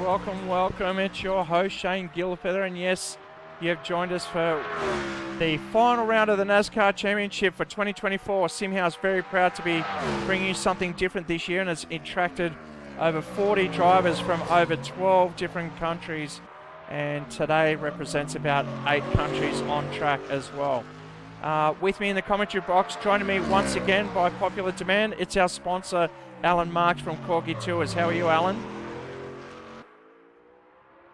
welcome, welcome. It's your host, Shane Gillifeather, and yes, you have joined us for the final round of the NASCAR Championship for 2024. SimHaus very proud to be bringing you something different this year, and has attracted over 40 drivers from over 12 different countries, and today represents about 8 countries on track as well. With me in the commentary box, joining me once again by popular demand, it's our sponsor, Alan Marks from Corgi Tours. How are you, Alan?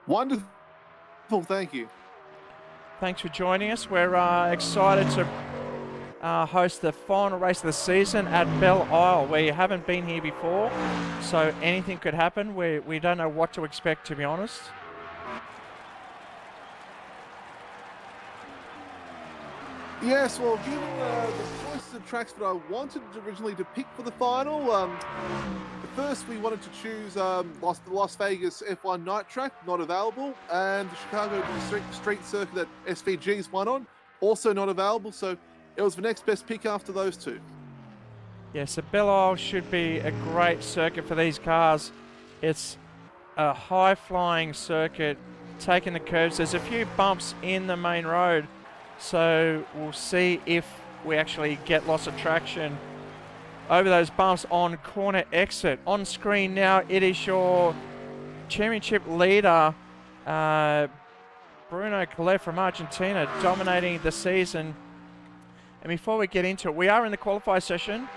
Wonderful, thank you. Thanks for joining us. We're excited to host the final race of the season at Belle, where you haven't been here before, so anything could happen. We don't know what to expect, to be honest. Yes, well, given the choices of tracks that I wanted originally to pick for the final, first we wanted to choose the Las Vegas F1 night track, not available, and the Chicago street circuit that SVG's won on, also not available, so it was the next best pick after those two. Yes, the Belle should be a great circuit for these cars. It's a high-flying circuit, taking the curves. There's a few bumps in the main road, so we'll see if we actually get lots of traction over those bumps on corner exit. On screen now, it is your championship leader, Bruno Calef from Argentina, dominating the season. And before we get into it, we are in the qualify session.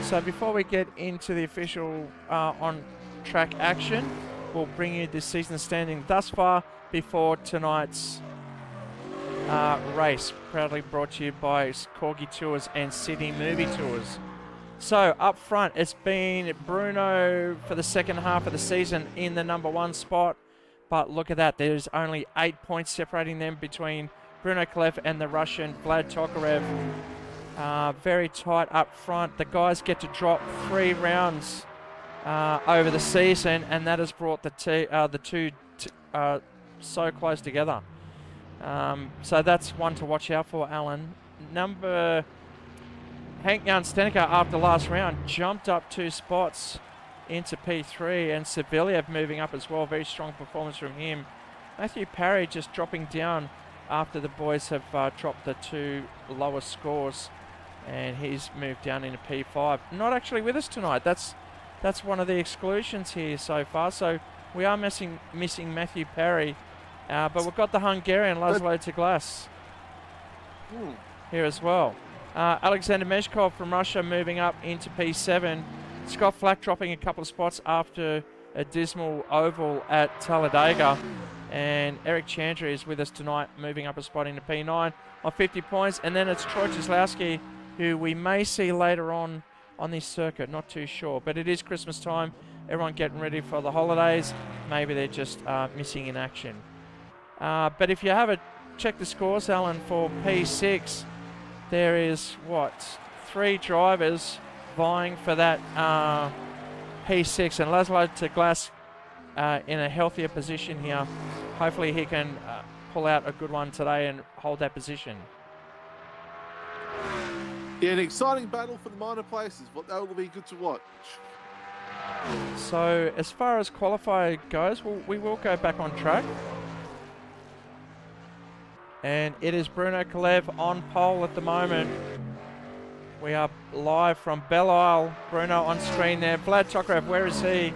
So before we get into the official on-track action, we'll bring you this season standing thus far before tonight's race, proudly brought to you by Corgi Tours and Sydney Movie Tours. So up front, it's been Bruno for the second half of the season in the #1 spot, but look at that, there's only 8 points separating them between Bruno Calef and the Russian Vlad Tokarev. Very tight up front. The guys get to drop 3 rounds over the season, and that has brought the two so close together. So that's one to watch out for, Alan. Hank Jan-Stenica, after last round, jumped up 2 spots into P3, and Saviliev moving up as well. Very strong performance from him. Matthew Parry just dropping down after the boys have dropped the 2 lowest scores, and he's moved down into P5. Not actually with us tonight. That's one of the exclusions here so far. So we are missing Matthew Parry. But we've got the Hungarian Laszlo Taglas here as well. Alexander Meshkov from Russia moving up into P7. Scott Flack dropping a couple of spots after a dismal oval at Talladega. And Eric Chandra is with us tonight, moving up a spot into P9 on 50 points. And then it's Troy Cieslawski, who we may see later on this circuit, not too sure. But it is Christmas time, everyone getting ready for the holidays. Maybe they're just missing in action. But if you have check the scores, Alan, for P6, there is, 3 drivers vying for that P6, and Laszlo Taglas in a healthier position here. Hopefully he can pull out a good one today and hold that position. Yeah, an exciting battle for the minor places. That will be good to watch. So as far as qualifier goes, we will go back on track. And it is Bruno Calef on pole at the moment. We are live from Belle Isle. Bruno on screen there. Vlad Tokarev, where is he?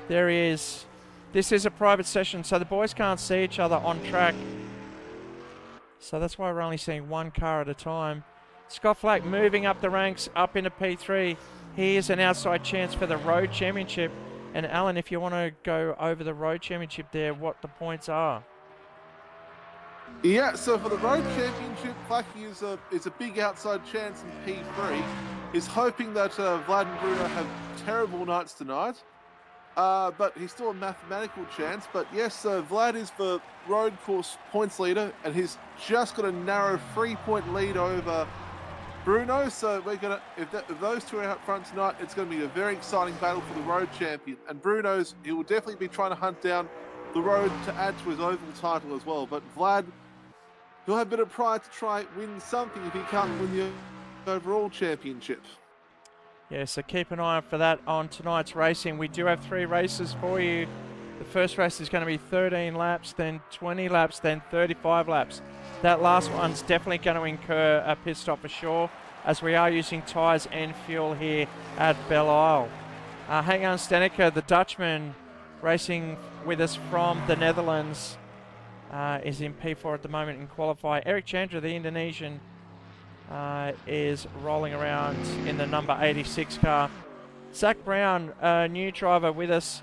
There he is. This is a private session, so the boys can't see each other on track. So that's why we're only seeing 1 car at a time. Scott Flack moving up the ranks, up into P3. He is an outside chance for the Road Championship. And Alan, if you want to go over the Road Championship there, what the points are. Yeah, so for the Road Championship, Flacky is a big outside chance in P3. He's hoping that Vlad and Bruno have terrible nights tonight, but he's still a mathematical chance. But yes, Vlad is the road course points leader, and he's just got a narrow 3-point lead over Bruno. So we're gonna, if those two are out front tonight, it's going to be a very exciting battle for the Road Champion. And he will definitely be trying to hunt down the road to add to his oval title as well. But Vlad, he'll have a bit of pride to try win something if he can't win the overall championship. Yeah, so keep an eye out for that on tonight's racing. We do have 3 races for you The first race is going to be 13 laps, then 20 laps, then 35 laps. That last one's definitely going to incur a pit stop for sure, as we are using tyres and fuel here at Belle. Hang on, Steneker, the Dutchman racing with us from the Netherlands, is in P4 at the moment in qualify. Eric Chandra, the Indonesian, is rolling around in the number 86 car. Zach Brown, a new driver with us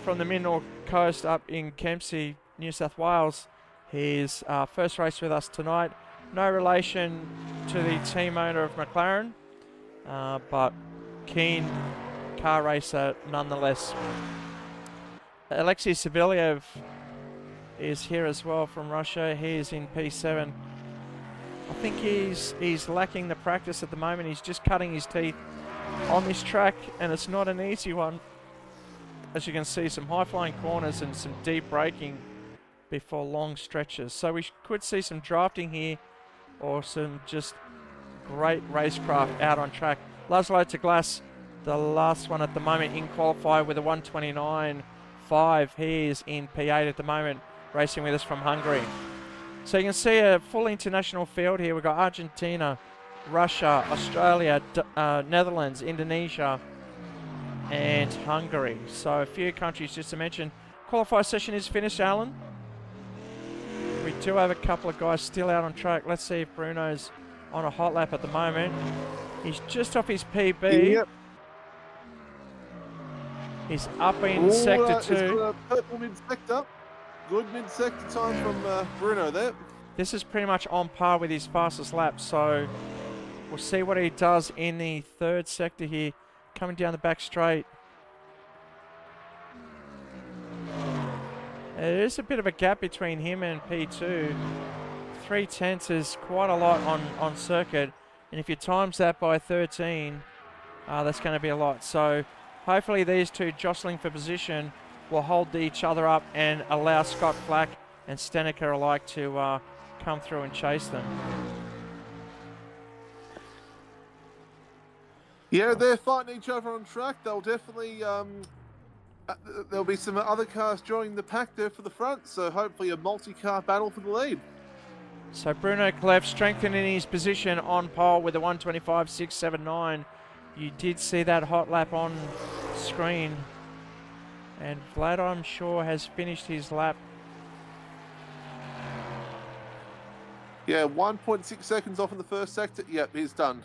from the Mid-North Coast up in Kempsey, New South Wales. His first race with us tonight. No relation to the team owner of McLaren, but keen car racer nonetheless. Alexei Savelyev is here as well from Russia. He is in P7. I think he's lacking the practice at the moment. He's just cutting his teeth on this track, and it's not an easy one. As you can see, some high-flying corners and some deep braking before long stretches. So we could see some drafting here, or some just great racecraft out on track. Laszlo Taglas, the last one at the moment in qualify with a 129.5. He is in P8 at the moment, racing with us from Hungary. So you can see a full international field here. We've got Argentina, Russia, Australia, Netherlands, Indonesia, and Hungary. So a few countries just to mention. Qualify session is finished, Alan. We do have a couple of guys still out on track. Let's see if Bruno's on a hot lap at the moment. He's just off his PB. Yep. He's up in sector 2. He's got a purple mid-sector. Good mid-sector time from Bruno there. This is pretty much on par with his fastest lap, so we'll see what he does in the third sector here, coming down the back straight. There is a bit of a gap between him and P2. 3/10 is quite a lot on circuit, and if you times that by 13, that's going to be a lot. So hopefully these two jostling for position will hold each other up and allow Scott Flack and Steneker alike to come through and chase them. Yeah, they're fighting each other on track. They'll definitely there'll be some other cars joining the pack there for the front, so hopefully a multi-car battle for the lead. So Bruno Clef strengthening his position on pole with a 125.679. You did see that hot lap on screen. And Vlad, I'm sure, has finished his lap. Yeah, 1.6 seconds off in the first sector. Yep, he's done.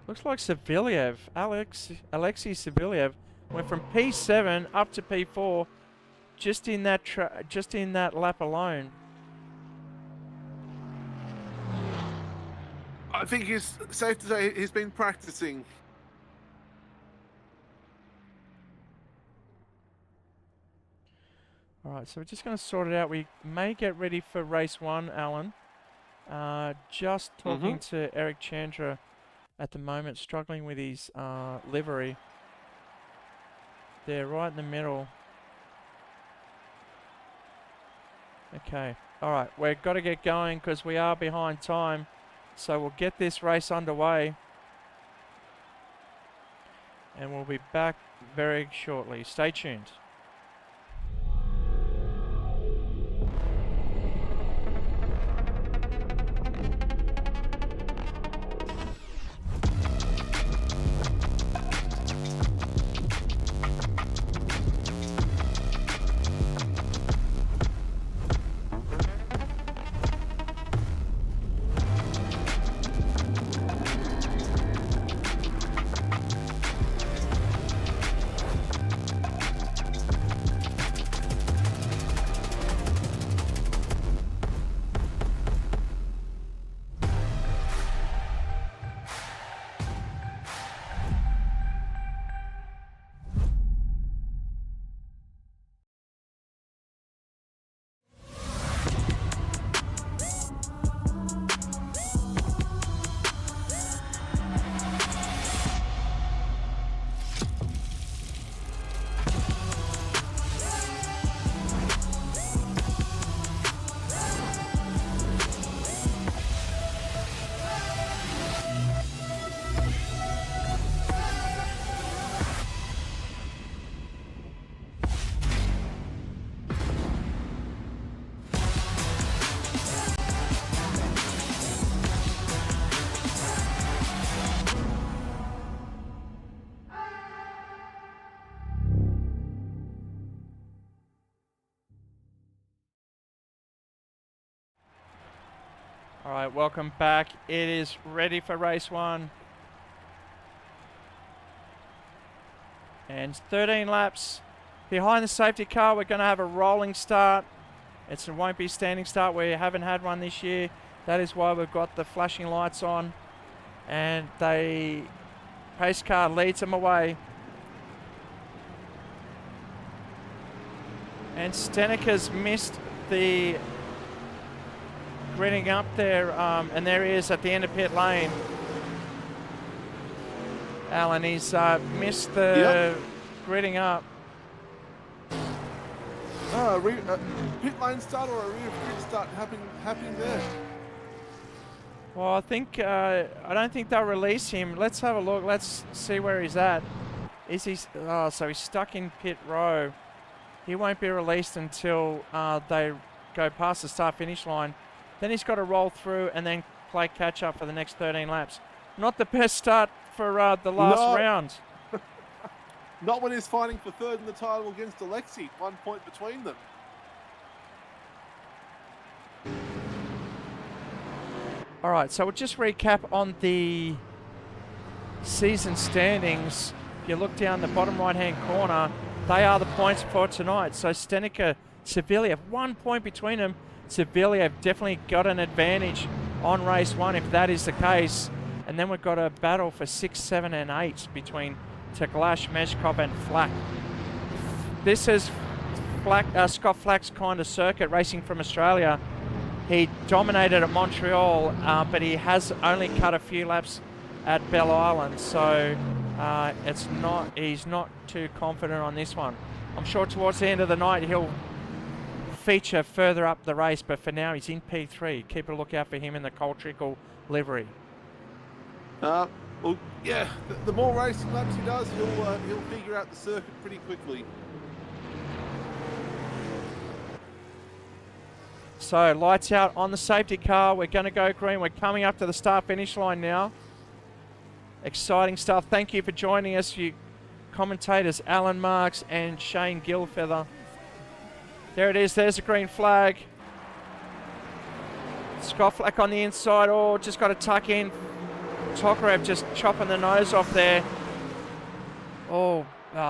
Looks like Savelyev, Alexei Savelyev, went from P7 up to P4 just in that lap alone. I think it's safe to say he's been practicing. All right, so we're just going to sort it out. We may get ready for race 1, Alan. Just talking to Eric Chandra at the moment, struggling with his livery. They're right in the middle. Okay, all right, we've got to get going because we are behind time. So we'll get this race underway. And we'll be back very shortly. Stay tuned. All right, welcome back. It is ready for race 1. And 13 laps behind the safety car. We're going to have a rolling start. It won't be standing start. We haven't had one this year. That is why we've got the flashing lights on. And the pace car leads them away. And Steniker's missed the gridding up there, and there he is at the end of pit lane. Alan, he's missed the gridding up. Pit lane start or a rear grid start happening there? Well, I think I don't think they'll release him. Let's have a look. Let's see where he's at. Is he? Oh, so he's stuck in pit row. He won't be released until they go past the start-finish line. Then he's got to roll through and then play catch-up for the next 13 laps. Not the best start for the last round. Not when he's fighting for third in the title against Alexi. 1 point between them. All right, so we'll just recap on the season standings. If you look down the bottom right-hand corner, they are the points for tonight. So Steniker, Seviliev, 1 point between them. Seviliev definitely got an advantage on race 1 if that is the case. And then we've got a battle for 6, 7 and 8 between Teglash, Mezhkov and Flack. This is Scott Flack's kind of circuit, racing from Australia. He dominated at Montreal, but he has only cut a few laps at Belle Island, so he's not too confident on this one. I'm sure towards the end of the night he'll feature further up the race, but for now he's in P3. Keep a lookout for him in the Cold Trickle livery. Well, yeah, the more racing laps he does, he'll figure out the circuit pretty quickly. So lights out on the safety car. We're going to go green. We're coming up to the start-finish line now. Exciting stuff. Thank you for joining us, you commentators Alan Marks and Shane Gilfeather. There it is. There's a green flag. Scott Flack on the inside. Oh, just got to tuck in. Tokarev just chopping the nose off there. Oh,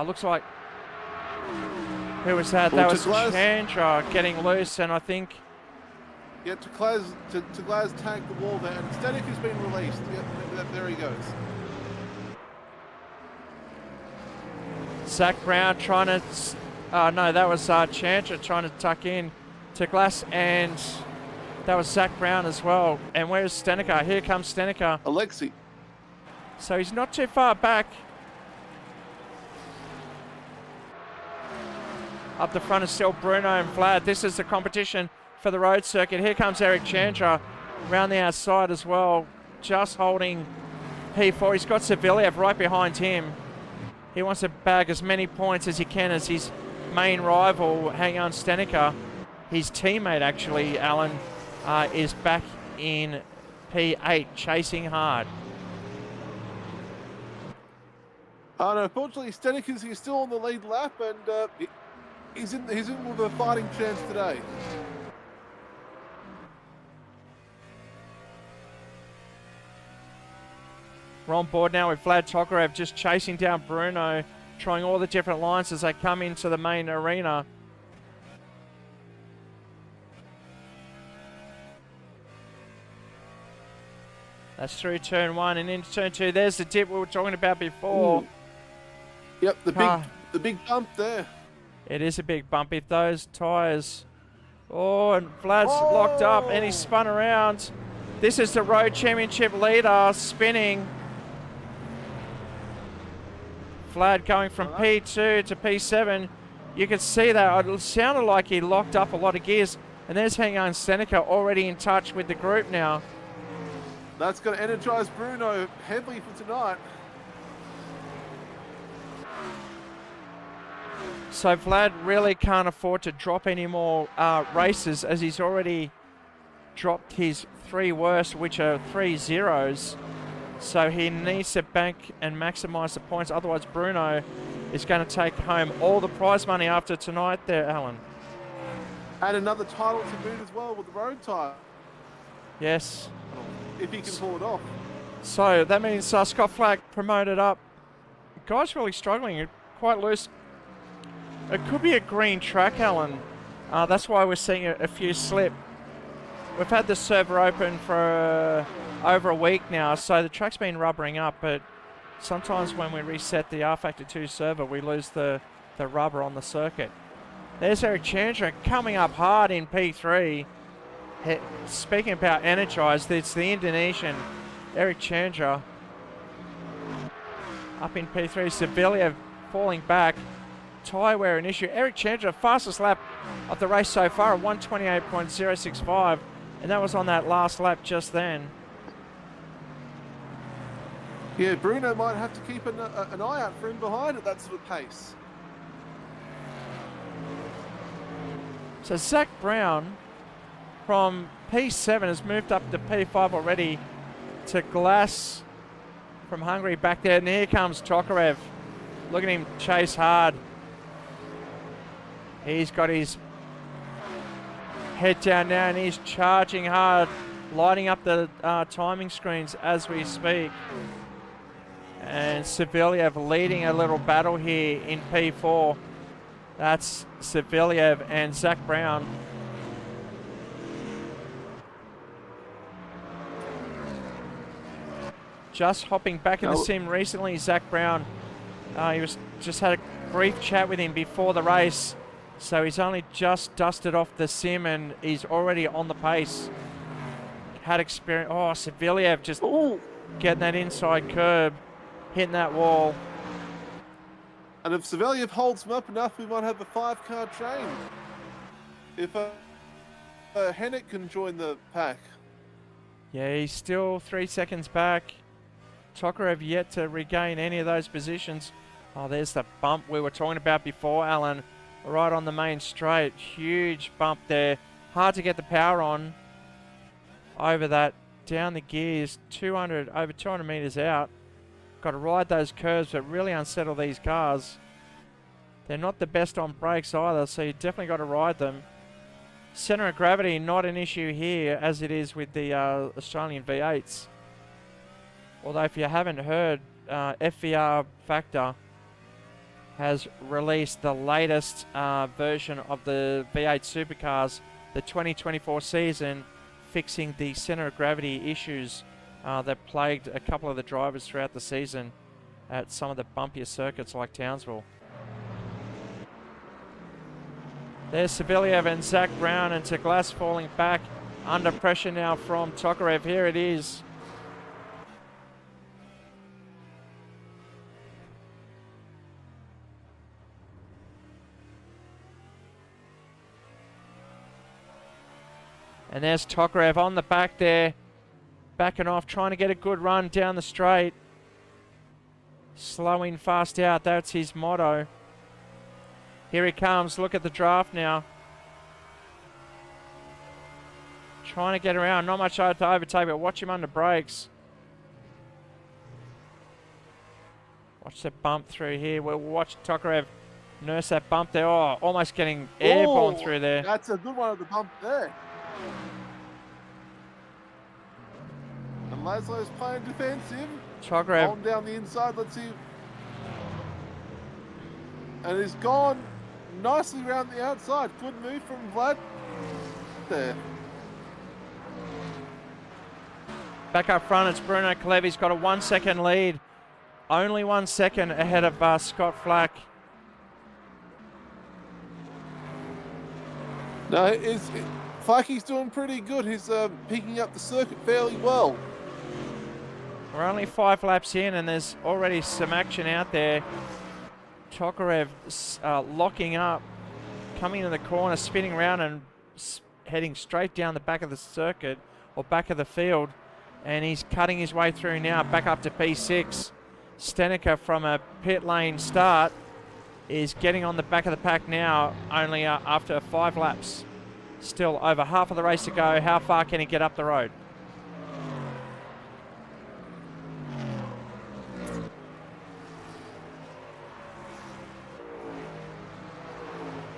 looks like... Who was that? That was Chandra getting loose, and I think... Yeah, Tegla's tagged the wall there, and Steniker's been released. Yeah, there he goes. Zach Brown trying to... no, that was Chandra trying to tuck in to Glass, and that was Zach Brown as well. And where's Steniker? Here comes Steniker. Alexi. So he's not too far back. Up the front is still Bruno and Vlad. This is the competition for the road circuit. Here comes Eric Chandra around the outside as well, just holding P4. He's got Seviliev right behind him. He wants to bag as many points as he can as his main rival, hang on, Steniker. His teammate, actually, Alan, is back in P8, chasing hard. No, unfortunately, Steniker's still on the lead lap, and he's in with a fighting chance today. We're on board now with Vlad Tokarev just chasing down Bruno, trying all the different lines as they come into the main arena. That's through turn 1 and into turn 2. There's the dip we were talking about before. Ooh. Yep, the big bump there. It is a big bump if those tyres... Oh, and Vlad's locked up and he's spun around. This is the Road Championship leader spinning. Vlad going from P2 to P7. You could see that. It sounded like he locked up a lot of gears. And there's Hang On Steniker already in touch with the group now. That's going to energise Bruno heavily for tonight. So Vlad really can't afford to drop any more races, as he's already dropped his 3 worst, which are 3 zeros. So he needs to bank and maximise the points. Otherwise, Bruno is going to take home all the prize money after tonight there, Alan. And another title to boot as well with the road tyre. Yes. If he can pull it off. So that means Scott Flack promoted up. Guy's really struggling, quite loose. It could be a green track, Alan. That's why we're seeing a few slip. We've had the server open for over a week now, so the track's been rubbering up, but sometimes when we reset the R Factor 2 server, we lose the rubber on the circuit. There's Eric Chandra coming up hard in P3. Speaking about energized, it's the Indonesian Eric Chandra up in P3. Saviliev falling back. Tyre wear an issue. Eric Chandra, fastest lap of the race so far at 1:28.065, and that was on that last lap just then. Yeah, Bruno might have to keep an eye out for him behind at that sort of pace. So Zach Brown from P7 has moved up to P5 already to Glass from Hungary back there. And here comes Tokarev. Look at him chase hard. He's got his head down now and he's charging hard, lighting up the timing screens as we speak. And Saviliev leading a little battle here in P4. That's Saviliev and Zach Brown. Just hopping back in the sim recently, Zach Brown. He was just had a brief chat with him before the race. So he's only just dusted off the sim and he's already on the pace. Had experience. Oh, Saviliev just getting that inside curb, hitting that wall. And if Saviliev holds him up enough, we might have a 5-car train. If Hennick can join the pack. Yeah, he's still 3 seconds back. Tokarev yet to regain any of those positions. Oh, there's the bump we were talking about before, Alan. Right on the main straight. Huge bump there. Hard to get the power on. Over that. Down the gears. Over 200 metres out. Got to ride those curves, but really unsettle these cars. They're not the best on brakes either, so you definitely got to ride them. Centre of gravity, not an issue here, as it is with the Australian V8s. Although if you haven't heard, FVR Factor has released the latest version of the V8 supercars, the 2024 season, fixing the centre of gravity issues that plagued a couple of the drivers throughout the season at some of the bumpier circuits like Townsville. There's Saviliev and Zach Brown, and Glass falling back under pressure now from Tokarev. Here it is. And there's Tokarev on the back there. Backing off, trying to get a good run down the straight. Slow in, fast out, that's his motto. Here he comes, look at the draft now. Trying to get around, not much to overtake, but watch him under brakes. Watch the bump through here. We'll watch Tokarev nurse that bump there. Oh, almost getting airborne through there. That's a good one at the bump there. And Laszlo's playing defensive. Tokarev. Holding down the inside, let's see. And he's gone nicely around the outside. Good move from Vlad there. Back up front, it's Bruno Kalev. He's got a 1 second lead. Only 1 second ahead of Scott Flack. No, Flacky's doing pretty good. He's picking up the circuit fairly well. We're only 5 laps in and there's already some action out there. Tokarev locking up, coming in the corner, spinning around and heading straight down the back of the circuit or back of the field. And he's cutting his way through now, back up to P6. Stenica from a pit lane start is getting on the back of the pack now, only after 5 laps. Still over half of the race to go. How far can he get up the road?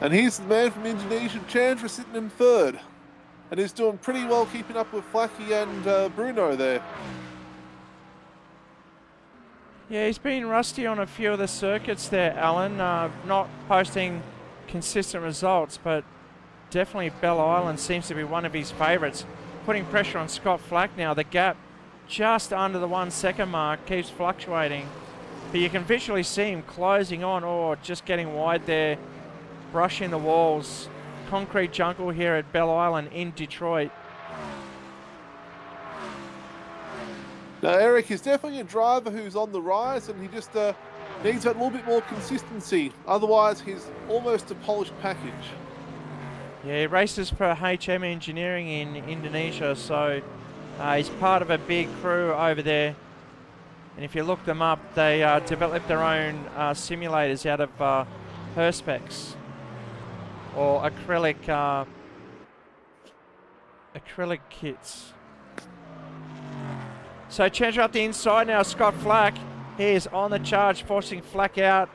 And here's the man from Indonesia, Chandra, sitting in third. and is doing pretty well keeping up with Flacky and Bruno there. Yeah, he's been rusty on a few of the circuits there, Alan. Not posting consistent results, but definitely Belle Island seems to be one of his favourites. Putting pressure on Scott Flack now. The gap just under the 1 second mark keeps fluctuating. But you can visually see him closing on or just getting wide there, brushing the walls. Concrete jungle here at Belle Island in Detroit. Now, Eric is definitely a driver who's on the rise, and he just needs that little bit more consistency. Otherwise, he's almost a polished package. Yeah, he races for HM Engineering in Indonesia, so he's part of a big crew over there. And if you look them up, they developed their own simulators out of Perspex or acrylic kits. So change up the inside now. Scott Flack, he is on the charge, forcing Flack out.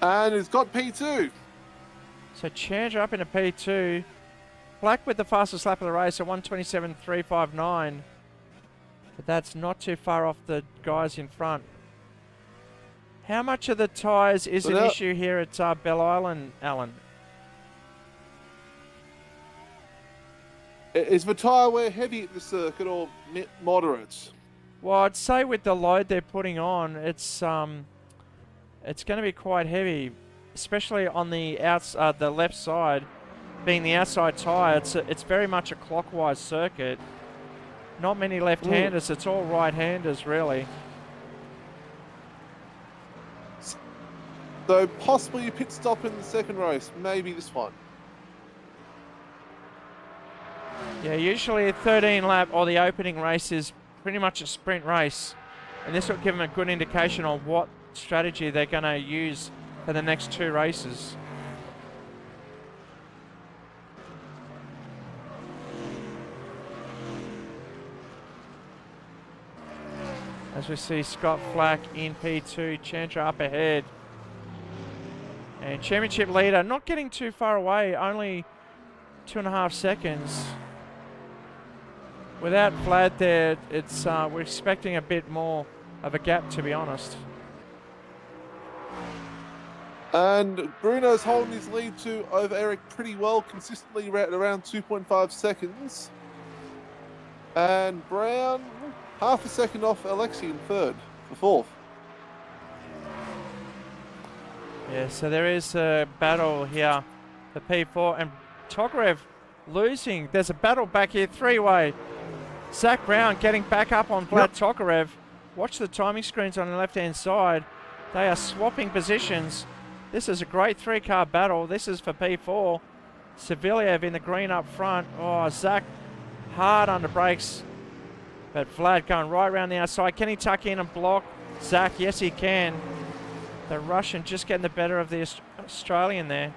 And he's got P2. So change up into P2. Flack with the fastest lap of the race at 1:27.359. But that's not too far off the guys in front. How much of the tyres is an issue here at Belle Island, Alan? Is the tyre wear heavy at the circuit or moderate? Well, I'd say with the load they're putting on, it's going to be quite heavy, especially on the the left side, being the outside tyre. It's very much a clockwise circuit. Not many left-handers. It's all right-handers, really. So possibly a pit stop in the second race, maybe this one. Yeah, usually a 13 lap or the opening race is pretty much a sprint race. And this will give them a good indication on what strategy they're going to use for the next two races. As we see Scott Flack in P2, Chandra up ahead. And championship leader not getting too far away, only 2.5 seconds. Without Vlad there, it's we're expecting a bit more of a gap, to be honest. And Bruno's holding his lead over Eric pretty well, consistently around 2.5 seconds. And Brown, half a second off Alexi in third, for fourth. Yeah, so there is a battle here for P4, and Tokarev losing. There's a battle back here, three-way. Zach Brown getting back up on Vlad Tokarev. Watch the timing screens on the left-hand side. They are swapping positions. This is a great three-car battle. This is for P4. Saviliev in the green up front. Oh, Zach hard under brakes. But Vlad going right around the outside. Can he tuck in and block Zach? Yes, he can. The Russian just getting the better of the Australian there.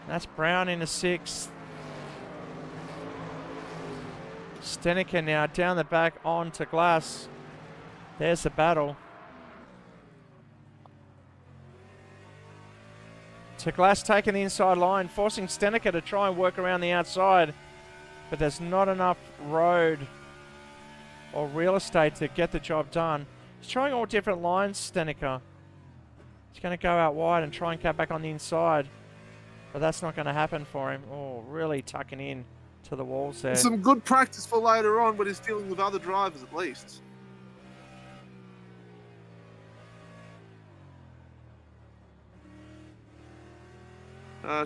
That's Brown in the sixth. Stenica now down the back onto Glass. There's the battle. To Glass taking the inside line, forcing Stenica to try and work around the outside. But there's not enough road or real estate to get the job done. He's trying all different lines, Stenica. He's going to go out wide and try and cut back on the inside. But that's not going to happen for him. Oh, really tucking in to the walls there. Some good practice for later on, but he's dealing with other drivers at least.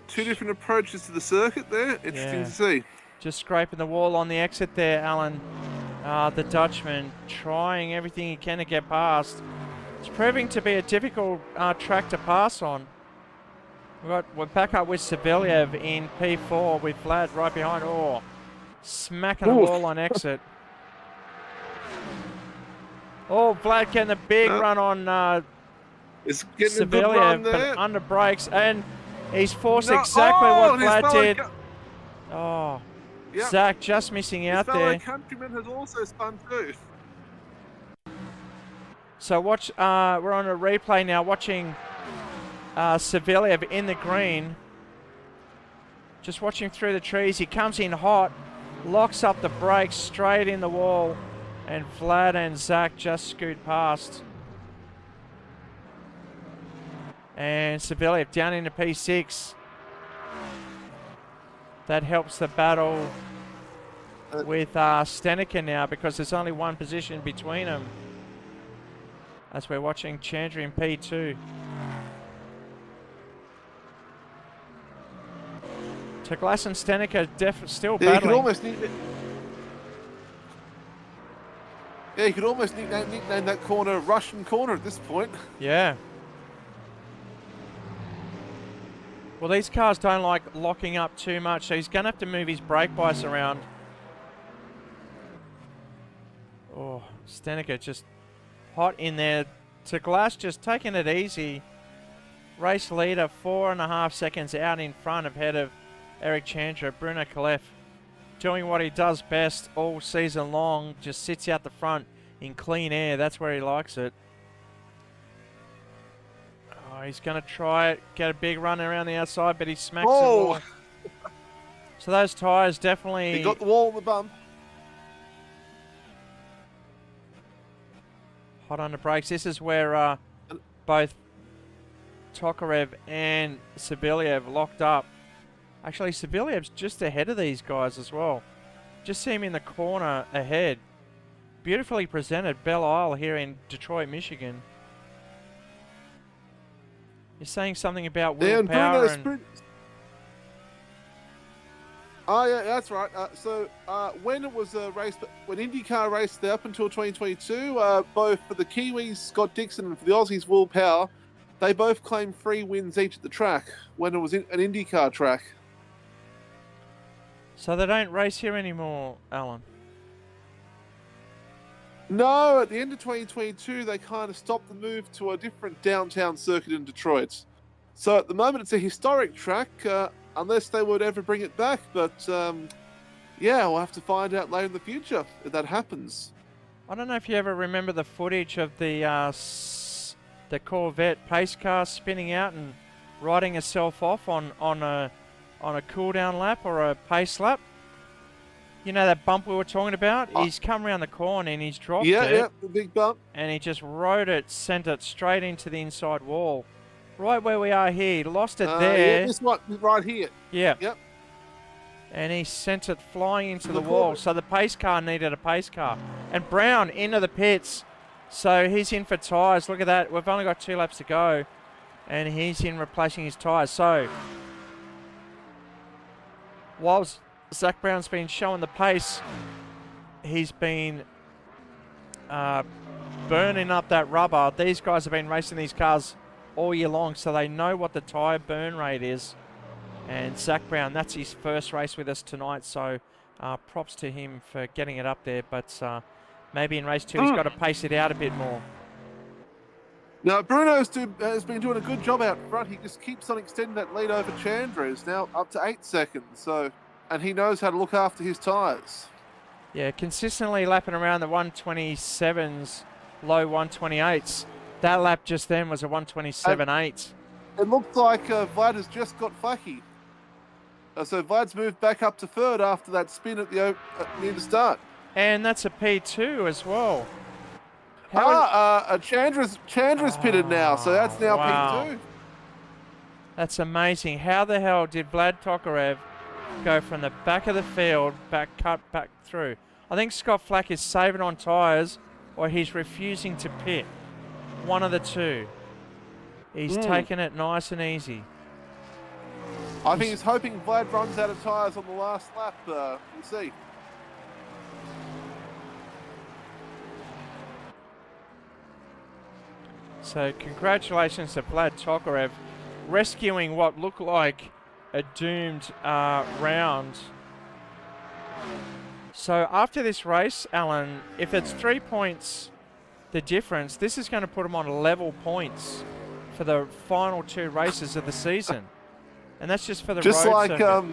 Two different approaches to the circuit there. Interesting to see. Just scraping the wall on the exit there, Alan. The Dutchman trying everything he can to get past. It's proving to be a difficult track to pass on. We're back up with Saviliev in P4 with Vlad right behind. Oh, smacking the wall on exit. Oh, Vlad getting a big run on Saviliev, but under brakes, and he's forced exactly what Vlad did. Oh, yep. Zach just missing out there. His fellow countryman has also spun too. So watch, we're on a replay now, watching Savelyev in the green. Just watching through the trees. He comes in hot, locks up the brakes straight in the wall, and Vlad and Zach just scoot past. And Savelyev down into P6. That helps the battle with Stenica now, because there's only one position between them. As we're watching Chandra in P2. Toglas and Stenica still battling. You could almost you could almost nickname that corner Russian corner at this point. Yeah. Well, these cars don't like locking up too much, so he's going to have to move his brake bias around. Oh, Stenica just hot in there. Toglas just taking it easy. Race leader 4.5 seconds out in front ahead of Eric Chandra. Bruno Kalef doing what he does best all season long, just sits out the front in clean air. That's where he likes it. Oh, he's going to try it, get a big run around the outside, but he smacks the wall. So those tyres definitely... He got the wall on the bump. Hot on the brakes. This is where both Tokarev and Savelyev locked up. Actually, Savilyev's just ahead of these guys as well. Just see him in the corner ahead. Beautifully presented. Belle Isle here in Detroit, Michigan. You're saying something about willpower and... Oh, yeah, that's right. When it was a race, when IndyCar raced there up until 2022, both for the Kiwis, Scott Dixon, and for the Aussies, Will Power, they both claimed 3 wins each at the track when it was an IndyCar track. So they don't race here anymore, Alan? No, at the end of 2022, they kind of stopped the move to a different downtown circuit in Detroit. So at the moment, it's a historic track, unless they would ever bring it back. But yeah, we'll have to find out later in the future if that happens. I don't know if you ever remember the footage of the Corvette pace car spinning out and riding itself off on a cool down lap or a pace lap. You know that bump we were talking about? He's come around the corner and he's dropped it. Yeah, the big bump. And he just rode it, sent it straight into the inside wall. Right where we are here. He lost it there. Yeah, this one right here. Yeah. Yep. And he sent it flying into the wall. So the pace car needed a pace car. And Brown into the pits. So he's in for tyres. Look at that. We've only got 2 laps to go. And he's in replacing his tyres. So whilst Zach Brown's been showing the pace, he's been burning up that rubber. These guys have been racing these cars all year long, so they know what the tyre burn rate is. And Zach Brown, that's his first race with us tonight, so props to him for getting it up there. But maybe in race 2 he's got to pace it out a bit more. Now, Bruno has been doing a good job out front. He just keeps on extending that lead over Chandra. It's now up to 8 seconds. So, and he knows how to look after his tyres. Yeah, consistently lapping around the 127s, low 128s. That lap just then was a 127.8. It looks like Vlad has just got flaky. So Vlad's moved back up to 3rd after that spin at the near the start. And that's a P2 as well. Chandra's pitted now, so that's now wow. P2. That's amazing. How the hell did Vlad Tokarev go from the back of the field, cut back through? I think Scott Flack is saving on tyres, or he's refusing to pit. One of the two. He's taking it nice and easy. I think he's hoping Vlad runs out of tyres on the last lap. We'll see. So congratulations to Vlad Tokarev rescuing what looked like a doomed round. So after this race, Alan, if it's 3 points the difference, this is going to put him on level points for the final 2 races of the season. And that's just for the road circuit.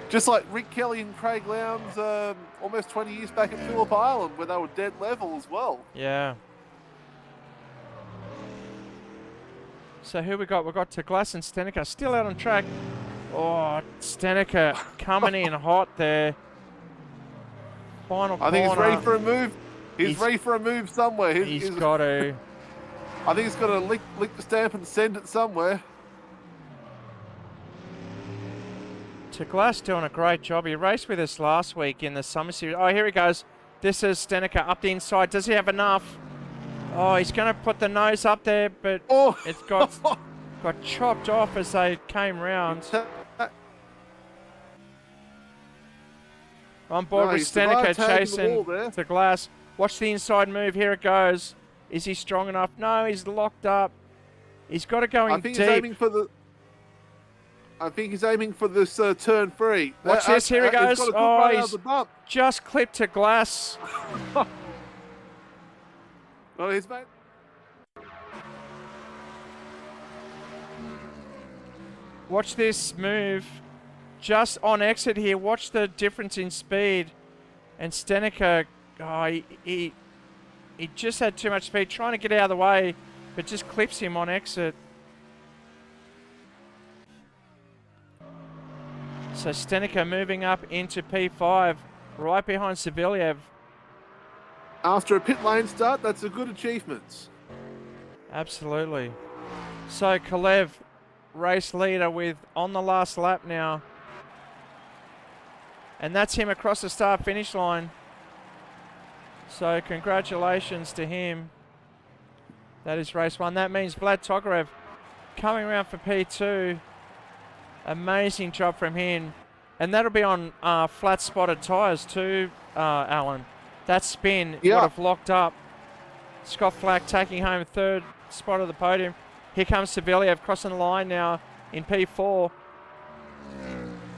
Just like Rick Kelly and Craig Lowndes almost 20 years back at Phillip Island, where they were dead level as well. Yeah. So who we got? We got Glass and Stenica still out on track. Oh, Stenica coming in hot there. Final corner. I think he's ready for a move. He's ready for a move somewhere. He's got to. I think he's got to lick the stamp and send it somewhere. Glass doing a great job. He raced with us last week in the Summer Series. Oh, here he goes. This is Stenica up the inside. Does he have enough? Oh, he's going to put the nose up there, but it's got chopped off as they came round. On board with Stenica chasing the Glass. Watch the inside move. Here it goes. Is he strong enough? No, he's locked up. He's got to go in deep. I think he's aiming for this turn 3. Watch this. Here he goes. He's just clipped to Glass. Well, he's made. Watch this move. Just on exit here. Watch the difference in speed. And Stenica, he just had too much speed. Trying to get out of the way, but just clips him on exit. So Stenica moving up into P5, right behind Saviliev. After a pit lane start, that's a good achievement. Absolutely. So Kalev, race leader with on the last lap now. And that's him across the start-finish line. So congratulations to him. That is race 1. That means Vlad Tokarev coming around for P2. Amazing job from him. And that'll be on flat spotted tyres too, Alan. That spin would have locked up. Scott Flack taking home 3rd spot of the podium. Here comes Saviliev crossing the line now in P4.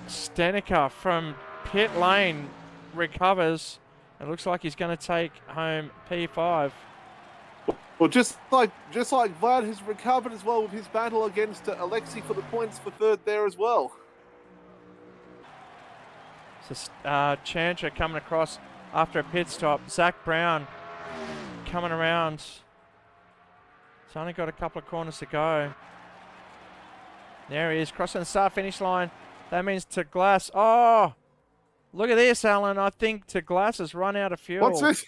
Stenica from pit lane recovers. It looks like he's going to take home P5. Well, just like Vlad has recovered as well with his battle against Alexei for the points for 3rd there as well. So Chandra coming across after a pit stop. Zach Brown coming around. He's only got a couple of corners to go. There he is, crossing the start-finish line. That means to Glass. Oh, look at this, Alan. I think to Glass has run out of fuel. What's this?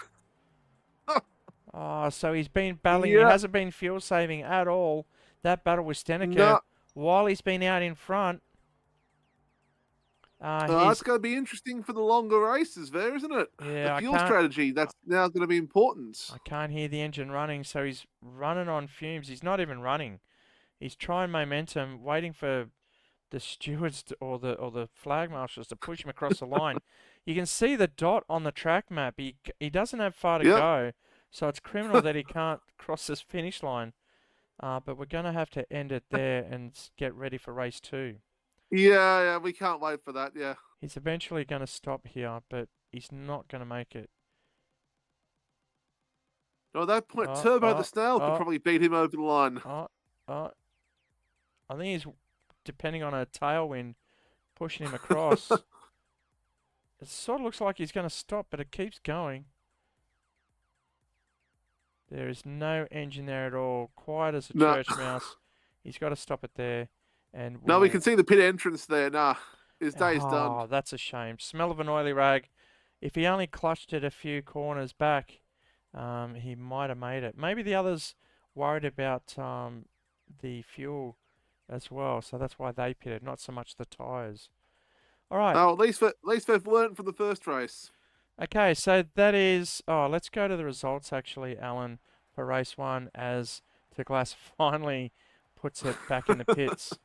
Oh, so he's been battling. He hasn't been fuel saving at all. That battle with Stenica while he's been out in front. It's going to be interesting for the longer races there, isn't it? Yeah, the fuel strategy, that's now going to be important. I can't hear the engine running, so he's running on fumes. He's not even running. He's trying momentum, waiting for the stewards or the flag marshals to push him across the line. You can see the dot on the track map. He doesn't have far to go, so it's criminal that he can't cross this finish line. But we're going to have to end it there and get ready for race 2. Yeah, we can't wait for that, yeah. He's eventually going to stop here, but he's not going to make it. No, at that point, Turbo the Snail could probably beat him over the line. I think he's, depending on a tailwind, pushing him across. It sort of looks like he's going to stop, but it keeps going. There is no engine there at all. Quiet as a church mouse. He's got to stop it there. And we can see the pit entrance there. His day's done. Oh, that's a shame. Smell of an oily rag. If he only clutched it a few corners back, he might have made it. Maybe the others worried about the fuel as well, so that's why they pitted, not so much the tyres. All right. Oh, at least they've learned from the first race. Okay, so that is... Oh, let's go to the results, actually, Alan, for race 1, as the Glass finally puts it back in the pits.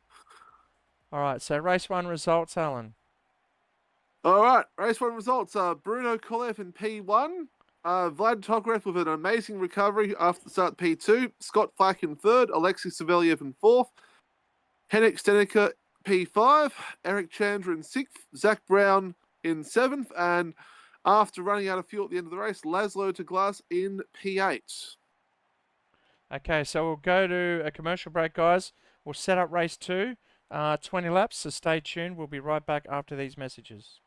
All right, so race 1 results, Alan. All right, race 1 results. Bruno Kolev in P1. Vlad Tokarev with an amazing recovery after the start P2. Scott Flack in 3rd. Alexei Saviliev in 4th. Henrik Stenica P5. Eric Chandra in 6th. Zach Brown in 7th. And after running out of fuel at the end of the race, Laszlo de Glass in P8. Okay, so we'll go to a commercial break, guys. We'll set up race 2. 20 laps, so stay tuned. We'll be right back after these messages.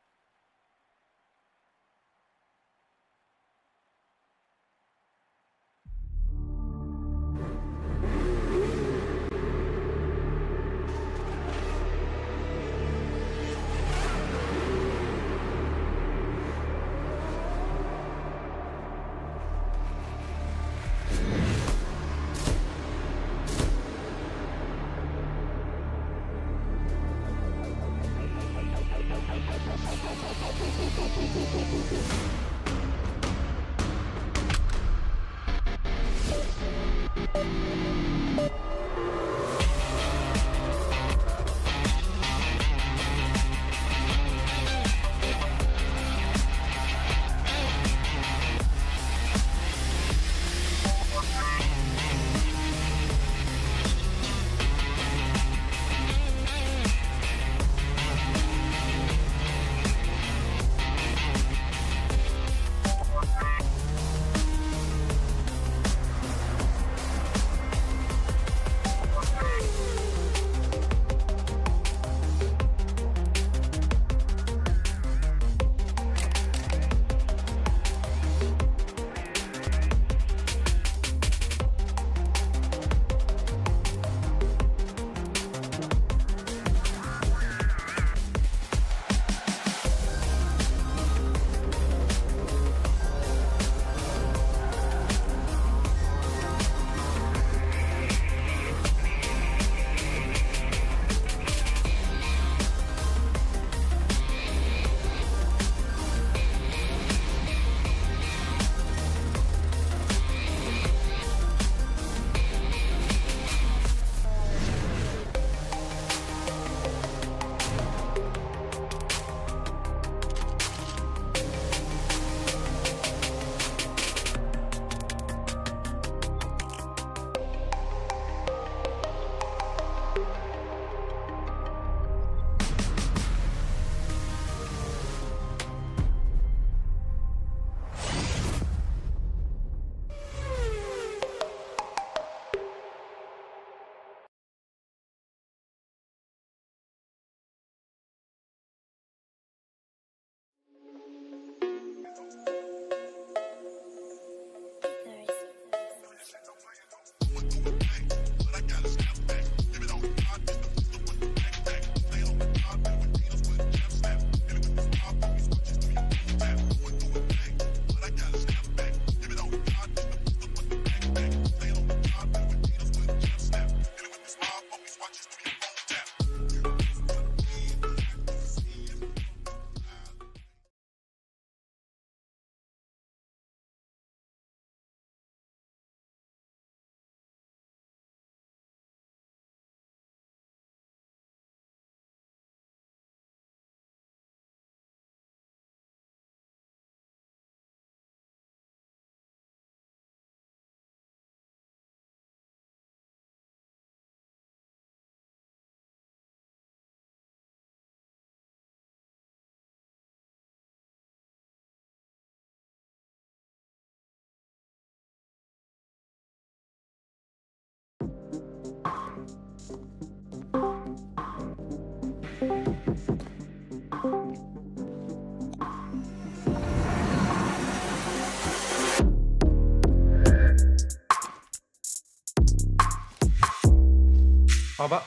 But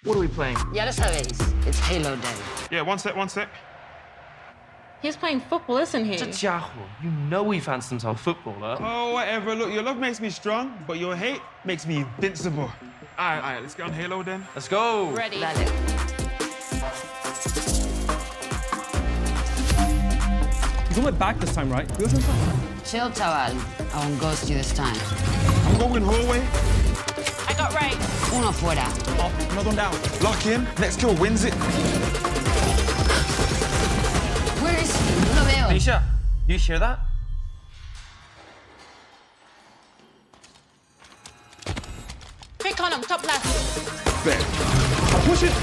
what are we playing? Ya lo sabéis, it's Halo Day. Yeah, one sec. He's playing football, isn't he? Chacho, you know he fancies himself a footballer. Oh, whatever. Look, your love makes me strong, but your hate makes me invincible. All right, let's get on Halo then. Let's go. Ready. Dale. You went back this time, right? Chill, chaval. I won't ghost you this time. I'm going hallway. I got right. Uno fuera. Oh, another one down. Lock in. Next kill wins it. Where is he? No lo veo. Alicia, do you hear that? Quick on him, top left. Bet. I'll push it.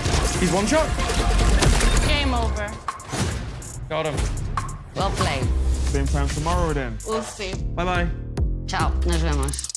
He's one shot. Game over. Got him. Well played. Same time tomorrow then. We'll see. Bye-bye. Chao, nos vemos.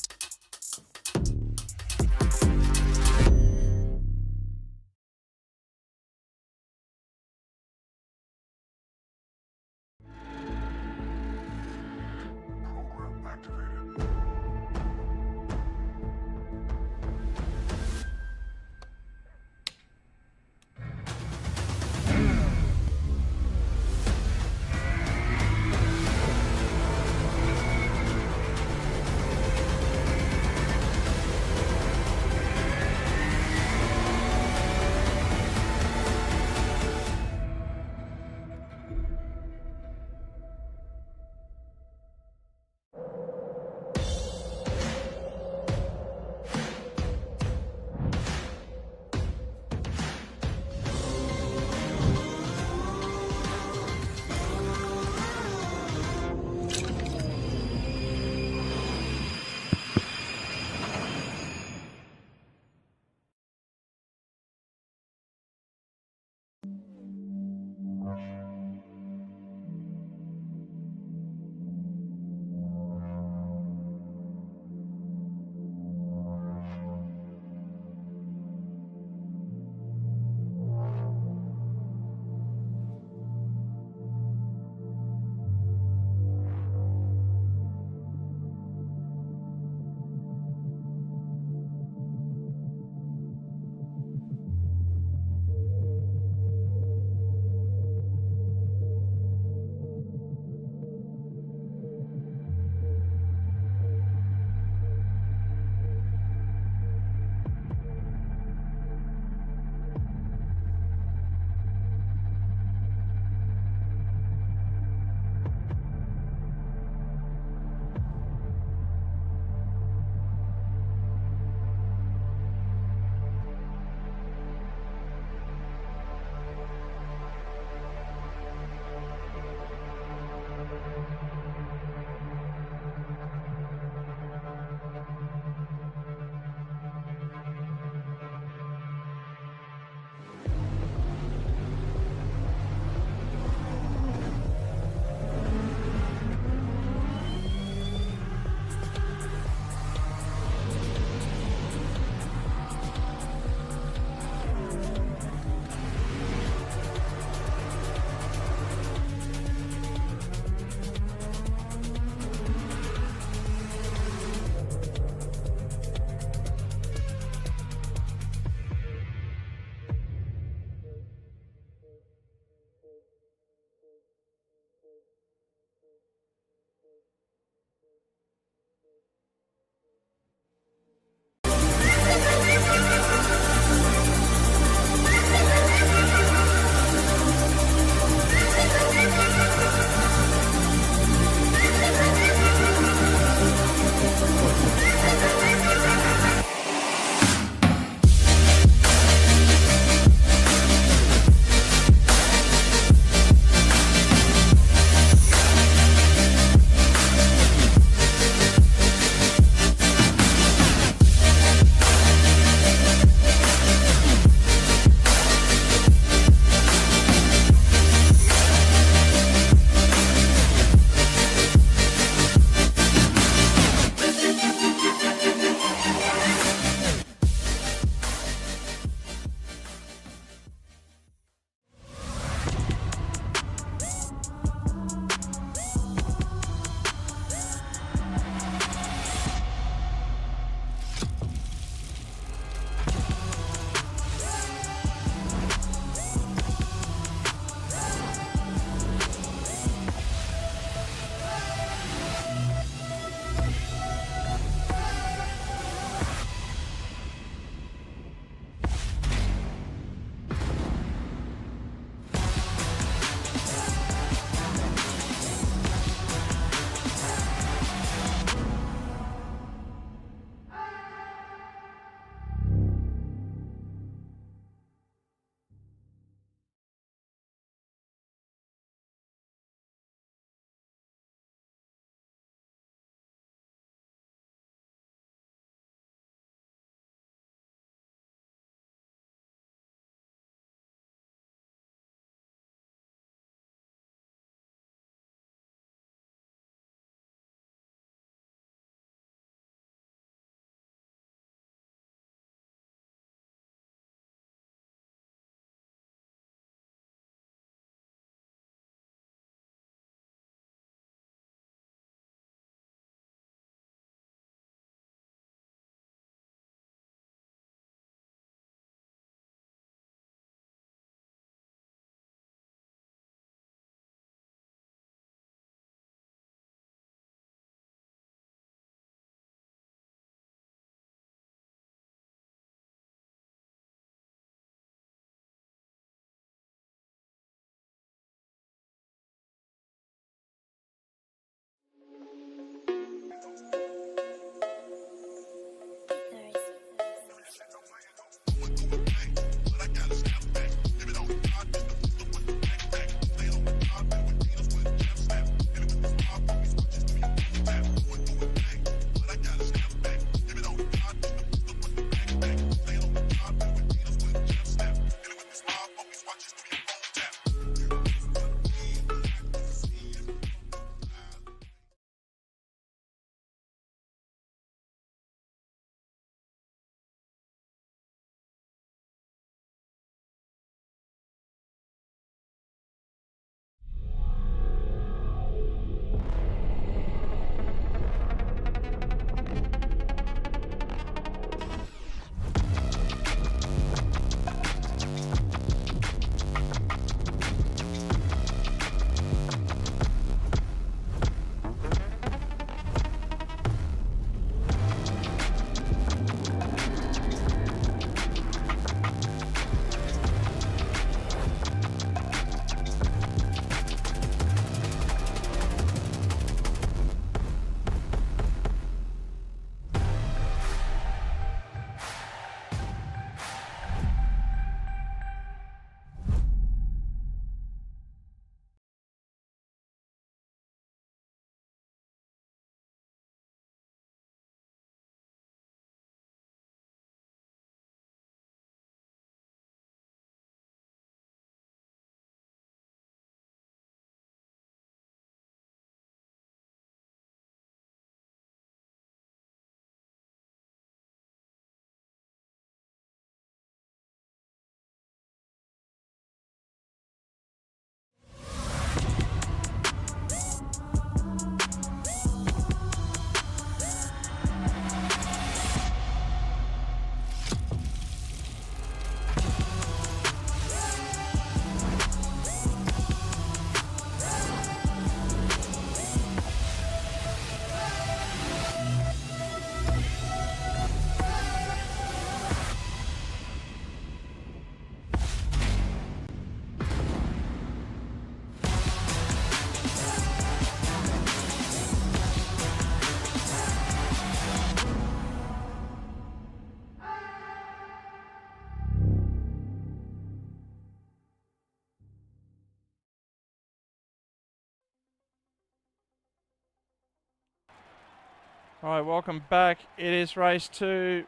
All right, welcome back. It is race 2.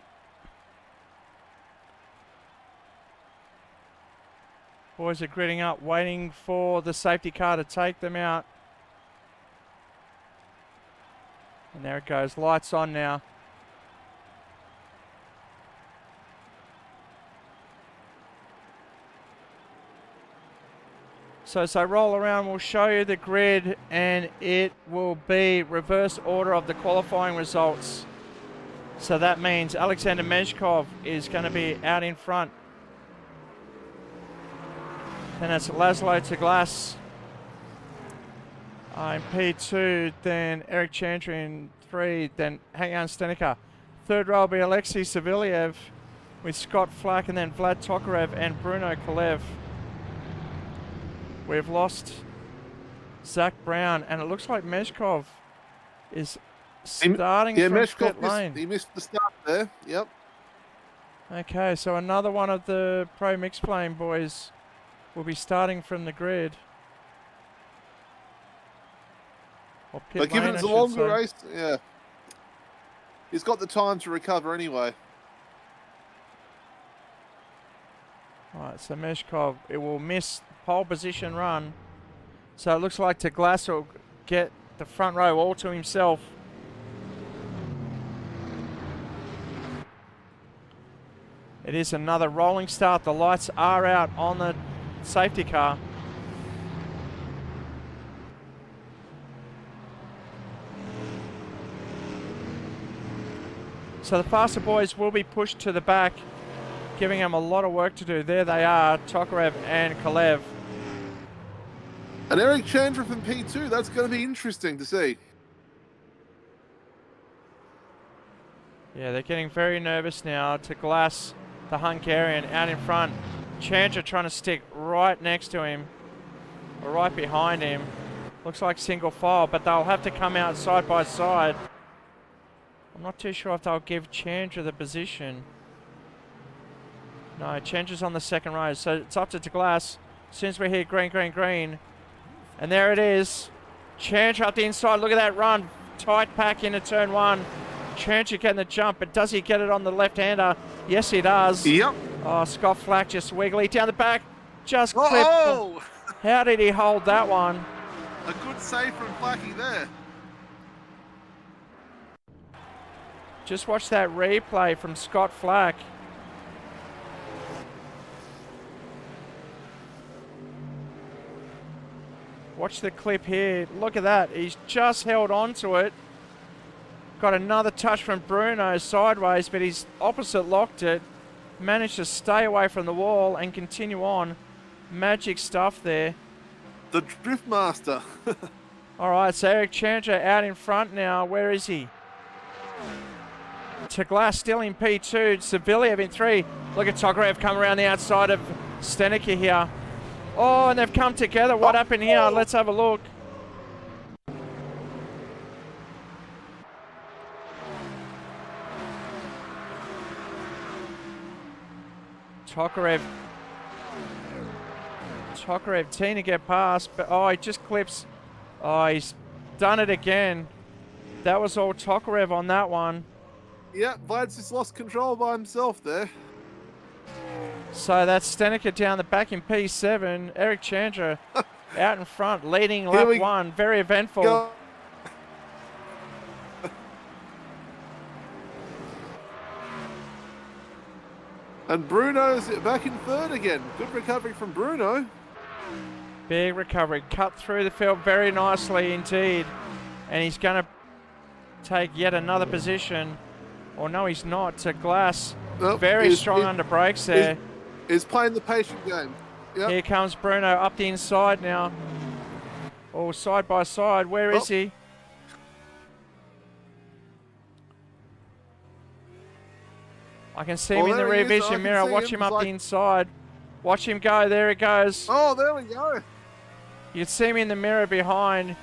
Boys are gridding up, waiting for the safety car to take them out. And there it goes, lights on now. So as I roll around, we'll show you the grid, and it will be reverse order of the qualifying results. So that means Alexander Mezhkov is going to be out in front. Then it's Laszlo Teglas in P2, then Eric Chandra in 3, then Hang-On Stenica. Third row will be Alexei Saviliev with Scott Flack, and then Vlad Tokarev and Bruno Kalev. We've lost Zach Brown, and it looks like Mezhkov is starting from pit lane. He missed the start there. Yep. Okay, so another one of the Pro Mixed Plane boys will be starting from the grid. Or pit But given lane, it's a I should longer say. race, yeah. He's got the time to recover anyway. Alright, so Mezhkov, it will miss pole position run. So it looks like Teglas will get the front row all to himself. It is another rolling start. The lights are out on the safety car. So the faster boys will be pushed to the back, giving them a lot of work to do. There they are, Tokarev and Kalev. And Eric Chandra from P2, that's going to be interesting to see. Yeah, they're getting very nervous now. Teglas, the Hungarian, out in front. Chandra trying to stick right next to him, or right behind him. Looks like single file, but they'll have to come out side by side. I'm not too sure if they'll give Chandra the position. No, Chandra's on the second row, so it's up to Teglas. As soon as we hear green, green, green. And there it is. Chandra up the inside. Look at that run. Tight pack into turn 1. Chandra getting the jump, but does he get it on the left-hander? Yes, he does. Yep. Oh, Scott Flack just wiggly down the back. Just clipped. Oh! How did he hold that one? A good save from Flacky there. Just watch that replay from Scott Flack. Watch the clip here. Look at that. He's just held on to it. Got another touch from Bruno sideways, but he's opposite locked it. Managed to stay away from the wall and continue on. Magic stuff there. The Drift Master. All right, so Eric Chandra out in front now. Where is he? Teglas still in P2. Saviliev in 3. Look at Tokarev come around the outside of Stenica here. Oh, and they've come together. What happened here? Let's have a look. Tokarev team to get past, but oh, he just clips. Oh, he's done it again. That was all Tokarev on that one. Yeah, Vlad's just lost control by himself there. So that's Stenica down the back in P7. Eric Chandra out in front, leading lap 1. Very eventful. Go. And Bruno's back in 3rd again. Good recovery from Bruno. Big recovery. Cut through the field very nicely indeed. And he's going to take yet another position. Or no, he's not. Teglas. Nope, very strong under brakes there. Is playing the patient game. Yep. Here comes Bruno up the inside now. Oh, side by side. Where is he? I can see him in the rear vision mirror. Watch him up the inside. Watch him go. There he goes. Oh, there we go. You can see him in the mirror behind.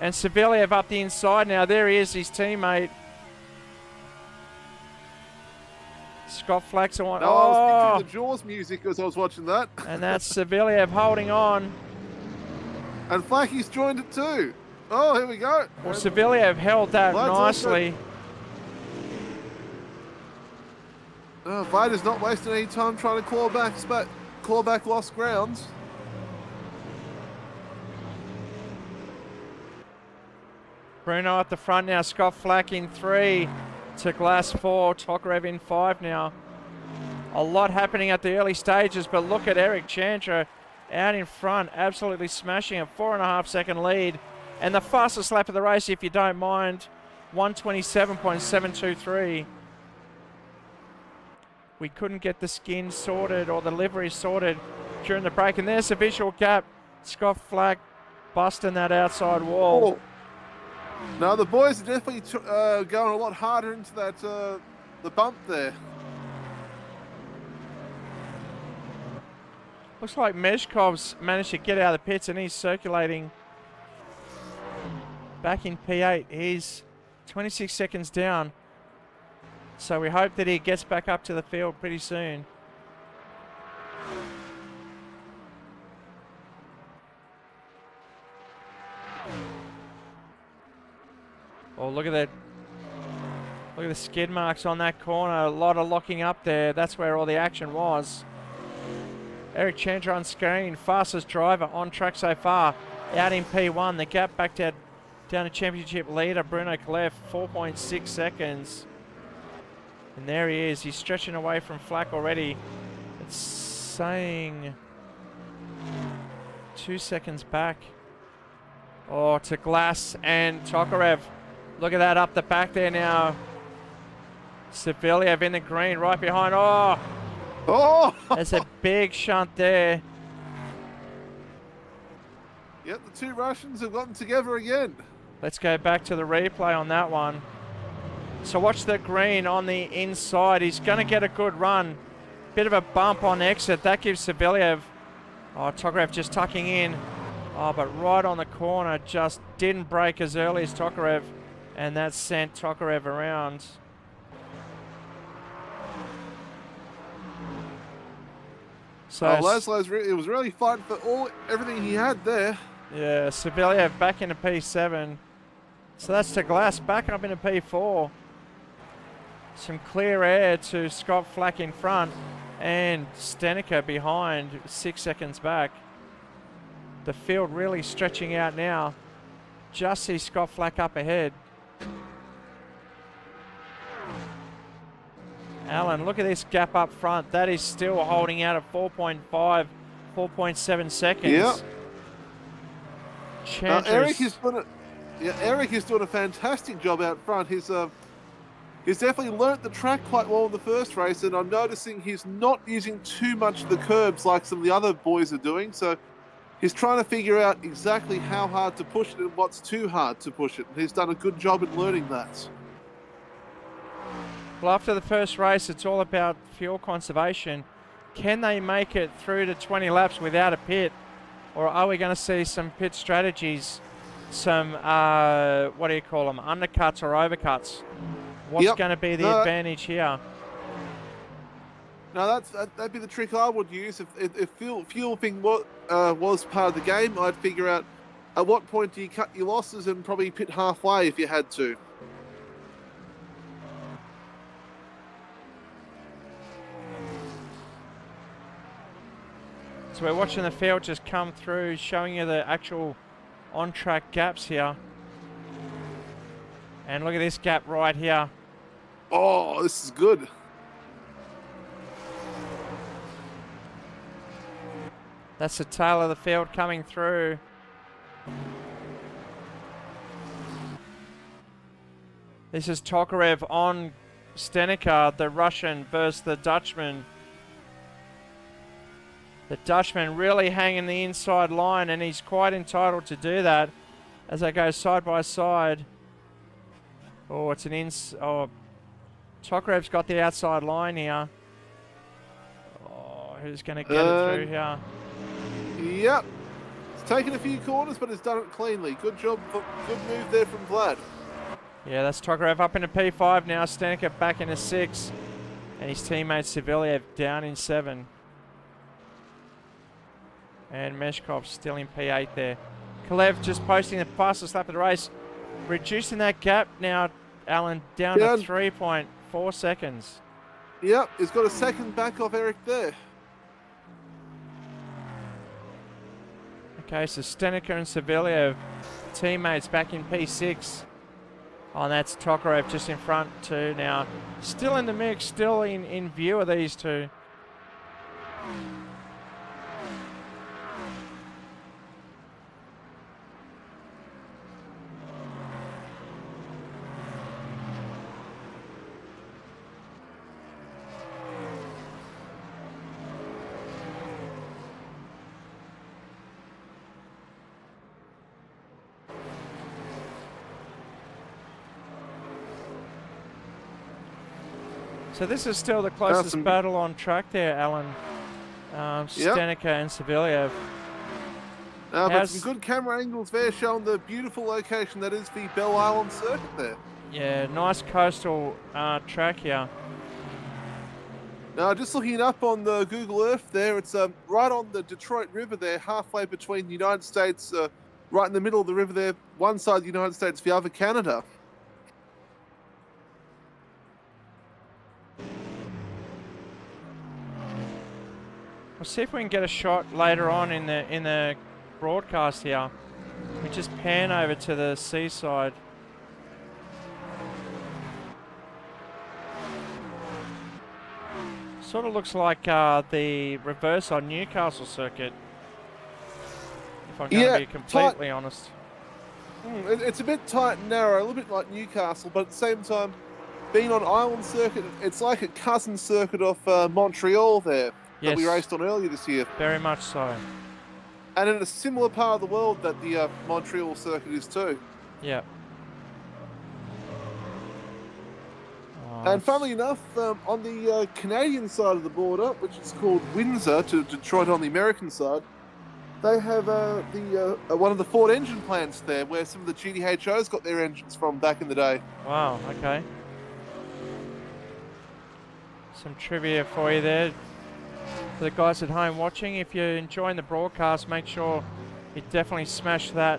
And Saviliev up the inside now. There he is, his teammate. Scott Flack's on. No, I was thinking the Jaws music as I was watching that. And that's Saviliev holding on. And Flacky's joined it too. Oh, here we go. Well, Saviliev held that Vlad's nicely. Vlad is not wasting any time trying to claw back lost grounds. Bruno at the front now. Scott Flack in 3 to Glass 4. Tokarev in 5 now. A lot happening at the early stages, but look at Eric Chandra out in front, absolutely smashing a 4.5 second lead. And the fastest lap of the race, if you don't mind, 127.723. We couldn't get the skin sorted or the livery sorted during the break. And there's a visual gap. Scott Flack busting that outside wall. Oh. No, the boys are definitely going a lot harder into that the bump there. Looks like Meshkov's managed to get out of the pits and he's circulating back in P8. He's 26 seconds down. So we hope that he gets back up to the field pretty soon. Oh, look at that. Look at the skid marks on that corner. A lot of locking up there. That's where all the action was. Eric Chandra on screen, fastest driver on track so far, out in P1. The gap back down to championship leader, Bruno Kalev, 4.6 seconds. And there he is, he's stretching away from Flack already. It's saying 2 seconds back. Oh, to Glass and Tokarev. Look at that up the back there now. Saviliev in the green, right behind. Oh! There's a big shunt there. Yep, the two Russians have gotten together again. Let's go back to the replay on that one. So watch the green on the inside. He's going to get a good run. Bit of a bump on exit. That gives Saviliev. Oh, Tokarev just tucking in. Oh, but right on the corner. Just didn't brake as early as Tokarev. And that sent Tokarev around. So Laszlo's it was really fighting for everything he had there. Yeah, Saviliev back into P7. So that's to Glass back up into P4. Some clear air to Scott Flack in front and Stenica behind, 6 seconds back. The field really stretching out now. Just see Scott Flack up ahead. Alan, look at this gap up front. That is still holding out at 4.5, 4.7 seconds. Yeah. Eric is doing a fantastic job out front. He's definitely learnt the track quite well in the first race, and I'm noticing he's not using too much of the curbs like some of the other boys are doing. So he's trying to figure out exactly how hard to push it and what's too hard to push it. And he's done a good job in learning that. Well, after the first race, it's all about fuel conservation. Can they make it through to 20 laps without a pit? Or are we going to see some pit strategies, some, what do you call them, undercuts or overcuts? What's going to be the advantage here? No, that'd be the trick I would use. If fuel thing was part of the game, I'd figure out at what point do you cut your losses and probably pit halfway if you had to. So we're watching the field just come through, showing you the actual on-track gaps here. And look at this gap right here. Oh, this is good. That's the tail of the field coming through. This is Tokarev on Stenica, the Russian versus the Dutchman. The Dutchman really hanging the inside line, and he's quite entitled to do that as they go side by side. Oh, it's an Tokarev's got the outside line here. Oh, who's going to get it through here? Yep. It's taken a few corners, but it's done it cleanly. Good job, good move there from Vlad. Yeah, that's Tokarev up into P5 now. Stenica back into 6. And his teammate Saviliev down in 7. And Meshkov still in P8 there. Kalev just posting the fastest lap of the race. Reducing that gap now, Alan, down to 3.4 seconds. Yep, he's got a second back off Eric there. Okay, so Stenica and Sevilla, teammates back in P6. Oh, and that's Tokarev just in front too now. Still in the mix, still in view of these two. So this is still the closest battle on track there, Alan. Stenica and Sevilla. But some good camera angles there showing the beautiful location that is the Belle Island circuit there. Yeah, nice coastal track here. Now, just looking it up on the Google Earth there, it's right on the Detroit River there, halfway between the United States, right in the middle of the river there, one side the United States, the other Canada. We'll see if we can get a shot later on in the broadcast here. We just pan over to the seaside. Sort of looks like the reverse on Newcastle circuit, if I'm going to be completely honest. It's a bit tight and narrow, a little bit like Newcastle, but at the same time, being on Island circuit, it's like a cousin circuit of Montreal there. That we raced on earlier this year. Very much so. And in a similar part of the world that the Montreal circuit is too. Yeah. And funnily enough, on the Canadian side of the border, which is called Windsor to Detroit on the American side, they have one of the Ford engine plants there where some of the GTHOs got their engines from back in the day. Wow, okay. Some trivia for you there. For the guys at home watching, if you're enjoying the broadcast, make sure you definitely smash that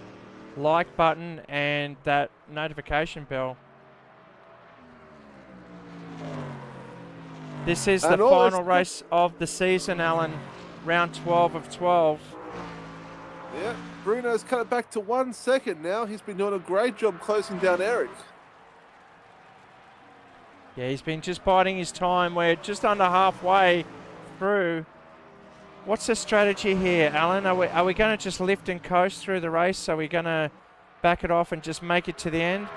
like button and that notification bell. This is the final race of the season, Alan. Round 12 of 12. Yeah, Bruno's cut it back to 1 second now. He's been doing a great job closing down Eric. Yeah, he's been just biding his time. We're just under halfway through. What's the strategy here, Alan? Are we going to just lift and coast through the race? Are we going to back it off and just make it to the end?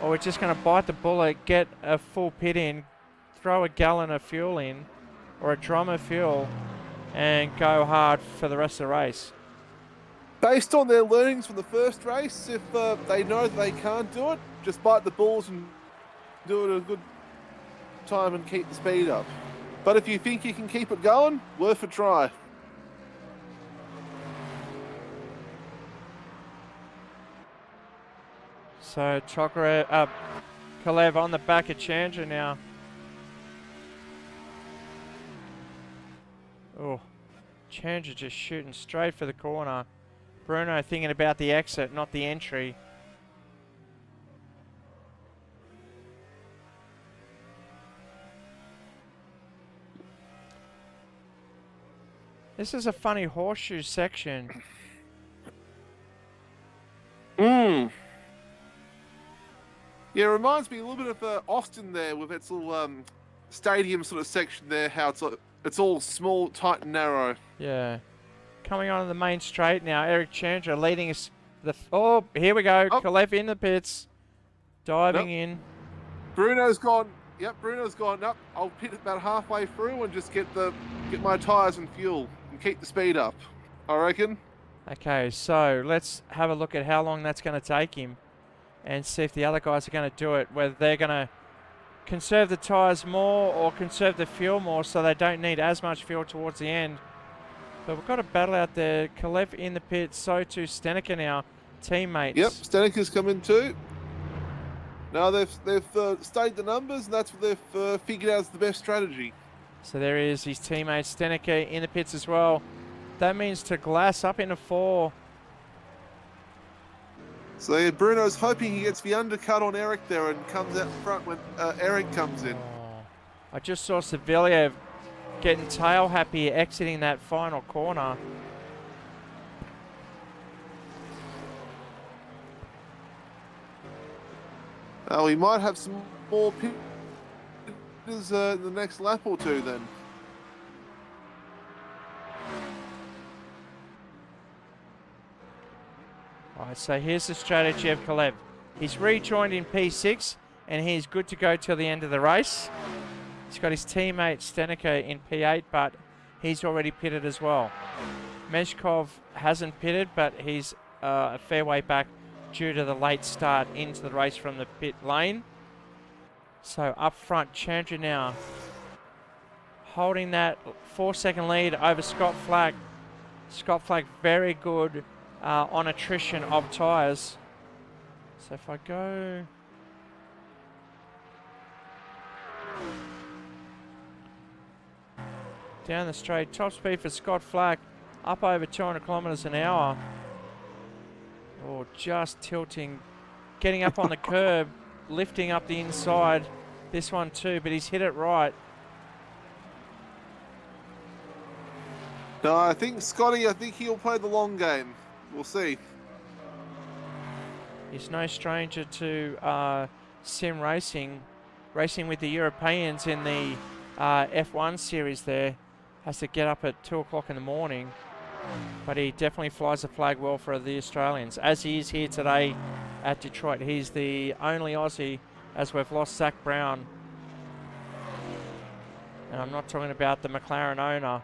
Or we're just going to bite the bullet, get a full pit in, throw a gallon of fuel in, or a drum of fuel, and go hard for the rest of the race? Based on their learnings from the first race, if they know that they can't do it, just bite the balls and do it at a good time and keep the speed up. But if you think you can keep it going, worth a try. So Kalev on the back of Chandra now. Oh, Chandra just shooting straight for the corner. Bruno thinking about the exit, not the entry. This is a funny horseshoe section. Yeah, it reminds me a little bit of Austin there with its little stadium sort of section there, how it's all small, tight and narrow. Yeah. Coming on the main straight now, Eric Chandra leading us. Oh, here we go. Oh. Kalev in the pits. Diving in. Bruno's gone. Yep, Bruno's gone up. I'll pit about halfway through and just get my tyres and fuel and keep the speed up, I reckon. Okay, so let's have a look at how long that's going to take him and see if the other guys are going to do it, whether they're going to conserve the tyres more or conserve the fuel more so they don't need as much fuel towards the end. But we've got a battle out there. Kalev in the pit, so too Stenica now, teammates. Yep, Stenica's coming too. Now they've studied the numbers, and that's what they've figured out is the best strategy. So there is his teammate Stenica in the pits as well. That means to glass up into 4. So yeah, Bruno's hoping he gets the undercut on Eric there and comes out front when Eric comes in. Oh. I just saw Saviliev getting tail happy exiting that final corner. We might have some more pitters in the next lap or two then. Alright, so here's the strategy of Kalev. He's rejoined in P6 and he's good to go till the end of the race. He's got his teammate Stenica in P8, but he's already pitted as well. Meshkov hasn't pitted, but he's a fair way back due to the late start into the race from the pit lane. So up front, Chandra now holding that 4-second lead over Scott Flack. Scott Flack very good on attrition of tyres. So if I go... down the straight, top speed for Scott Flack, up over 200 kilometres an hour. Oh, just tilting, getting up on the curb, lifting up the inside. This one too, but he's hit it right. No, I think Scotty, I think he'll play the long game. We'll see. He's no stranger to sim racing, racing with the Europeans in the F1 series there. Has to get up at 2 o'clock in the morning, but he definitely flies the flag well for the Australians, as he is here today at Detroit. He's the only Aussie, as we've lost Zach Brown. And I'm not talking about the McLaren owner,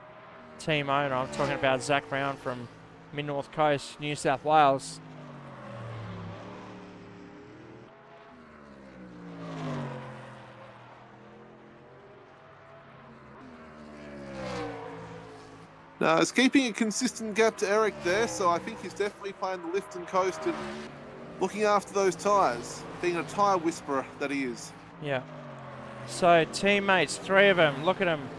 team owner, I'm talking about Zach Brown from Mid-North Coast, New South Wales. No, it's keeping a consistent gap to Eric there, so I think he's definitely playing the lift and coast and looking after those tyres, being a tyre whisperer that he is. Yeah. So teammates, 3 of them, look at them.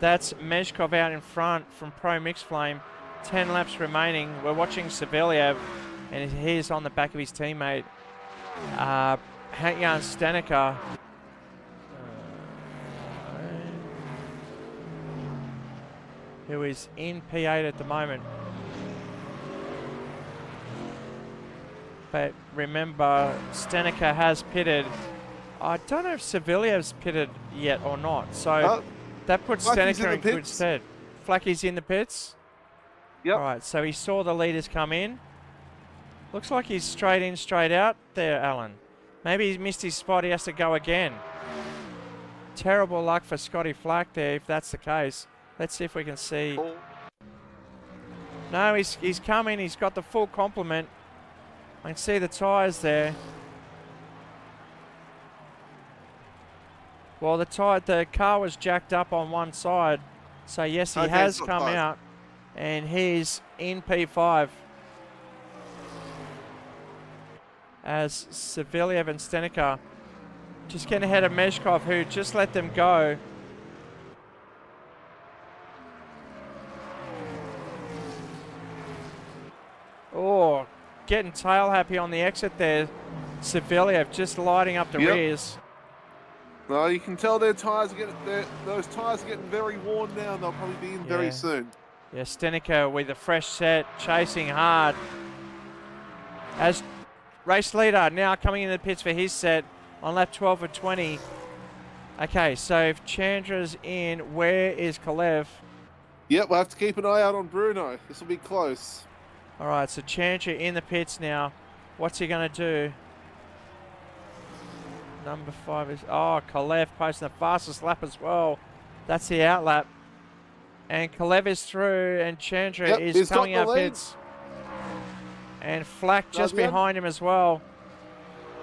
That's Meshkov out in front from Pro Mixed Flame. 10 laps remaining. We're watching Saviliev, and he's on the back of his teammate. Jan Stanica. Who is in P8 at the moment. But remember, Stanica has pitted. I don't know if Saviliev's pitted yet or not. So that puts Stanica in good stead. Flacky's in the pits? Yep. All right, so he saw the leaders come in. Looks like he's straight in, straight out there, Alan. Maybe he's missed his spot. He has to go again. Terrible luck for Scotty Flack there, if that's the case. Let's see if we can see. No, he's coming. He's got the full complement. I can see the tyres there. Well, the car was jacked up on one side. So, yes, he has come out. And he's in P5. As Saviliev and Stanica just getting ahead of Meshkov, who just let them go. Oh, getting tail happy on the exit there. Saviliev just lighting up the rears. No, you can tell their tyres are those tyres are getting very worn now, and they'll probably be in very soon. Yeah, Stanica with a fresh set, chasing hard. As race leader now coming into the pits for his set on lap 12 of 20. Okay, so if Chandra's in, where is Kalev? Yep, we'll have to keep an eye out on Bruno. This will be close. All right, so Chandra in the pits now. What's he going to do? Number 5 is... Oh, Kalev posting the fastest lap as well. That's the outlap. And Kalev is through, and Chandra is coming out pits. And Flack just behind him as well.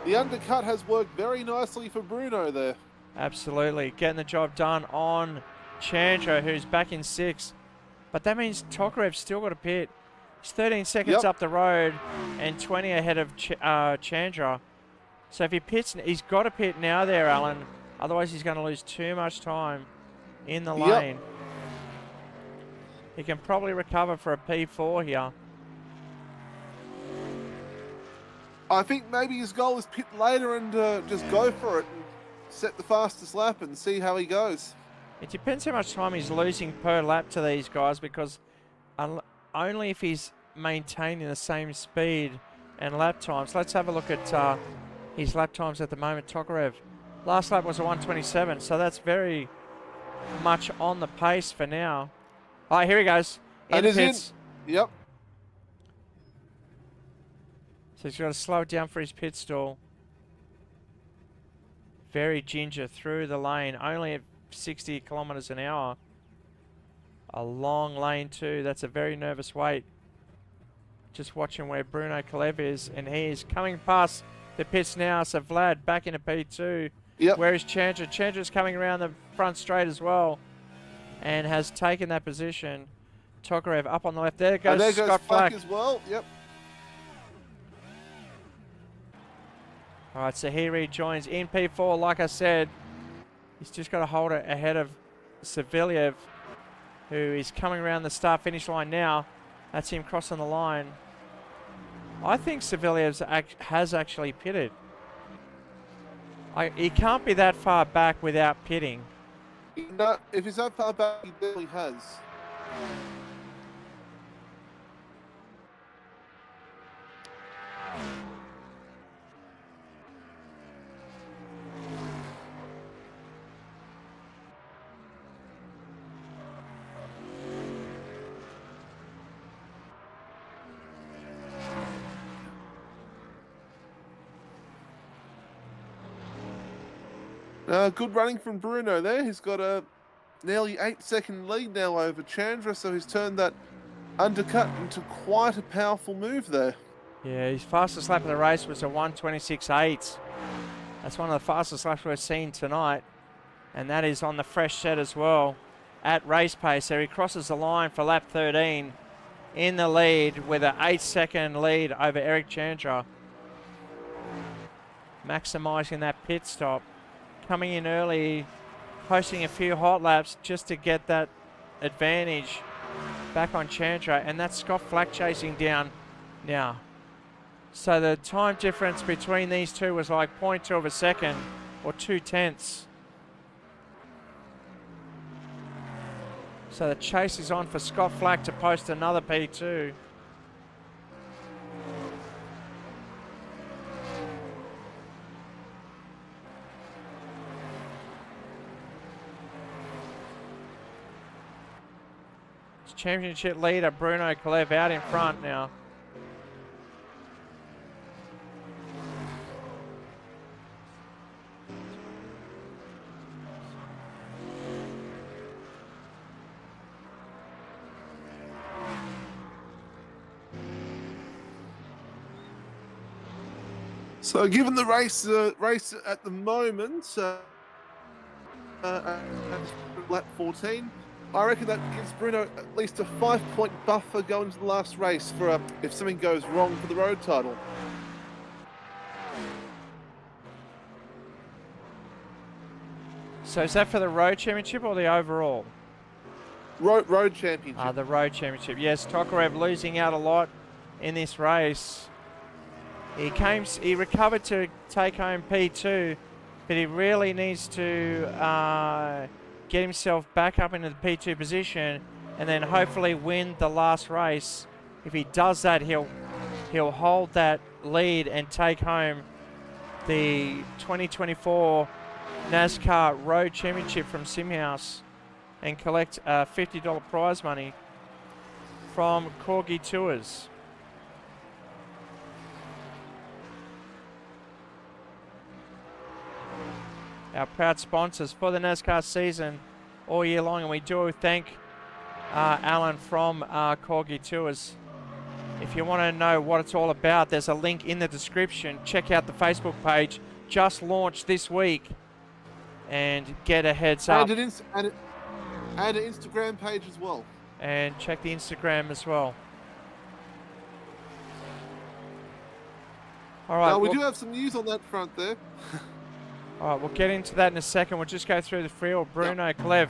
The undercut has worked very nicely for Bruno there. Absolutely. Getting the job done on Chandra, who's back in 6th. But that means Tokarev's still got a pit. He's 13 seconds up the road and 20 ahead of Chandra. So if he pits, he's got to pit now there, Alan. Otherwise, he's going to lose too much time in the lane. He can probably recover for a P4 here. I think maybe his goal is pit later and just go for it and set the fastest lap and see how he goes. It depends how much time he's losing per lap to these guys, because only if he's maintaining the same speed and lap times. Let's have a look at his lap times at the moment. Tokarev, last lap was a 1:27, so that's very much on the pace for now. All right, here he goes. And he's in. Yep. So he's got to slow it down for his pit stall. Very ginger through the lane, only at 60 kilometers an hour. A long lane too. That's a very nervous wait. Just watching where Bruno Kalev is, and he is coming past the pits now. So Vlad back into P2. Yep. Where is Chandra? Chandra's coming around the front straight as well, and has taken that position. Tokarev up on the left. There goes, and there goes Scott Flack as well. Yep. All right, so he rejoins in P4. Like I said, he's just got to hold it ahead of Saviliev, who is coming around the start-finish line now. That's him crossing the line. I think Saviliev's has actually pitted. He can't be that far back without pitting. No, if he's that far back, he definitely has. Good running from Bruno there. He's got a nearly 8-second lead now over Chandra, so he's turned that undercut into quite a powerful move there. Yeah, his fastest lap of the race was a 1:26.8. That's one of the fastest laps we've seen tonight, and that is on the fresh set as well at race pace. So he crosses the line for lap 13 in the lead with an 8-second lead over Eric Chandra, maximising that pit stop. Coming in early, posting a few hot laps just to get that advantage back on Chandra, and that's Scott Flack chasing down now. So the time difference between these two was like 0.2 of a second, or 0.2. So the chase is on for Scott Flack to post another P2. Championship leader Bruno Kalev out in front now. So given the race at the moment, at lap 14, I reckon that gives Bruno at least a 5-point buffer going to the last race for if something goes wrong for the road title. So is that for the road championship or the overall? Road championship. The road championship. Yes, Tokarev losing out a lot in this race. He recovered to take home P2, but he really needs to get himself back up into the P2 position and then hopefully win the last race. If he does that, he'll hold that lead and take home the 2024 NASCAR Road Championship from SimHaus and collect $50 prize money from Corgi Tours. Our proud sponsors for the NASCAR season all year long, and we do thank Alan from Corgi Tours. If you want to know what it's all about, there's a link in the description. Check out the Facebook page, just launched this week, and get a heads up. And an Instagram page as well. And check the Instagram as well. All right. Now, we do have some news on that front there. All right, we'll get into that in a second. We'll just go through the field. Bruno Kalev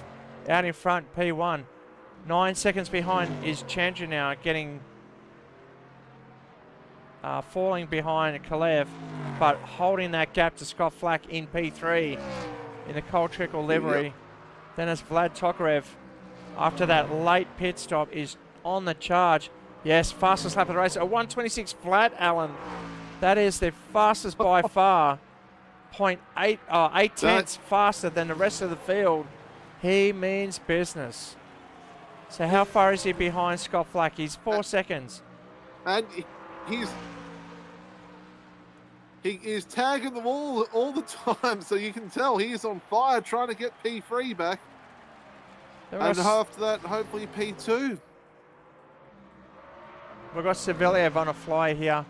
out in front, P1. 9 seconds behind is Chandra now, getting falling behind Kalev, but holding that gap to Scott Flack in P3. in the cold trickle livery. Then it's Vlad Tokarev, after that late pit stop, is on the charge. Yes, fastest lap of the race. A 1:26 flat, Alan. That is the fastest by far. 8 tenths faster than the rest of the field. He means business. So how far is he behind Scott Flack? He's 4 seconds. And he is tagging them all the time, so you can tell he is on fire trying to get P3 back. And after that, hopefully P2. We've got Savelyev on a fly here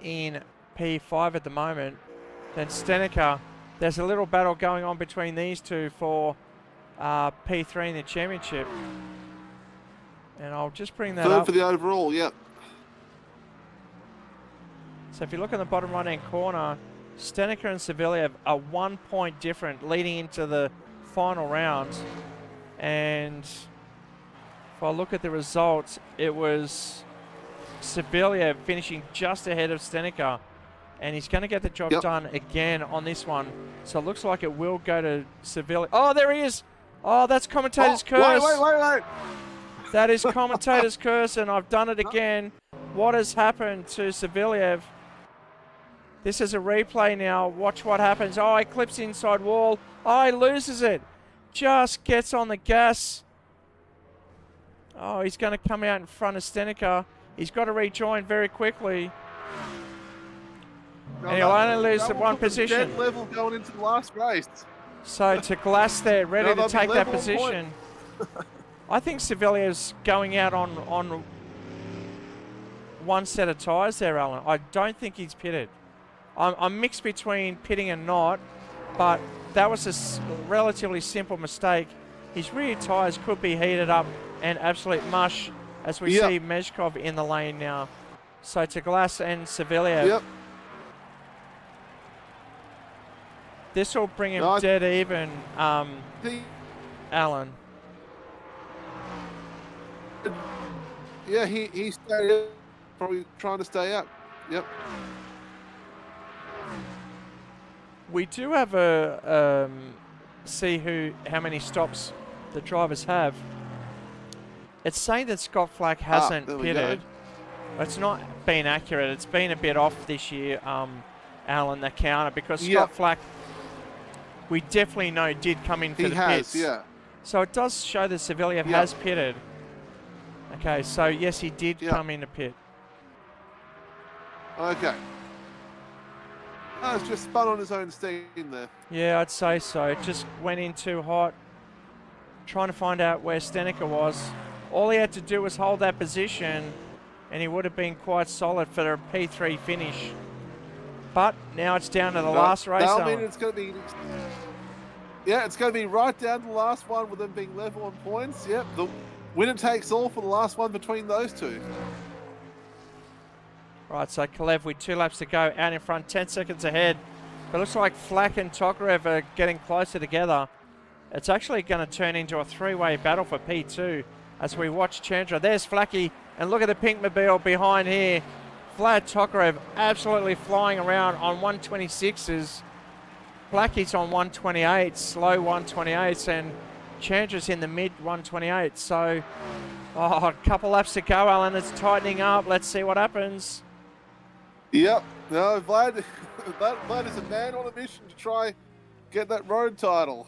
in P5 at the moment. Then Stenica. There's a little battle going on between these two for P3 in the championship. And I'll just bring that Third up. for the overall, yep. So if you look in the bottom right-hand corner, Stenica and Savelyev are 1 point different leading into the final round. And if I look at the results, it was Savelyev finishing just ahead of Stenica. And he's going to get the job done again on this one. So it looks like it will go to Savelyev. Oh, there he is. Oh, that's commentator's curse. Wait. That is commentator's curse, and I've done it again. What has happened to Savelyev? This is a replay now. Watch what happens. Oh, he clips inside wall. Oh, he loses it. Just gets on the gas. Oh, he's going to come out in front of Stenica. He's got to rejoin very quickly. No, and he'll only lose at one position. Dead level going into the last race. So to Glass there, ready to take that level position. I think Saveliev's going out on one set of tyres there, Alan. I don't think he's pitted. I'm mixed between pitting and not, but that was a relatively simple mistake. His rear tyres could be heated up and absolute mush as we see Mezhkov in the lane now. So to Glass and Savelyev. Yep. This will bring him dead even, Alan. Yeah, he stayed up, probably trying to stay up. Yep. We do have a see how many stops the drivers have. It's saying that Scott Flack hasn't pitted. It's not been accurate. It's been a bit off this year, Alan, the counter, because Scott Flack, we definitely know, did come in for the pits. Yeah. So it does show that Savelyev has pitted. Okay, so yes, he did come in to pit. Okay. It's just spun on his own steam there. Yeah, I'd say so. It just went in too hot. Trying to find out where Stenica was. All he had to do was hold that position, and he would have been quite solid for a P3 finish. But now it's down to the last race. I mean, it's going to be... Yeah, it's going to be right down to the last one with them being level on points. Yep, the winner takes all for the last one between those two. Right, so Kalev with 2 laps to go, out in front, 10 seconds ahead. But it looks like Flack and Tokarev are getting closer together. It's actually going to turn into a 3-way battle for P2 as we watch Chandra. There's Flacky, and look at the Pinkmobile behind here. Vlad Tokarev absolutely flying around on 126s. Flacky's on 128, slow 128s, and Chandra's in the mid 128. So, a couple laps to go, Alan. It's tightening up. Let's see what happens. Yep. No, Vlad is a man on a mission to try get that road title.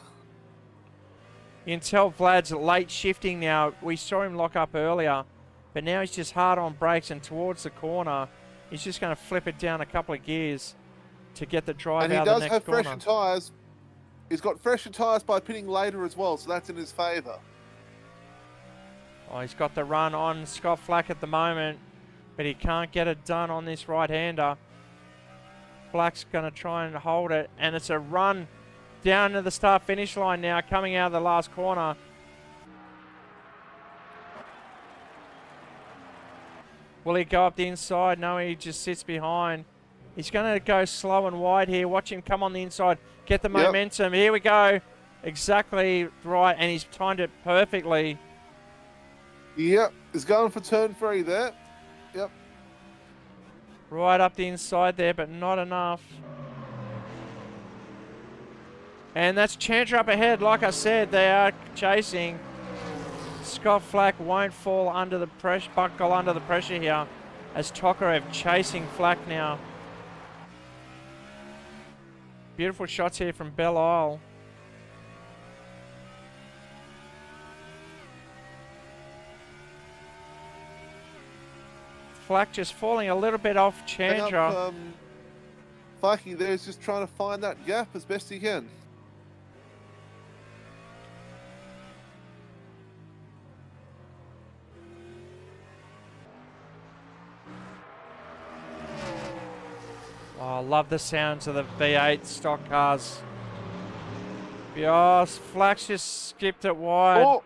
You can tell Vlad's late shifting now. We saw him lock up earlier, but now he's just hard on brakes and towards the corner. He's just going to flip it down a couple of gears to get the drive out of the next corner. And he does have fresher tyres. He's got fresher tyres by pitting later as well, so that's in his favour. Oh, he's got the run on Scott Flack at the moment, but he can't get it done on this right-hander. Flack's going to try and hold it, and it's a run down to the start-finish line now, coming out of the last corner. Will he go up the inside? No, he just sits behind. He's going to go slow and wide here. Watch him come on the inside, get the momentum. Here we go. Exactly right, and he's timed it perfectly. Yep, he's going for turn 3 there. Yep. Right up the inside there, but not enough. And that's Chandler up ahead. Like I said, they are chasing. Scott Flack won't fall under the pressure, buckle under the pressure here, as Tokarev chasing Flack now. Beautiful shots here from Belle. Flack just falling a little bit off Chandra. Flacky there's just trying to find that gap as best he can. Oh, I love the sounds of the V8 stock cars. Yes, Flack's just skipped it wide. Oh.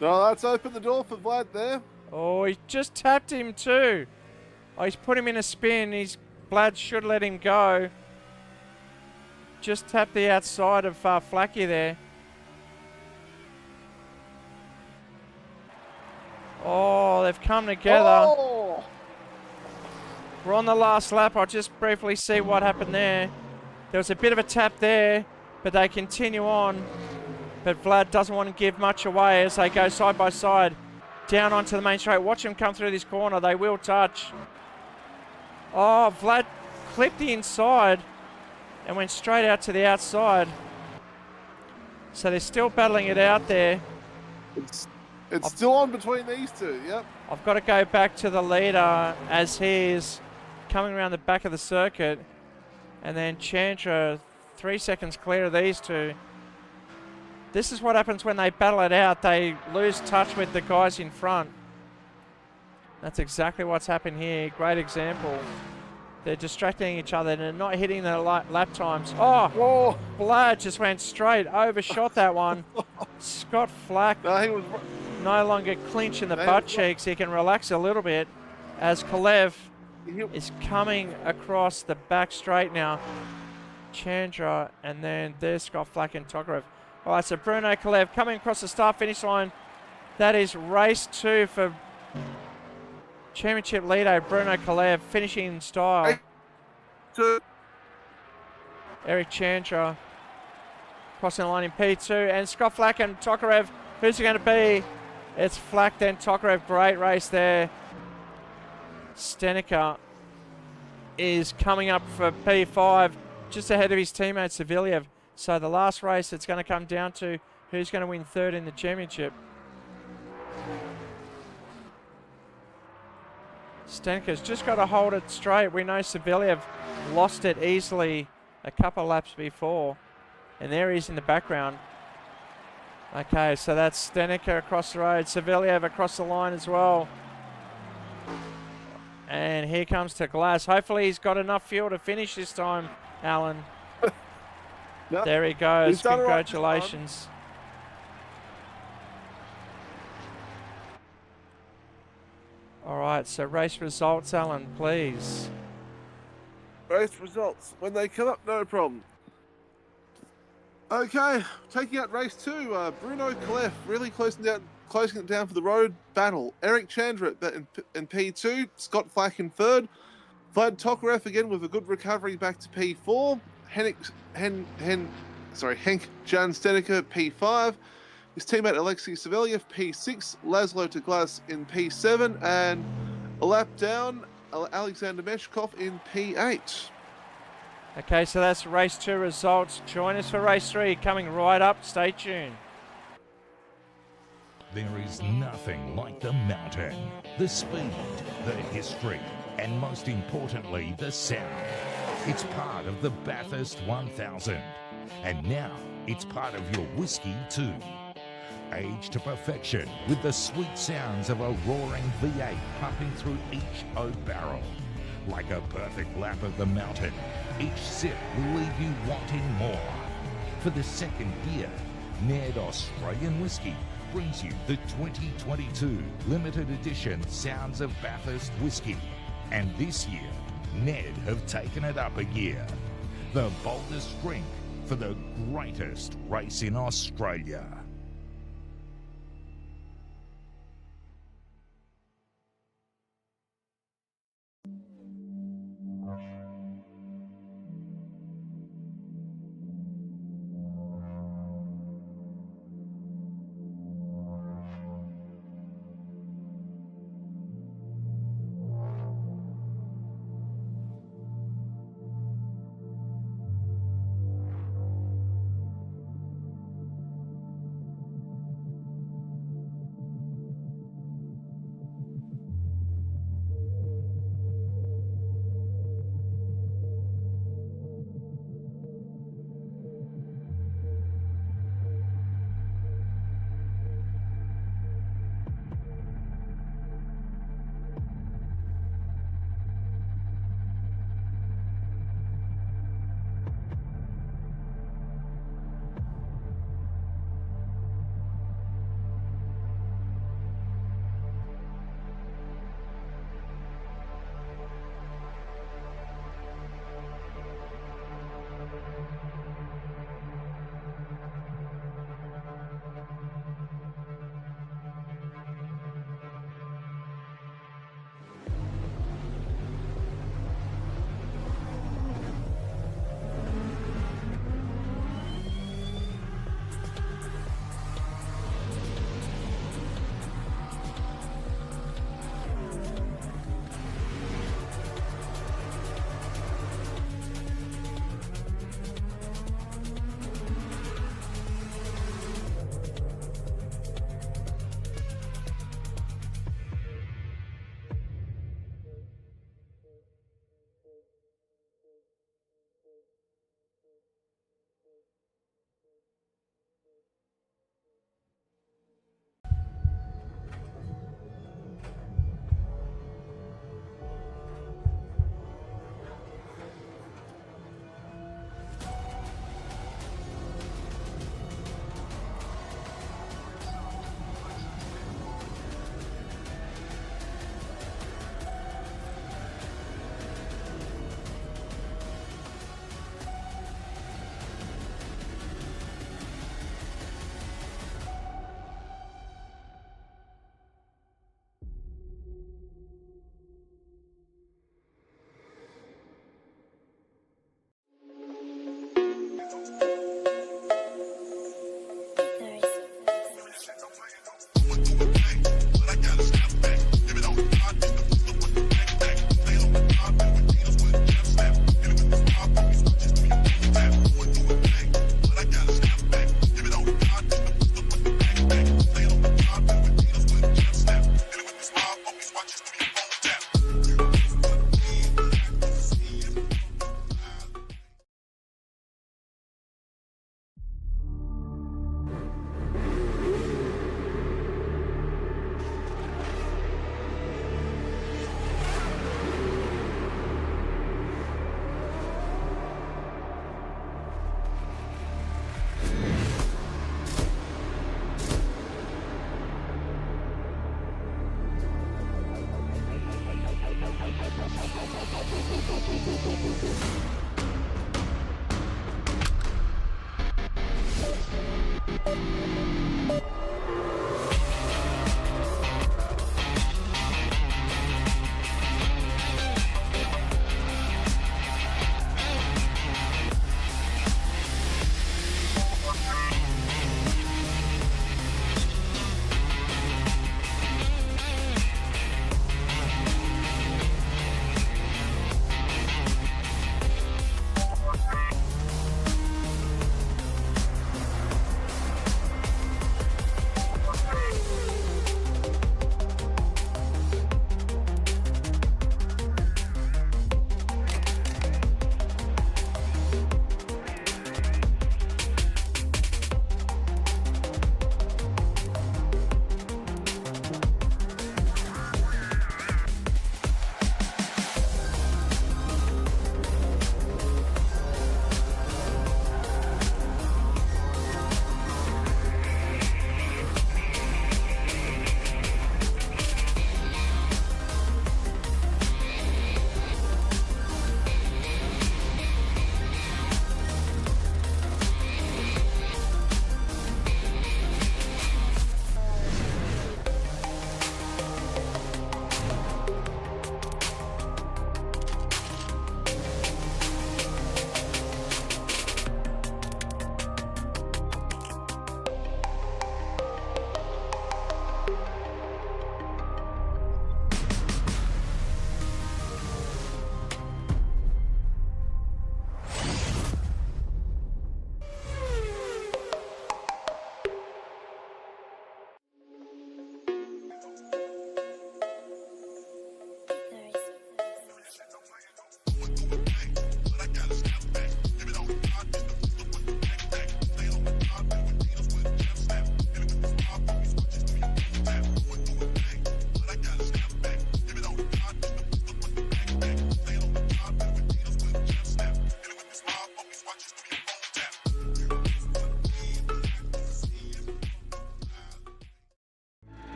No, that's opened the door for Vlad there. Oh, he just tapped him too. Oh, he's put him in a spin. Vlad should let him go. Just tapped the outside of Flacky there. Oh, they've come together. Oh. We're on the last lap. I'll just briefly see what happened there. There was a bit of a tap there, but they continue on. But Vlad doesn't want to give much away as they go side by side down onto the main straight. Watch them come through this corner. They will touch. Oh, Vlad clipped the inside and went straight out to the outside. So they're still battling it out there. It's still on between these two, yep. I've got to go back to the leader as he is coming around the back of the circuit. And then Chandra 3 seconds clear of these two. This is what happens when they battle it out. They lose touch with the guys in front. That's exactly what's happened here. Great example. They're distracting each other and they're not hitting their lap times. Oh, Whoa. Vlad just went straight, overshot that one. Scott Flack No, he was... no longer clinching the butt cheeks. He can relax a little bit as Kalev is coming across the back straight now. Chandra, and then there's Scott Flack and Tokarev. All right, so Bruno Kalev coming across the start-finish line. That is race 2 for championship leader Bruno Kalev, finishing in style. Eric Chandra crossing the line in P2, and Scott Flack and Tokarev. Who's it going to be? It's Flack then Tokarev. Great race there. Stenica is coming up for P5, just ahead of his teammate Saviliev. So the last race, it's going to come down to who's going to win third in the championship. Stenka's just got to hold it straight. We know Saviliev lost it easily a couple of laps before. And there he is in the background. Okay, so that's Stenica across the road. Saviliev across the line as well. And here comes to Glass. Hopefully he's got enough fuel to finish this time, Alan. No, there he goes. Congratulations. All right, so race results, Alan, please. Race results. When they come up, no problem. Okay, taking out race 2, Bruno Kalev really closing it down for the road battle. Eric Chandra in P2, Scott Flack in 3rd. Vlad Tokarev again with a good recovery back to P4. Henk Jan Stenica P5. His teammate Alexei Savelyev P6. Laszlo de Glass in P7. And a lap down, Alexander Meshkov in P8. Okay, so that's race 2 results. Join us for race 3 coming right up. Stay tuned. There is nothing like the mountain, the speed, the history, and most importantly, the sound. It's part of the Bathurst 1000, and now it's part of your whiskey too. Aged to perfection with the sweet sounds of a roaring V8 pumping through each oak barrel. Like a perfect lap of the mountain, each sip will leave you wanting more. For the second year, Ned Australian Whiskey brings you the 2022 limited edition Sounds of Bathurst Whiskey. And this year, Ned have taken it up a gear. The boldest drink for the greatest race in Australia.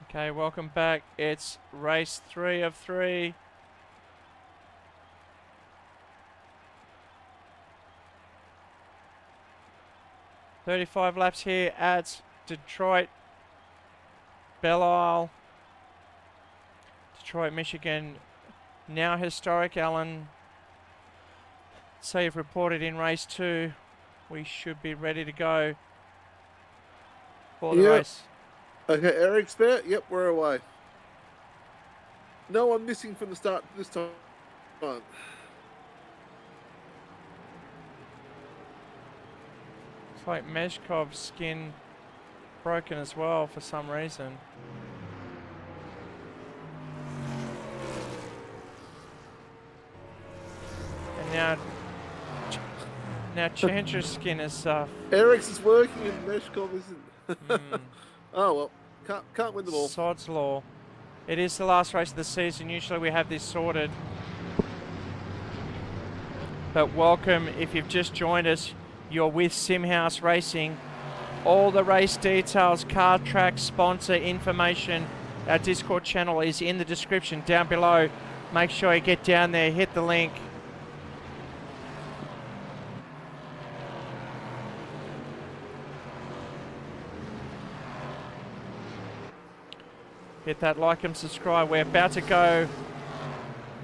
Okay, welcome back. It's race 3 of 3. "35 laps here at Detroit, Belle, Detroit, Michigan. Now historic, Alan. So you've reported in race 2. We should be ready to go for the race. Okay, Eric's there. Yep, we're away. No one missing from the start this time. Looks like Meshkov's skin broken as well for some reason. And now Chandra's skin is Eric's is working and Meshkov isn't. Oh well, can't win them all. sod's law. It is the last race of the season. Usually we have this sorted. But welcome, if you've just joined us, you're with SimHaus Racing. All the race details, car track, sponsor information, our Discord channel is in the description down below. Make sure you get down there, hit the link. Hit that like and subscribe. We're about to go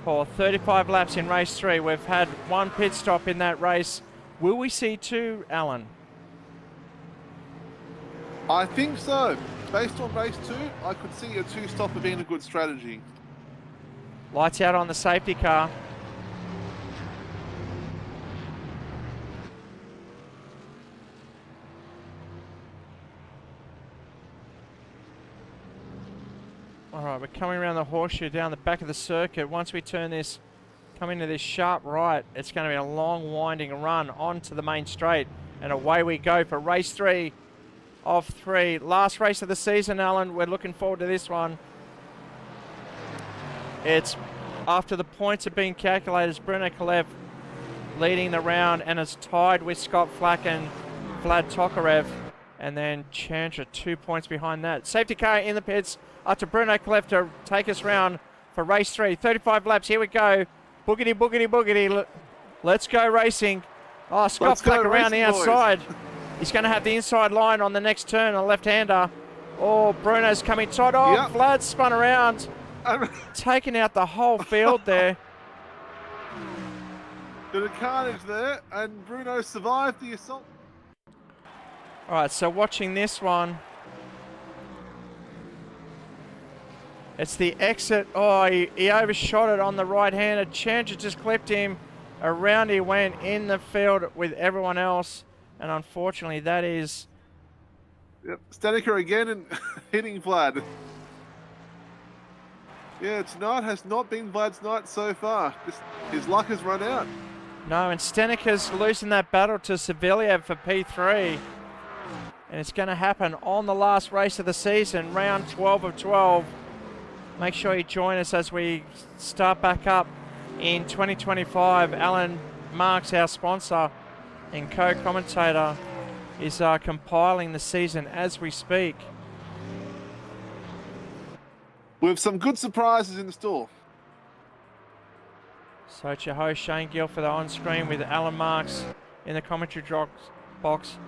for 35 laps in race 3. We've had 1 pit stop in that race. Will we see 2, Alan? I think so. Based on race 2, I could see a 2-stopper being a good strategy. Lights out on the safety car. All right, we're coming around the horseshoe down the back of the circuit. Once we turn this, come into this sharp right, it's going to be a long winding run onto the main straight. And away we go for race 3 of 3. Last race of the season, Alan. We're looking forward to this one. It's after the points have been calculated, it's Bruno Kalev leading the round and is tied with Scott Flack and Vlad Tokarev. And then Chandra 2 points behind that. Safety car in the pits up to Bruno Kalev to take us round for race 3. 35 laps, here we go. Boogity, boogity, boogity. Let's go racing. Oh, Scott Flack around the outside. He's going to have the inside line on the next turn, a left-hander. Oh, Bruno's coming tight. Oh, yep. Vlad spun around. Taking out the whole field there. Bit of carnage there, and Bruno survived the assault. All right, so watching this one. It's the exit. Oh, he overshot it on the right-hander. Chandra just clipped him. Around he went in the field with everyone else. And unfortunately, that is... Yep, Stanica again and hitting Vlad. Yeah, tonight has not been Vlad's night so far. His luck has run out. No, and Stanica's losing that battle to Saviliev for P3. And it's going to happen on the last race of the season, round 12 of 12. Make sure you join us as we start back up in 2025. Alan Marks, our sponsor and co-commentator, is compiling the season as we speak. We have some good surprises in the store. So it's your host Shane Guilford on screen with Alan Marks in the commentary box.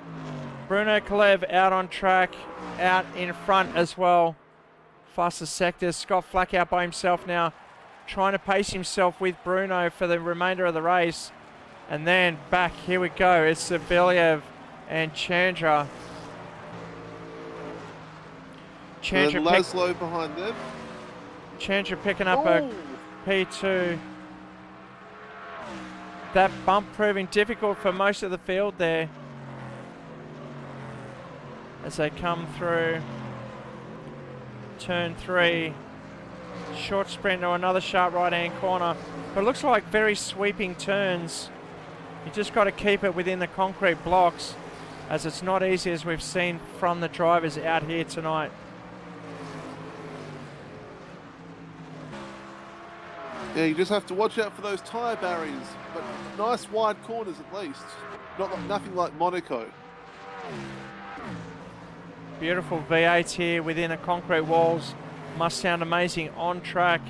Bruno Kalev out on track, out in front as well. Fastest sectors. Scott Flack out by himself now, trying to pace himself with Bruno for the remainder of the race. And then back, here we go. It's Saviliev and Chandra. Chandra and Laszlo behind them. Chandra picking up a P2. That bump proving difficult for most of the field there as they come through turn 3. Short sprint to another sharp right-hand corner. But it looks like very sweeping turns. You just got to keep it within the concrete blocks, as it's not easy, as we've seen from the drivers out here tonight. Yeah, you just have to watch out for those tyre barriers, but nice wide corners at least. Nothing like Monaco. Beautiful V8 here within the concrete walls. Must sound amazing on track.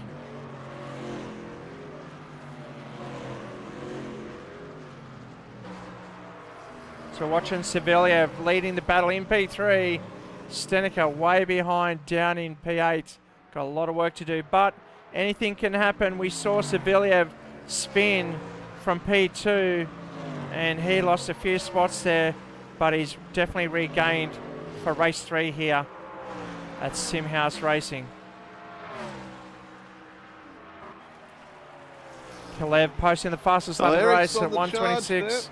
So watching Savelyev leading the battle in P3. Stenica way behind down in P8. Got a lot of work to do, but anything can happen. We saw Savelyev spin from P2 and he lost a few spots there, but he's definitely regained for race 3 here at SimHaus Racing. Kalev posting the fastest lap of the race at 1:26.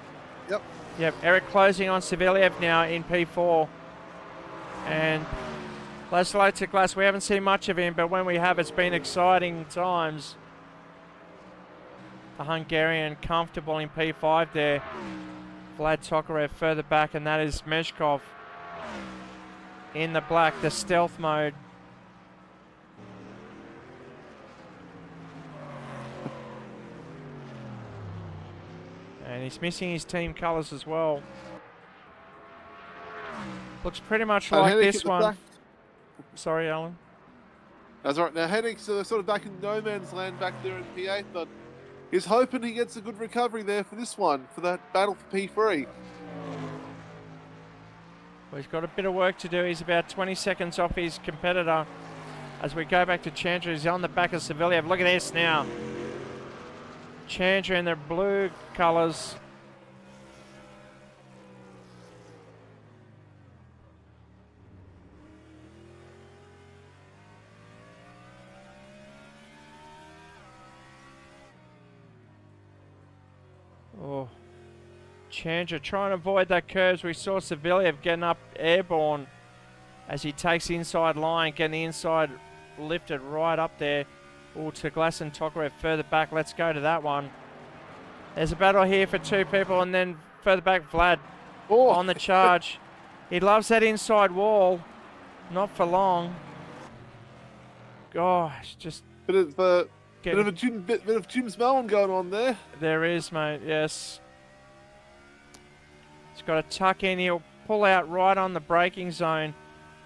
Yep, Eric closing on Savelyev now in P4. And Laszlo to Glass, we haven't seen much of him, but when we have, it's been exciting times. The Hungarian comfortable in P5 there. Vlad Tokarev further back, and that is Meshkov in the black, the stealth mode. And he's missing his team colours as well. Looks pretty much like this one. Sorry, Alan. That's right. Now Hennick's sort of back in no man's land back there in P8, but he's hoping he gets a good recovery there for this one, for that battle for P3. Well, he's got a bit of work to do. He's about 20 seconds off his competitor. As we go back to Chandra, he's on the back of Savelyev. Look at this now. Chandra in their blue colours. Oh, Chandra trying to avoid that curves. We saw Savelyev getting up airborne as he takes the inside line, getting the inside lifted right up there. Oh, to Glass and Tokarev further back. Let's go to that one. There's a battle here for 2 people, and then further back, Vlad on the charge. He loves that inside wall. Not for long. Gosh, just bit of Jim's Melon going on there. There is, mate, yes. He's got to tuck in. He'll pull out right on the braking zone.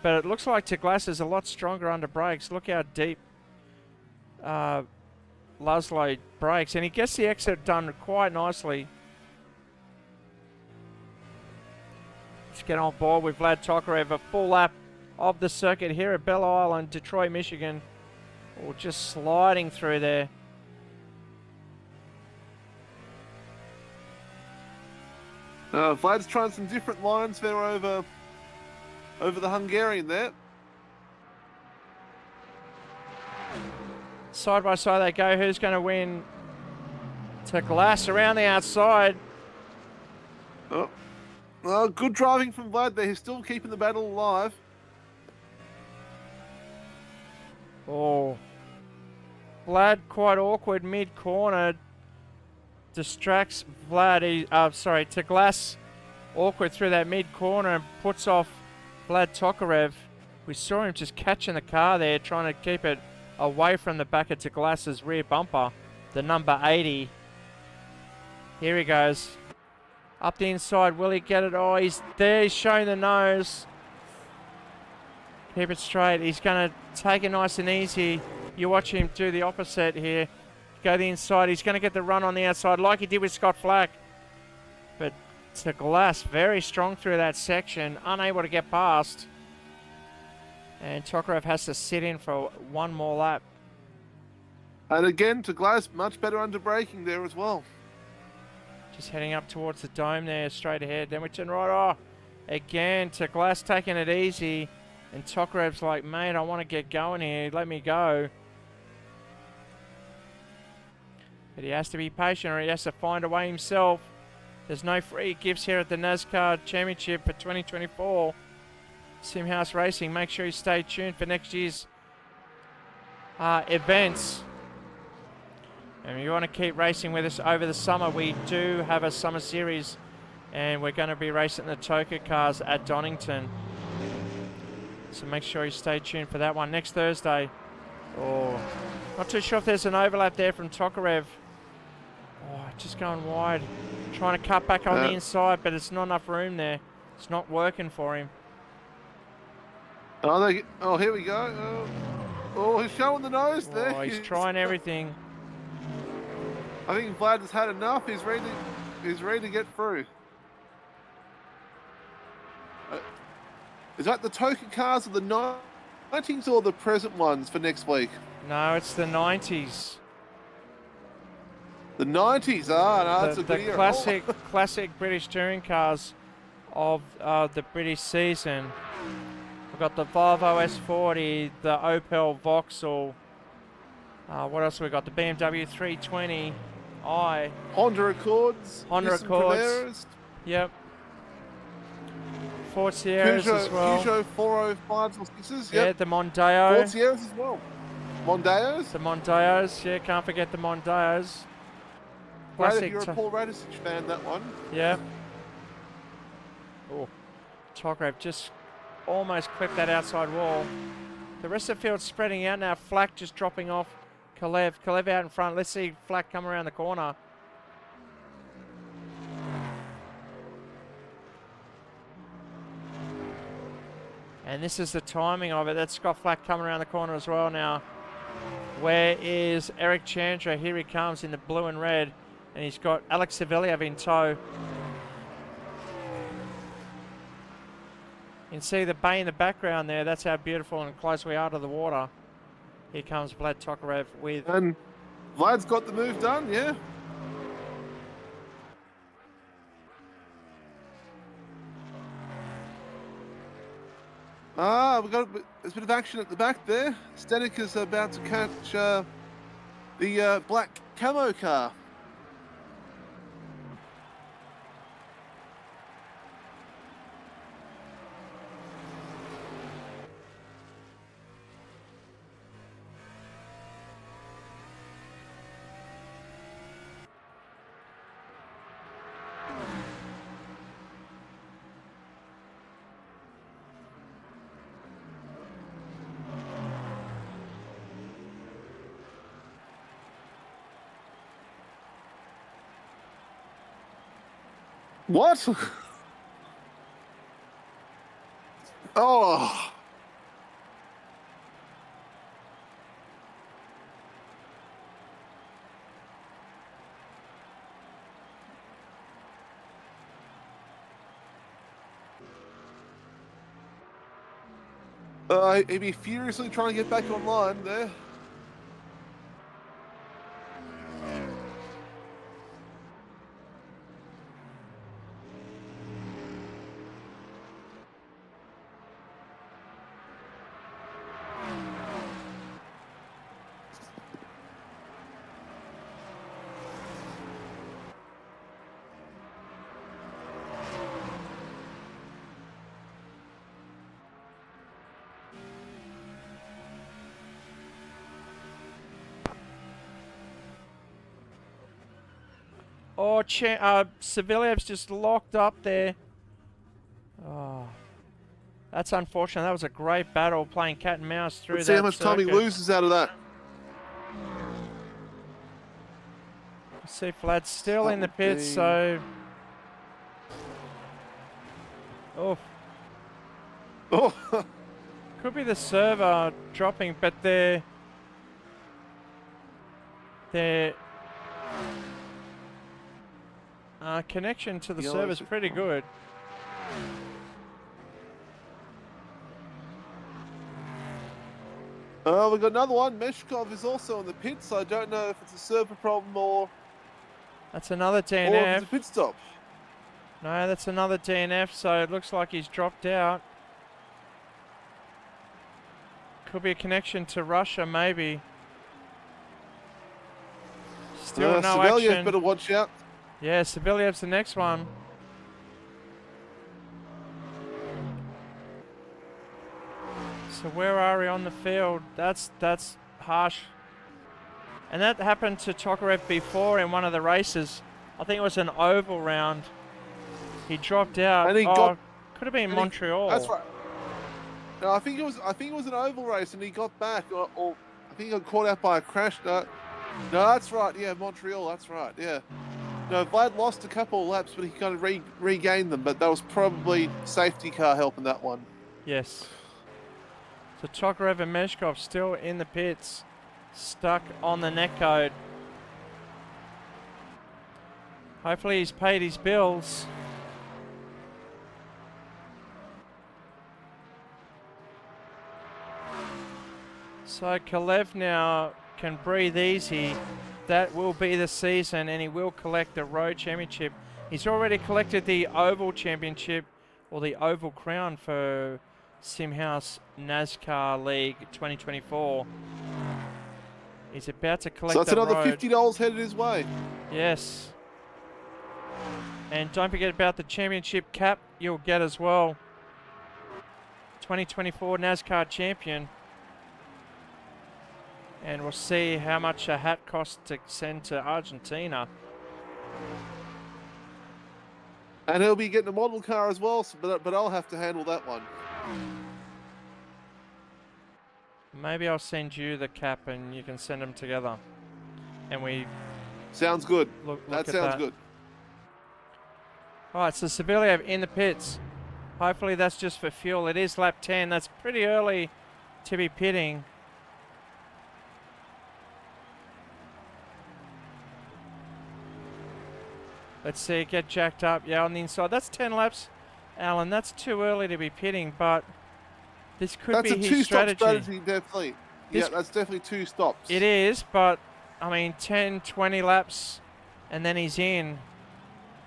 But it looks like Teglass is a lot stronger under brakes. Look how deep Laszlo brakes. And he gets the exit done quite nicely. Let's get on board with Vlad Tokarev. A full lap of the circuit here at Belle Island, Detroit, Michigan. Oh, just sliding through there. Vlad's trying some different lines there over the Hungarian there. Side by side they go. Who's going to win? To Glass around the outside. Oh, well, good driving from Vlad there. He's still keeping the battle alive. Oh. Vlad quite awkward mid-corner. Distracts Vlad. To Glass awkward through that mid-corner and puts off Vlad Tokarev. We saw him just catching the car there, trying to keep it away from the back of Teglass's rear bumper, the number 80. Here he goes. Up the inside, will he get it? Oh, he's there, he's showing the nose. Keep it straight. He's going to take it nice and easy. You watch him do the opposite here. Go the inside. He's going to get the run on the outside like he did with Scott Flack. But Teglass very strong through that section, unable to get past. And Tokarev has to sit in for one more lap. And again, Teglass much better under braking there as well. Just heading up towards the dome there, straight ahead. Then we turn right. Oh, again, Teglass taking it easy. And Tokarev's like, mate, I want to get going here. Let me go. But he has to be patient or he has to find a way himself. There's no free gifts here at the NASCAR Championship for 2024. SimHaus Racing. Make sure you stay tuned for next year's events. And if you want to keep racing with us over the summer, we do have a summer series. And we're going to be racing the Toka cars at Donington. So make sure you stay tuned for that one next Thursday. Oh, not too sure if there's an overlap there from Tokarev. Oh, just going wide. Trying to cut back on the inside, but it's not enough room there. It's not working for him. Oh, here we go. Oh, he's showing the nose there. Oh, he's trying everything. I think Vlad has had enough. He's ready to get through. Is that the token cars of the 90s or the present ones for next week? No, it's the 90s. The 90s, no, that's a good year. classic British touring cars of the British season. We've got the Volvo S40, the Opel Vauxhall. What else have we got? The BMW 320i. Honda Accords. Primeras. Yep. Ford Sierras as well. Peugeot 405s or 6s. Yeah, Yep. the Mondeo. Ford Sierras as well. Mondeos. The Mondeos, yeah, can't forget the Mondeos. Great if you're a Paul Radisich fan, that one. Yeah. Oh, Tokarev just almost clipped that outside wall. The rest of the field's spreading out now. Flack just dropping off. Kalev out in front. Let's see Flack come around the corner. And this is the timing of it. That's Scott Flack coming around the corner as well now. Where is Eric Chandra? Here he comes in the blue and red. And he's got Alex Savelyev in tow. You can see the bay in the background there. That's how beautiful and close we are to the water. Here comes Vlad Tokarev with... And Vlad's got the move done, yeah. We've got there's a bit of action at the back there. Stanek is about to catch the black camo car. What? Oh. He'd be furiously trying to get back online there. Oh, Savelliev's just locked up there. Oh, that's unfortunate. That was a great battle playing cat and mouse through Let's that see how much time he loses out of that. See, Vlad's still in the pit, so... Oh. Oh. Could be the server dropping, but their connection to the server is pretty good. We've got another one. Meshkov is also in the pit, so I don't know if it's a server problem or... That's another DNF. Or if it's a pit stop. No, that's another DNF, so it looks like he's dropped out. Could be a connection to Russia, maybe. Still no action. Better watch out. Yeah, Savelliev's the next one. So where are we on the field? That's harsh. And that happened to Tokarev before in one of the races. I think it was an oval round. He dropped out. And he could have been Montreal. That's right. No, I think it was an oval race, and he got back, or I think he got caught out by a crash. No, that's right. Yeah, Montreal. That's right. Yeah. No, Vlad lost a couple of laps, but he kind of regained them. But that was probably safety car helping that one. Yes. So Tokarev and Meshkov still in the pits, stuck on the net code. Hopefully he's paid his bills. So Kalev now can breathe easy. That will be the season, and he will collect the Road Championship. He's already collected the Oval Championship, or the Oval Crown for SimHaus NASCAR League 2024. He's about to collect So that's the another road. $50 headed his way. Yes. And don't forget about the championship cap you'll get as well. 2024 NASCAR champion. And we'll see how much a hat costs to send to Argentina. And he'll be getting a model car as well, so, but I'll have to handle that one. Maybe I'll send you the cap and you can send them together. And we Sounds good. look That at sounds that. good. Alright, so Saviliev in the pits. Hopefully that's just for fuel. It is lap 10. That's pretty early to be pitting. Let's see it get jacked up. Yeah, on the inside. That's 10 laps, Alan. That's too early to be pitting, but this could That's be a his two-stop strategy. strategy, definitely. This- Yeah, that's definitely 2 stops. It is, but I mean 10, 20 laps and then he's in.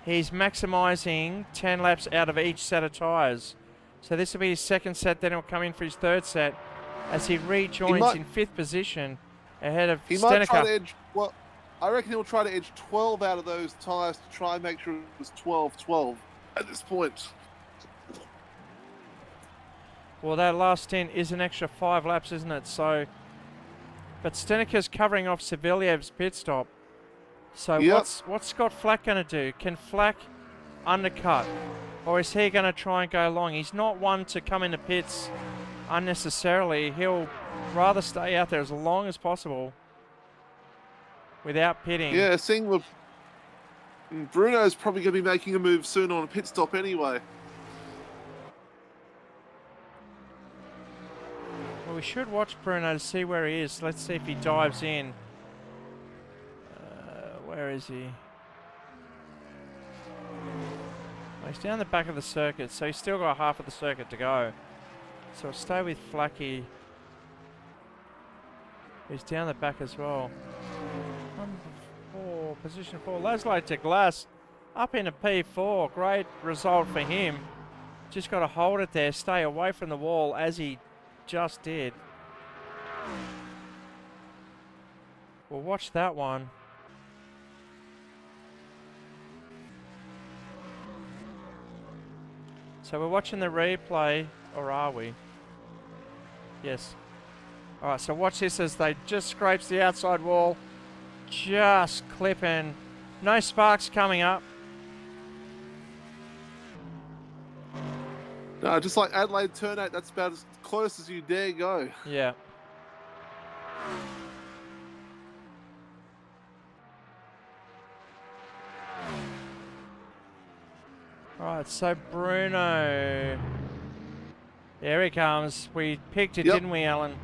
He's maximising 10 laps out of each set of tyres. So this will be his second set, then he'll come in for his third set as he rejoins in 5th position ahead of He might try Stenica. to edge, well, I reckon he'll try to edge 12 out of those tyres to try and make sure it was 12-12 at this point. Well, that last stint is an extra 5 laps, isn't it? So, but Stenica's covering off Saviliev's pit stop. So Yep. what's Scott Flack going to do? Can Flack undercut? Or is he going to try and go long? He's not one to come into pits unnecessarily. He'll rather stay out there as long as possible without pitting. Yeah, seeing with Bruno's probably going to be making a move soon on a pit stop anyway. Well, we should watch Bruno to see where he is. Let's see if he dives in. Where is he? Well, he's down the back of the circuit, so he's still got half of the circuit to go. So I'll stay with Flacky. He's down the back as well. Number 4, position 4. Laszlo to Glass up into P4. Great result for him. Just got to hold it there, stay away from the wall as he just did. We'll watch that one. So we're watching the replay, or are we? Yes. Alright, so watch this as they just scrapes the outside wall. Just clipping. No sparks coming up. No, just like Adelaide Turn 8, that's about as close as you dare go. Yeah. Alright, so Bruno. There he comes. We picked it, Yep. didn't we, Alan?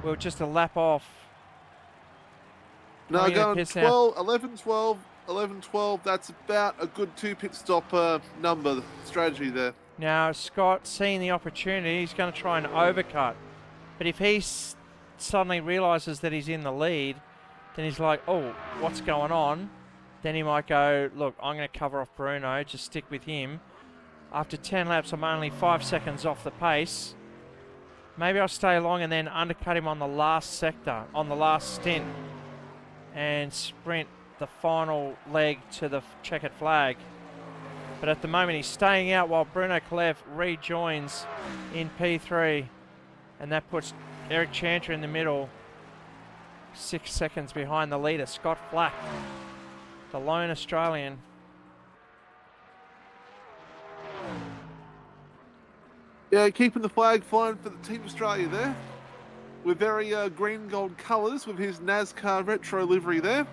We were just a lap off. No, Coming in going piss now. 12, 11, 12, 11, 12, that's about a good 2 pit stop number strategy there. Now, Scott, seeing the opportunity, he's going to try and overcut. But if he suddenly realises that he's in the lead, then he's like, oh, what's going on? Then he might go, look, I'm going to cover off Bruno, just stick with him. After 10 laps, I'm only 5 seconds off the pace. Maybe I'll stay along and then undercut him on the last sector, on the last stint, and sprint the final leg to the checkered flag. But at the moment, he's staying out while Bruno Kalev rejoins in P3. And that puts Eric Chanter in the middle, 6 seconds behind the leader, Scott Flack, the lone Australian. Yeah, keeping the flag flying for the Team Australia there. With very green and gold colours with his NASCAR retro livery there.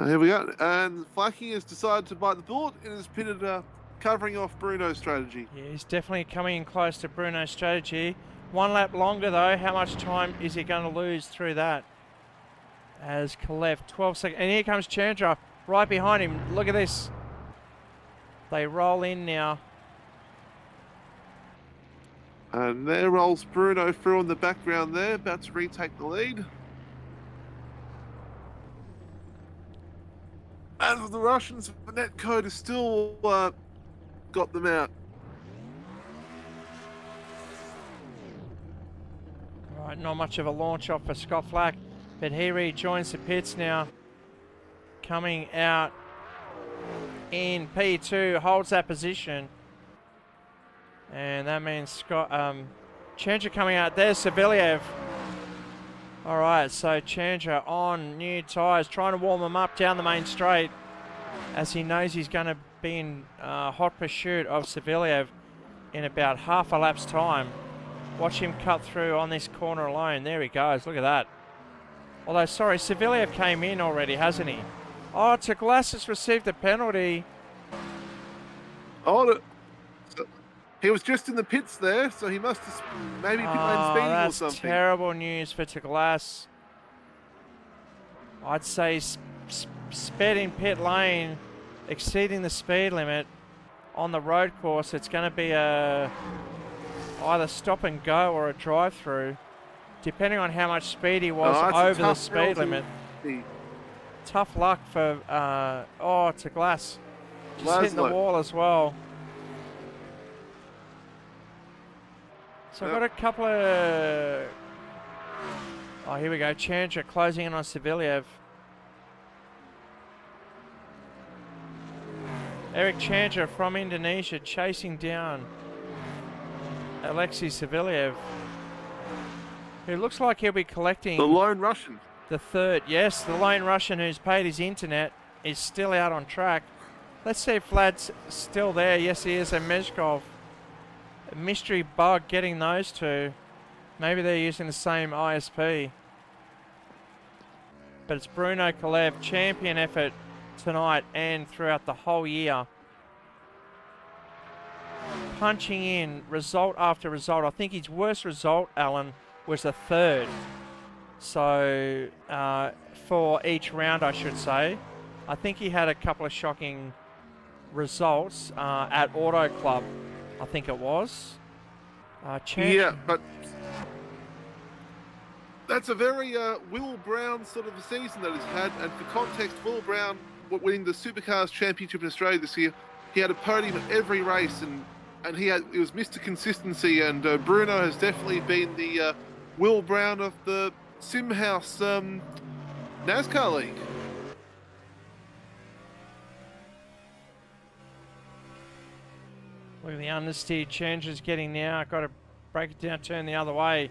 Here we go. And Flacky has decided to bite the bullet and has pitted covering off Bruno's strategy. Yeah, he's definitely coming in close to Bruno's strategy. 1 lap longer though. How much time is he going to lose through that? As Kalev, 12 seconds. And here comes Chandra right behind him. Look at this. They roll in now. And there rolls Bruno through in the background there, about to retake the lead. And for the Russians, the net code has still got them out. Right, not much of a launch off for Scott Flack, but he rejoins the pits now. Coming out in P2, holds that position. And that means Scott, Chandra coming out. There's Savelyev. All right, so Chandra on new tyres, trying to warm them up down the main straight as he knows he's going to be in hot pursuit of Savelyev in about half a lap's time. Watch him cut through on this corner alone. There he goes. Look at that. Although, sorry, Savelyev came in already, hasn't he? Oh, Taglas has received a penalty. Oh, he was just in the pits there, so he must have maybe pit lane speeding or something. That's terrible news for Taglas. I'd say sped in pit lane, exceeding the speed limit on the road course. It's going to be a either stop and go or a drive through, depending on how much speed he was over the speed limit. Tough luck for Taglas. Just hitting the wall as well. So I've got a couple of... Oh, here we go. Chandra closing in on Savelyev. Eric Chandra from Indonesia chasing down Alexei Savelyev, who looks like he'll be collecting... The lone Russian. The third, yes, the lone Russian who's paid his internet is still out on track. Let's see if Vlad's still there. Yes, he is. And Mezhkov. A mystery bug getting those two. Maybe they're using the same ISP. But it's Bruno Kalev, champion effort tonight and throughout the whole year. Punching in result after result. I think his worst result, Alan, was the third. So, for each round, I should say. I think he had a couple of shocking results at Auto Club, I think it was. Yeah, but that's a very Will Brown sort of a season that he's had. And for context, Will Brown winning the Supercars Championship in Australia this year, he had a podium at every race, and he was Mr. Consistency. And Bruno has definitely been the Will Brown of the SimHaus NASCAR League. Look at the understeer Chandra's getting now. Got to break it down, turn the other way.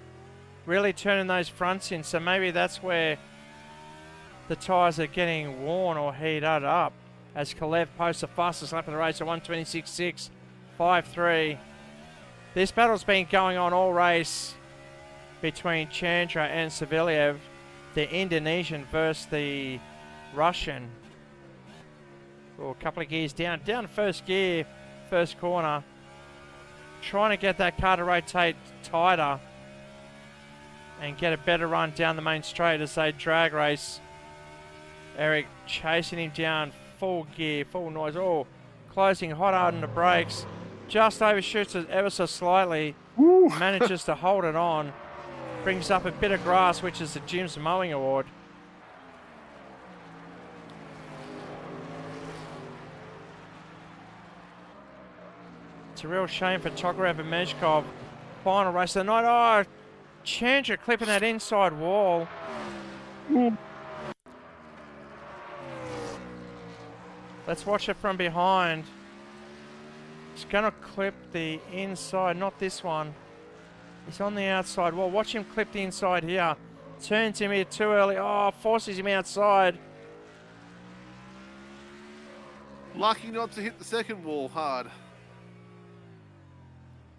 Really turning those fronts in, so maybe that's where the tyres are getting worn or heated up. As Kalev posts the fastest lap of the race at 1:26.6, 5.3. This battle's been going on all race between Chandra and Savelyev, the Indonesian versus the Russian. Oh, a couple of gears down first gear, first corner. Trying to get that car to rotate tighter and get a better run down the main straight as they drag race. Eric chasing him down, full gear, full noise. Oh, closing hot on the brakes. Just overshoots it ever so slightly. Woo. Manages to hold it on. Brings up a bit of grass, which is the Jim's Mowing Award. It's a real shame for Tokarev and Mezhkov. Final race of the night. Oh, Chandra clipping that inside wall. Let's watch it from behind. It's going to clip the inside, not this one. He's on the outside wall. Watch him clip the inside here. Turns him here too early. Oh, forces him outside. Lucky not to hit the second wall hard.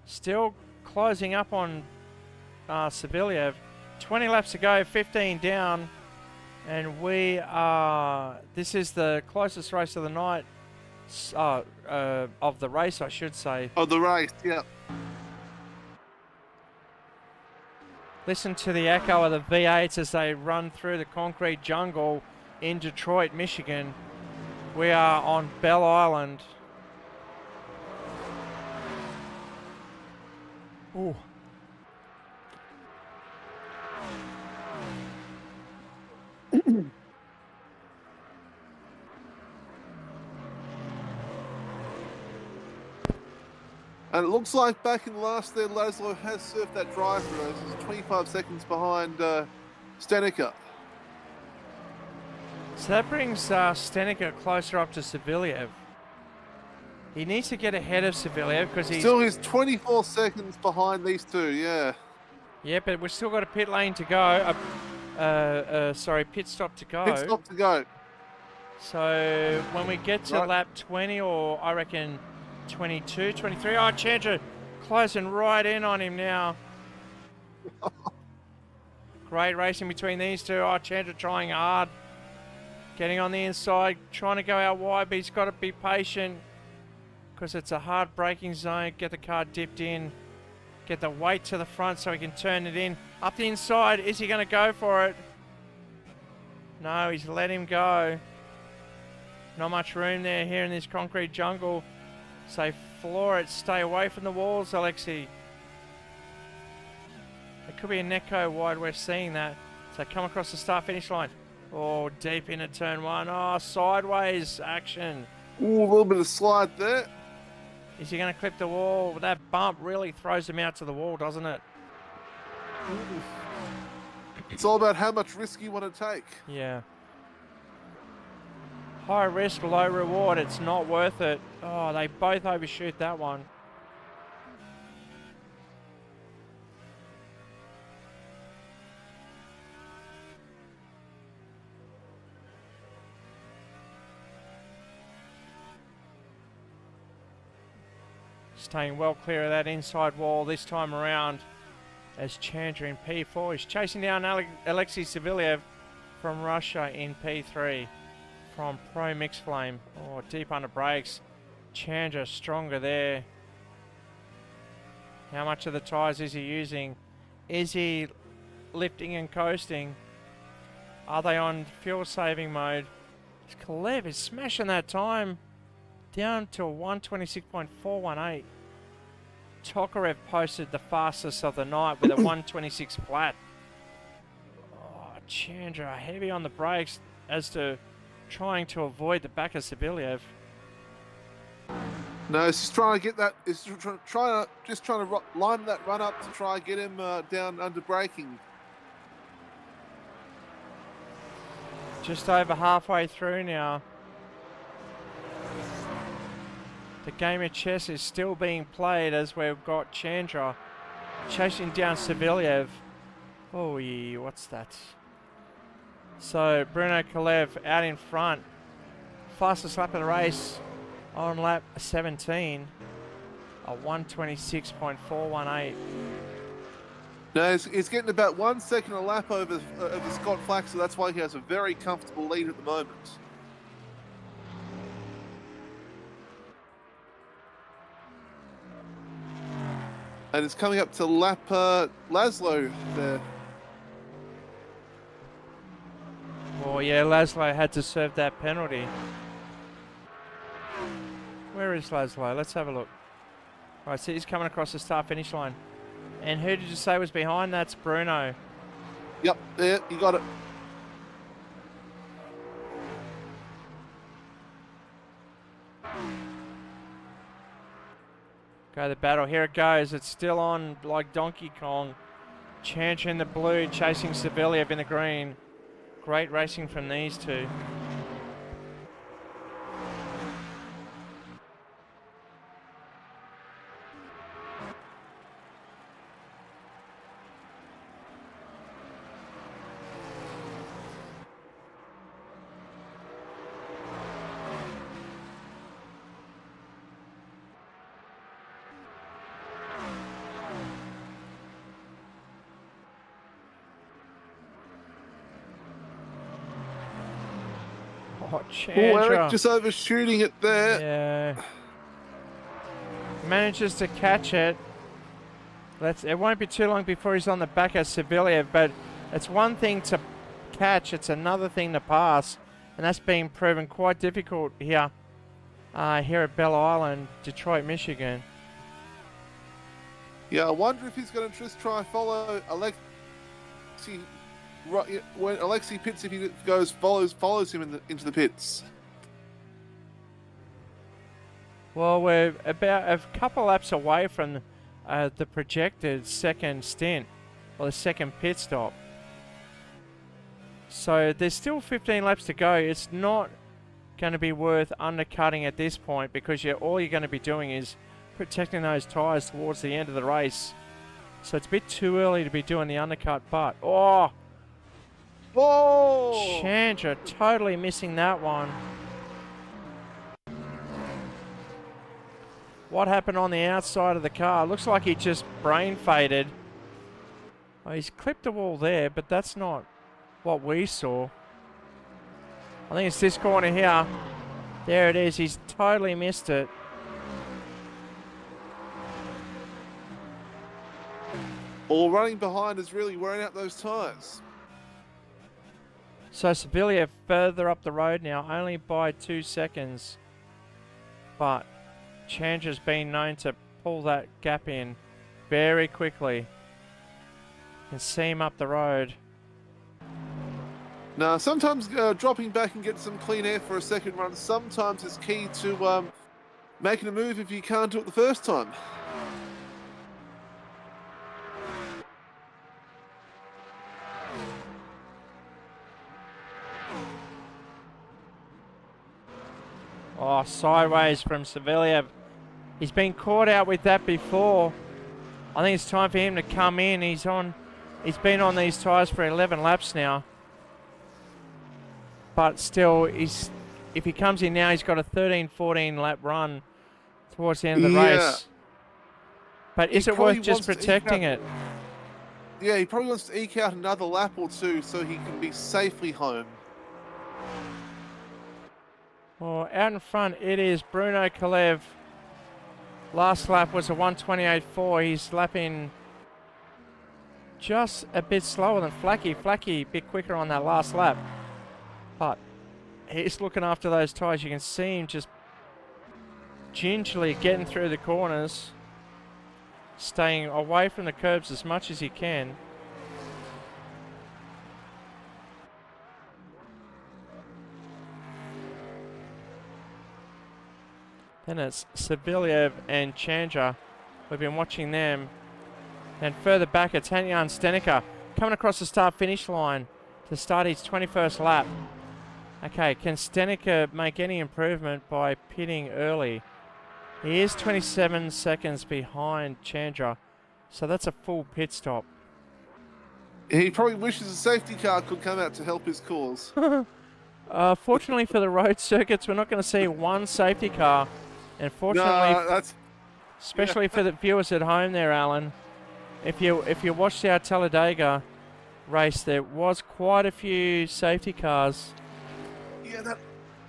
Still closing up on Savelyev. 20 laps to go, 15 down. And we are, this is the closest race of the night, of the race, I should say. Oh, the race, yeah. Listen to the echo of the V8s as they run through the concrete jungle in Detroit, Michigan. We are on Belle Island. Ooh. And it looks like back in the last there, Laszlo has surfed that drive-through. He's 25 seconds behind Stenica. So that brings Stenica closer up to Saviliev. He needs to get ahead of Saviliev because he's... Still, he's 24 seconds behind these two, yeah. Yeah, but we've still got a pit lane to go. Sorry, pit stop to go. Pit stop to go. So when we get to lap 20, or I reckon 22, 23. Oh, Chandra closing right in on him now. Great racing between these two. Oh, Chandra trying hard. Getting on the inside, trying to go out wide, but he's got to be patient because it's a hard braking zone. Get the car dipped in. Get the weight to the front so he can turn it in. Up the inside, is he going to go for it? No, he's let him go. Not much room there here in this concrete jungle. So floor it, stay away from the walls, Alexi. It could be a Necco wide, we're seeing that. So come across the start-finish line. Oh, deep into turn one. Oh, sideways action. Ooh, a little bit of slide there. Is he going to clip the wall? That bump really throws him out to the wall, doesn't it? It's all about how much risk you want to take. Yeah. High risk, low reward. It's not worth it. Oh, they both overshoot that one. Staying well clear of that inside wall this time around as Chandra in P4 is chasing down Alexei Saviliev from Russia in P3 from Pro Mixed Flame. Oh, deep under brakes. Chandra stronger there. How much of the tyres is he using? Is he lifting and coasting? Are they on fuel saving mode? Kalev is smashing that time down to a 126.418. Tokarev posted the fastest of the night with a 126 flat. Oh, Chandra heavy on the brakes as to trying to avoid the back of Saviliev. No, he's just trying to get that. He's trying to line that run up to try and get him down under braking. Just over halfway through now. The game of chess is still being played as we've got Chandra chasing down Saviliev. Oh, yeah, what's that? So Bruno Kalev out in front. Fastest lap of the race on lap 17. A 126.418. No, he's getting about 1 second a lap over Scott Flack, so that's why he has a very comfortable lead at the moment. And it's coming up to lap Laszlo there. Oh yeah, Laszlo had to serve that penalty. Where is Laszlo? Let's have a look. Right, so he's coming across the start-finish line. And who did you say was behind? That's Bruno. Yep, there, you got it. Go the battle. Here it goes. It's still on like Donkey Kong. Chandra in the blue, chasing Saviliev in the green. Great racing from these two. Oh, Oh, Chandra. Eric just overshooting it there. Yeah. Manages to catch it. It won't be too long before he's on the back of Saviliev, but it's one thing to catch, it's another thing to pass, and that's been proven quite difficult here at Belle Island, Detroit, Michigan. Yeah, I wonder if he's going to just try and follow Alexi. Right, when Alexi pits, if he goes follows him into the pits. Well, we're about a couple laps away from the projected second stint, or the second pit stop. So there's still 15 laps to go. It's not going to be worth undercutting at this point because all you're going to be doing is protecting those tyres towards the end of the race. So it's a bit too early to be doing the undercut, but oh! Chandra totally missing that one. What happened on the outside of the car? Looks like he just brain faded. Oh, he's clipped the wall there, but that's not what we saw. I think it's this corner here. There it is. He's totally missed it. All running behind is really wearing out those tyres. So Saviliev further up the road now, only by 2 seconds. But Chandra's been known to pull that gap in very quickly. You can see him up the road. Now, sometimes dropping back and get some clean air for a second run sometimes is key to making a move if you can't do it the first time. Oh, sideways from Saviliev. He's been caught out with that before. I think it's time for him to come in. He's been on these tyres for 11 laps now. But still, if he comes in now, he's got a 13-14 lap run towards the end of the race. But is it worth just protecting it? Yeah, he probably wants to eke out another lap or two so he can be safely home. Well, out in front, it is Bruno Kalev. Last lap was a 1:28.4. He's lapping just a bit slower than Flacky. Flacky a bit quicker on that last lap. But he's looking after those tyres. You can see him just gingerly getting through the corners, staying away from the curbs as much as he can. Then it's Saviliev and Chandra. We've been watching them. And further back, it's Hanyan Stenica coming across the start-finish line to start his 21st lap. Okay, can Stenica make any improvement by pitting early? He is 27 seconds behind Chandra, so that's a full pit stop. He probably wishes a safety car could come out to help his cause. Fortunately for the road circuits, we're not going to see one safety car. And fortunately, especially for the viewers at home there, Alan, if you watched our Talladega race, there was quite a few safety cars. Yeah,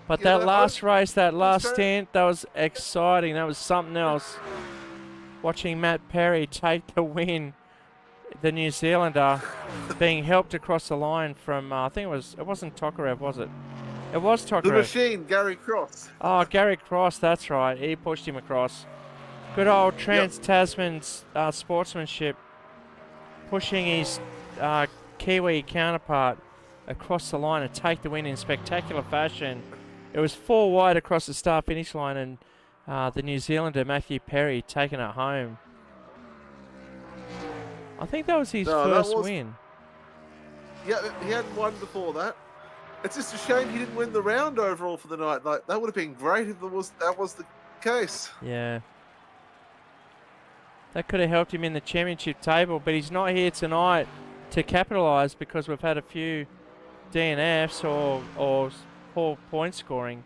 that last race, that last stint, that was exciting. That was something else. Watching Matt Perry take the win, the New Zealander, being helped across the line from, I think it wasn't Tokarev, was it? It was Tokarev. The machine, Gary Cross. Oh, Gary Cross, that's right. He pushed him across. Good old Trans-Tasman's sportsmanship, pushing his Kiwi counterpart across the line and take the win in spectacular fashion. It was 4 wide across the start-finish line, and the New Zealander, Matthew Perry, taking it home. I think that was his first win. Yeah, he hadn't won before that. It's just a shame he didn't win the round overall for the night. Like, that would have been great if that was the case. Yeah. That could have helped him in the championship table, but he's not here tonight to capitalise because we've had a few DNFs or poor point scoring.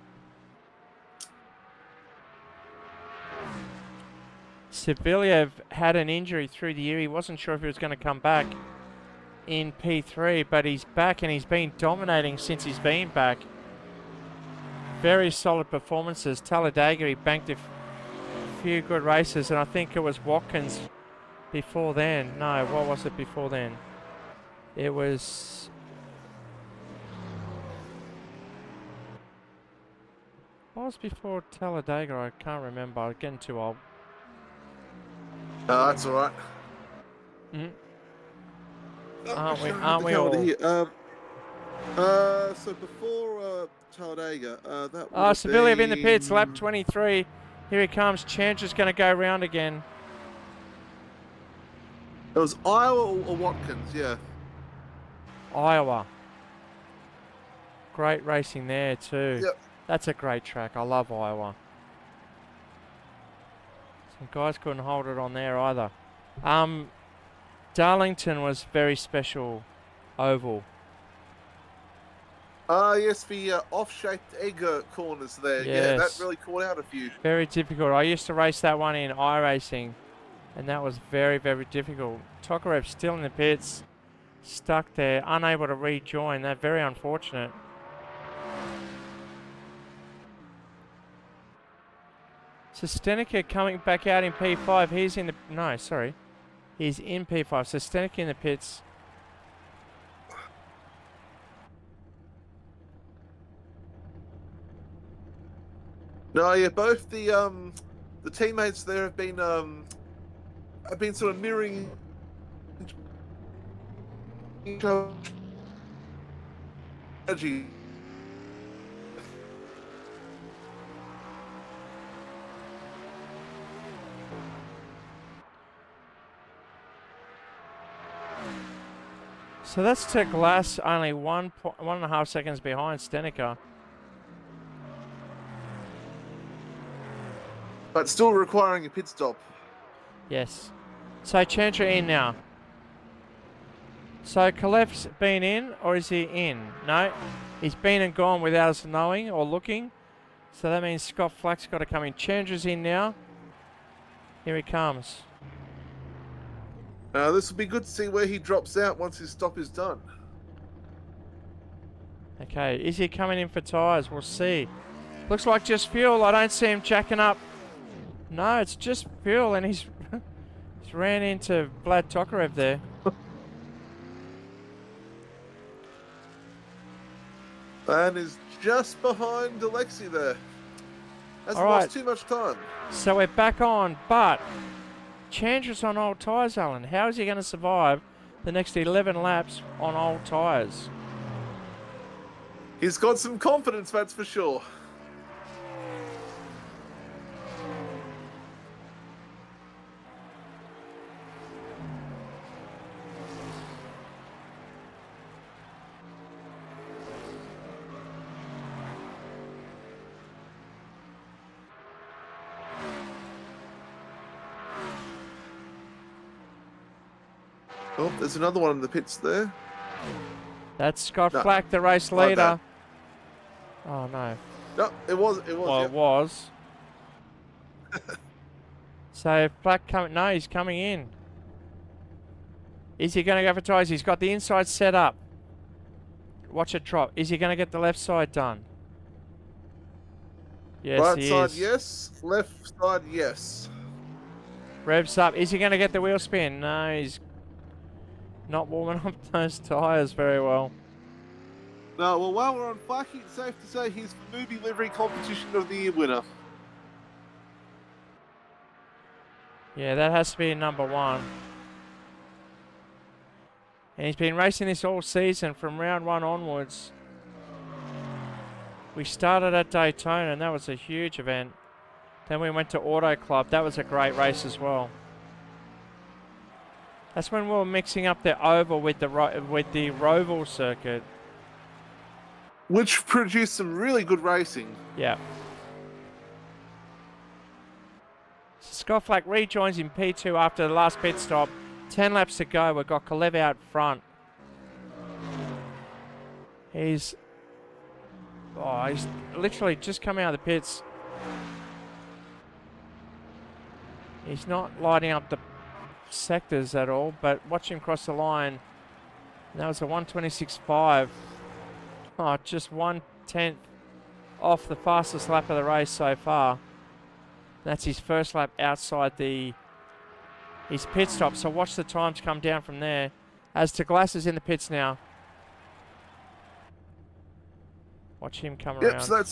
Saviliev had an injury through the year. He wasn't sure if he was going to come back in P3, but he's back and he's been dominating since he's been back. very solid performances. Talladega, he banked a few good races, and I think it was Watkins before then. No, what was it before then? It was... What was before Talladega? I can't remember. I'm getting too old. That's all right. Mm. Oh, Aren't we? I have Aren't the we calendar all? here. So before Talladega, that would have Sevilla in the pits, been- lap 23. Here he comes. Chandler's going to go round again. It was Iowa or Watkins, yeah. Iowa. Great racing there too. Yep. That's a great track. I love Iowa. Some guys couldn't hold it on there either. Darlington was very special oval. Yes, the off-shaped egg corners there. Yeah, that Yes. really caught out a few. Very difficult. I used to race that one in iRacing, and that was very, very difficult. Tokarev still in the pits, stuck there, unable to rejoin. That very unfortunate. So Stenica coming back out in P5. He's in the... No, sorry. He's in P5. So Stenica in the pits. No, yeah, both the teammates there have been sort of mirroring each other. So that's to Glass only 1.5 seconds behind Stenica. But still requiring a pit stop. Yes. So Chandra in now. So Kalef's been in, or is he in? No. He's been and gone without us knowing or looking. So that means Scott Flack's got to come in. Chandra's in now. Here he comes. This will be good to see where he drops out once his stop is done. Okay, is he coming in for tyres? We'll see. Looks like just fuel. I don't see him jacking up. No, it's just fuel, and he's ran into Vlad Tokarev there. And is just behind Alexei there. Hasn't All right. lost too much time. So we're back on, but Chandra's on old tyres, Alan. How is he going to survive the next 11 laps on old tyres? He's got some confidence, that's for sure. Oh, there's another one in the pits there. That's Scott No, Flack, the race my leader. bad. Oh, no. No, it was. Well, Yeah. it was. So Flack coming... No, he's coming in. Is he going to go for tyres? He's got the inside set up. Watch it drop. Is he going to get the left side done? Yes, Right he side, is. yes. Left side, yes. Revs up. Is he going to get the wheel spin? No, he's not warming up those tyres very well. No, well, while we're on Flacky, it's safe to say he's the movie livery competition of the year winner. Yeah, that has to be number one. And he's been racing this all season from round one onwards. We started at Daytona, and that was a huge event. Then we went to Auto Club. That was a great race as well. That's when we were mixing up the oval with the Roval circuit. Which produced some really good racing. Yeah. Scott Flack rejoins in P2 after the last pit stop. 10 laps to go. We've got Kalev out front. He's literally just coming out of the pits. He's not lighting up the sectors at all, but watch him cross the line. That was a 126.5. Oh, just 1/10 off the fastest lap of the race so far. That's his first lap outside his pit stop. So watch the times come down from there. As to Glass is in the pits now. Watch him come around. Yep, so that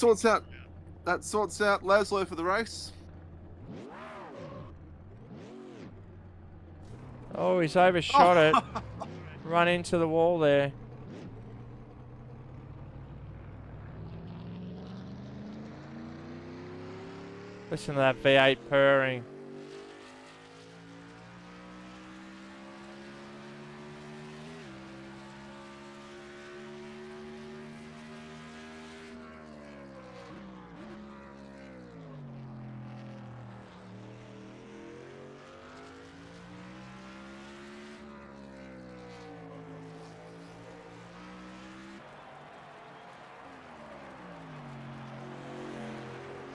sorts out Laszlo for the race. Oh, he's overshot it. Run into the wall there. Listen to that V8 purring.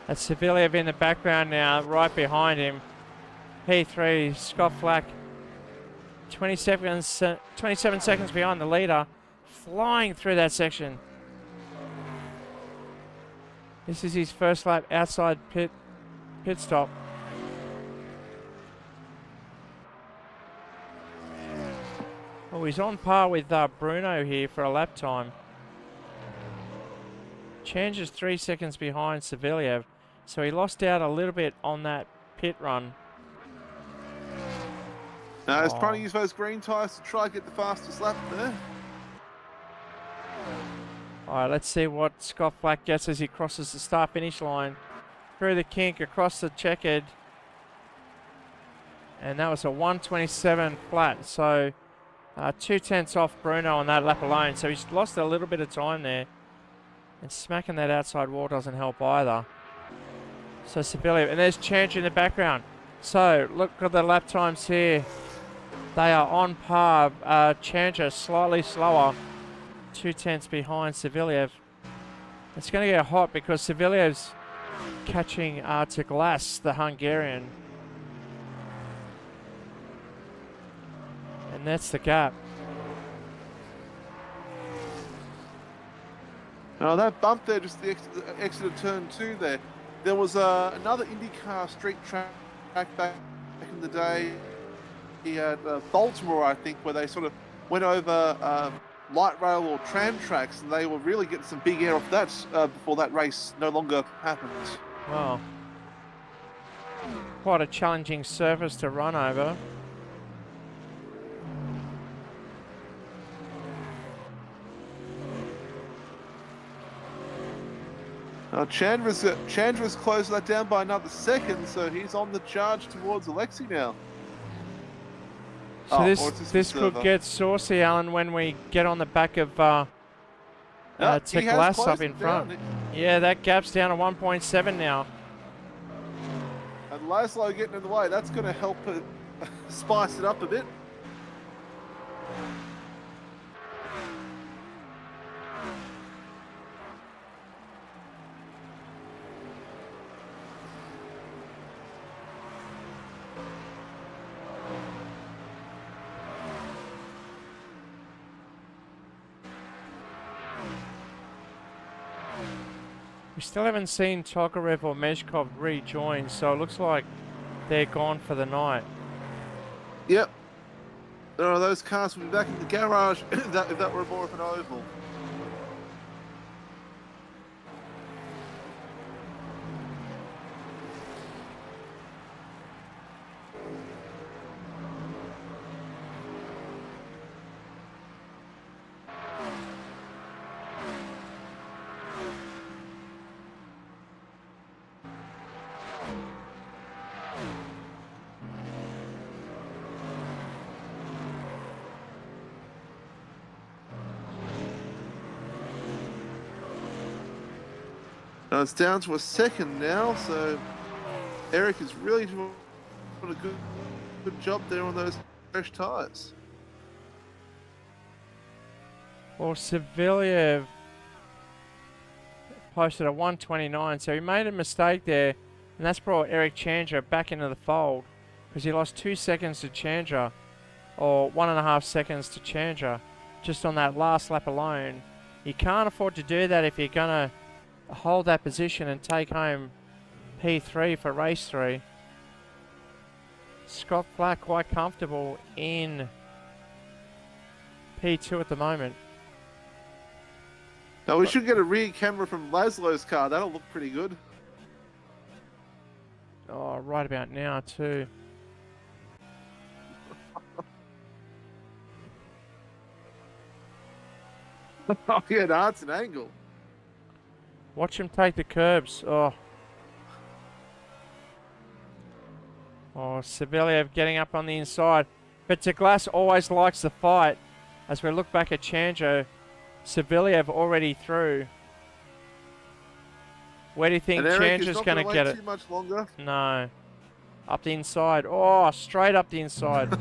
That's Saviliev in the background now, right behind him. P3, Scott Flack, 27 seconds behind the leader, flying through that section. This is his first lap outside pit stop. Oh, he's on par with Bruno here for a lap time. Changes 3 seconds behind Saviliev. So he lost out a little bit on that pit run. Now he's trying to use those green tyres to try and get the fastest lap there. All right, let's see what Scott Flack gets as he crosses the start-finish line. Through the kink, across the checkered. And that was a 1:27 flat. So 2/10 off Bruno on that lap alone. So he's lost a little bit of time there. And smacking that outside wall doesn't help either. So Saviliev, and there's Chandra in the background. So look at the lap times here. They are on par. Chandra slightly slower, 2/10 behind Saviliev. It's going to get hot because Saviliev's catching to Glass, the Hungarian. And that's the gap. Now that bump there, just the exit of turn 2 there. There was another IndyCar street track back in the day. He had Baltimore, I think, where they sort of went over light rail or tram tracks, and they were really getting some big air off that before that race no longer happened. Wow. Quite a challenging surface to run over. Chandra's closed that down by another second, so he's on the charge towards Alexei now. So this could get saucy, Alan, when we get on the back of Glass up in front. Yeah, that gap's down to 1.7 now. And Laszlo getting in the way, that's going to help spice it up a bit. We still haven't seen Tokarev or Meshkov rejoin, so it looks like they're gone for the night. Yep. Those cars will be back in the garage if that were more of an oval. Now it's down to a second now, so Eric is really doing a good job there on those fresh tyres. Well, Saviliev posted a 1:29, so he made a mistake there, and that's brought Eric Chandra back into the fold because he lost 2 seconds to Chandra, or 1.5 seconds to Chandra, just on that last lap alone. You can't afford to do that if you're going to hold that position and take home P3 for race 3. Scott Flack quite comfortable in P2 at the moment. Now we should get a rear camera from Laszlo's car. That'll look pretty good. Oh, right about now too. Oh yeah, that's an angle. Watch him take the curbs. Oh. Oh, Saveliev getting up on the inside. But Douglas always likes the fight. As we look back at Chandra, Saveliev already through. Where do you think Chandra's going to get it? Too much longer. No. Up the inside. Oh, straight up the inside.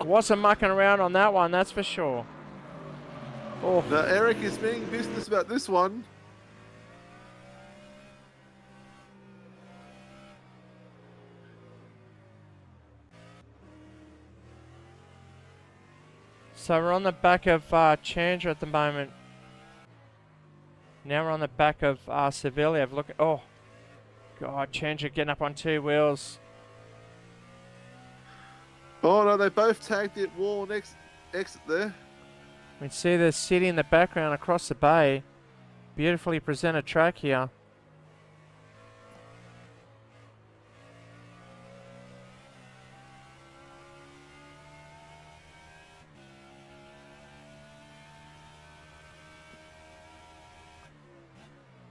Wasn't mucking around on that one, that's for sure. Oh. Now Eric is being business about this one. So we're on the back of Chandra at the moment. Now we're on the back of Saveliev. Look, oh, God, Chandra getting up on 2 wheels. Oh no, they both tagged it wall next exit there. We can see the city in the background across the bay. Beautifully presented track here.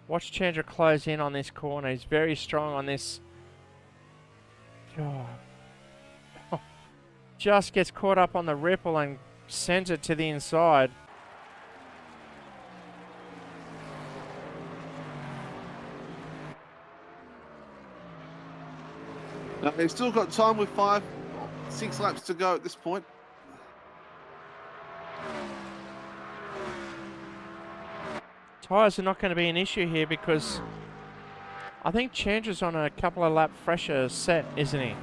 Watch Chandra close in on this corner. He's very strong on this. God. Oh. Just gets caught up on the ripple and sends it to the inside. Now they've still got time with 6 laps to go at this point. Tyres are not going to be an issue here because I think Chandra's on a couple of lap fresher set, isn't he?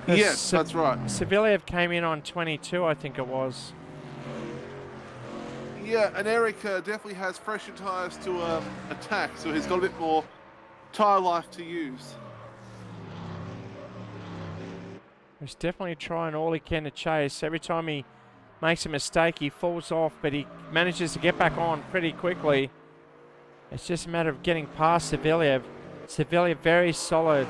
Yes, that's right. Saveliev came in on 22, I think it was. Yeah, and Eric definitely has fresher tyres to attack, so he's got a bit more tyre life to use. He's definitely trying all he can to chase. Every time he makes a mistake, he falls off, but he manages to get back on pretty quickly. It's just a matter of getting past Saveliev. Saveliev very solid,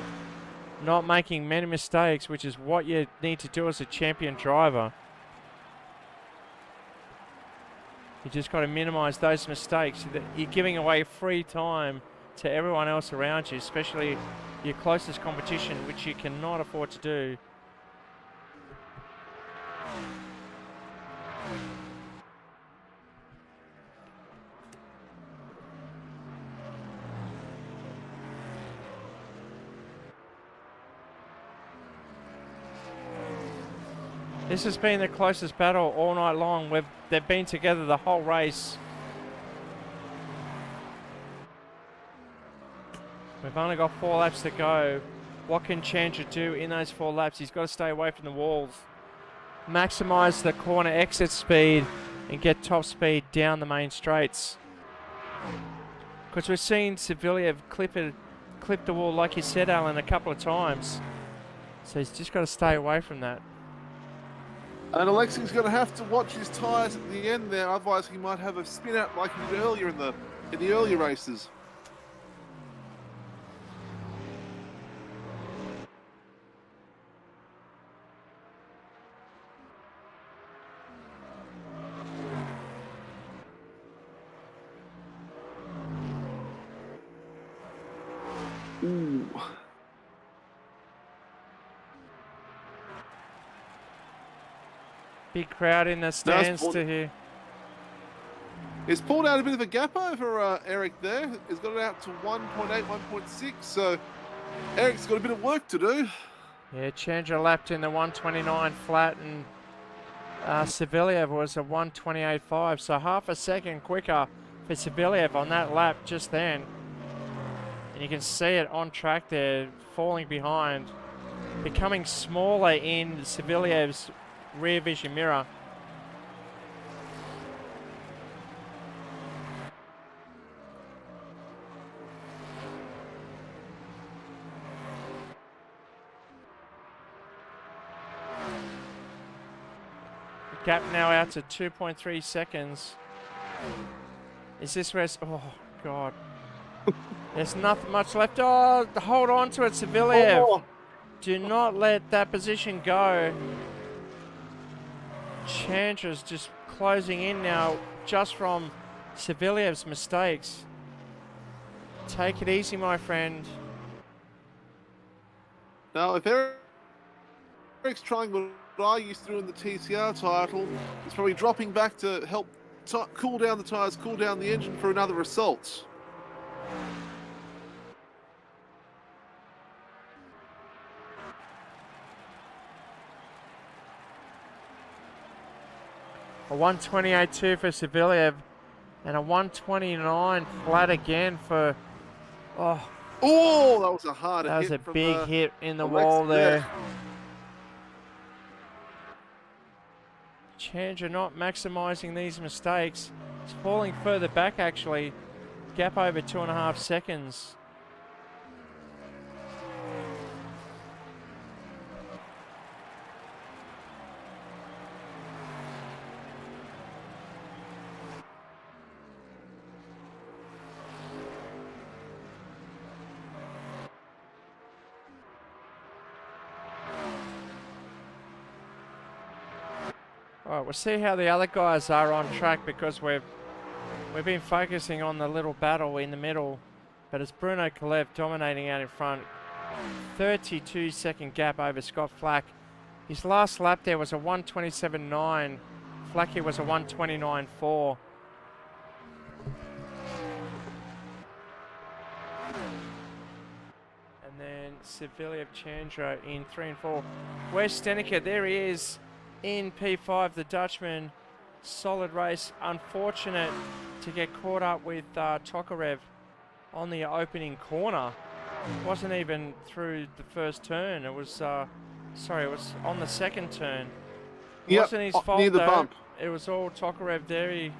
not making many mistakes, which is what you need to do as a champion driver. You just got to minimize those mistakes. You're giving away free time to everyone else around you, especially your closest competition, which you cannot afford to do. This has been the closest battle all night long. They've been together the whole race. We've only got 4 laps to go. What can Chandra do in those 4 laps? He's got to stay away from the walls. Maximize the corner exit speed and get top speed down the main straights. Because we've seen Saveliev clip the wall, like you said, Alan, a couple of times. So he's just got to stay away from that. And Alexi's going to have to watch his tyres at the end there, otherwise he might have a spin out like he did earlier in the earlier races. Ooh. Big crowd in the stands to hear. He's pulled out a bit of a gap over Eric there. He's got it out to 1.8, 1.6. So Eric's got a bit of work to do. Yeah, Chandra lapped in the 129 flat, and Saveliev was a 128.5. So half a second quicker for Saveliev on that lap just then. And you can see it on track there, falling behind, becoming smaller in Saveliev's rear vision mirror. Gap now out to 2.3 seconds. Is this where it's... Oh, God. There's nothing much left. Oh, hold on to it, Saviliev. Oh. Do not let that position go. Chandra's just closing in now just from Saviliev's mistakes. Take it easy, my friend. Now, if Eric's trying what I used to do in the TCR title, he's probably dropping back to help cool down the tyres, cool down the engine for another assault. A 128.2 for Saviliev and a 129 flat again for... Oh, Oh, that was a hard hit. that was a from, big hit in the from wall Lex- there. yeah. Chandra not maximising these mistakes. It's falling further back actually. Gap over 2.5 seconds. All right, we'll see how the other guys are on track because we've been focusing on the little battle in the middle, but it's Bruno Kalev dominating out in front. 32-second gap over Scott Flack. His last lap there was a 127.9. Flacky was a 129.4. And then Saviliev Chandra in 3 and 4. Where's Stenica? There he is. In P5, the Dutchman, solid race. Unfortunate to get caught up with Tokarev on the opening corner. Wasn't even through the first turn. It was, sorry, it was on the second turn. It wasn't his fault near the though. bump. It was all Tokarev there.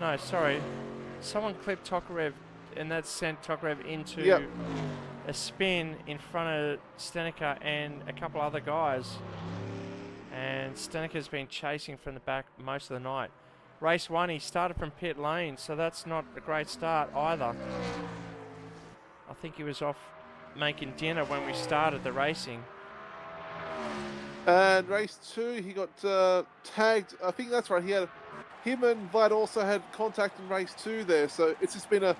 No, sorry. Someone clipped Tokarev and that sent Tokarev into a spin in front of Stenica and a couple other guys. And Stenica's been chasing from the back most of the night. Race 1, he started from pit lane, so that's not a great start either. I think he was off making dinner when we started the racing. And race 2, he got tagged. I think that's right. Him and Vlad also had contact in race 2 there. So it's just been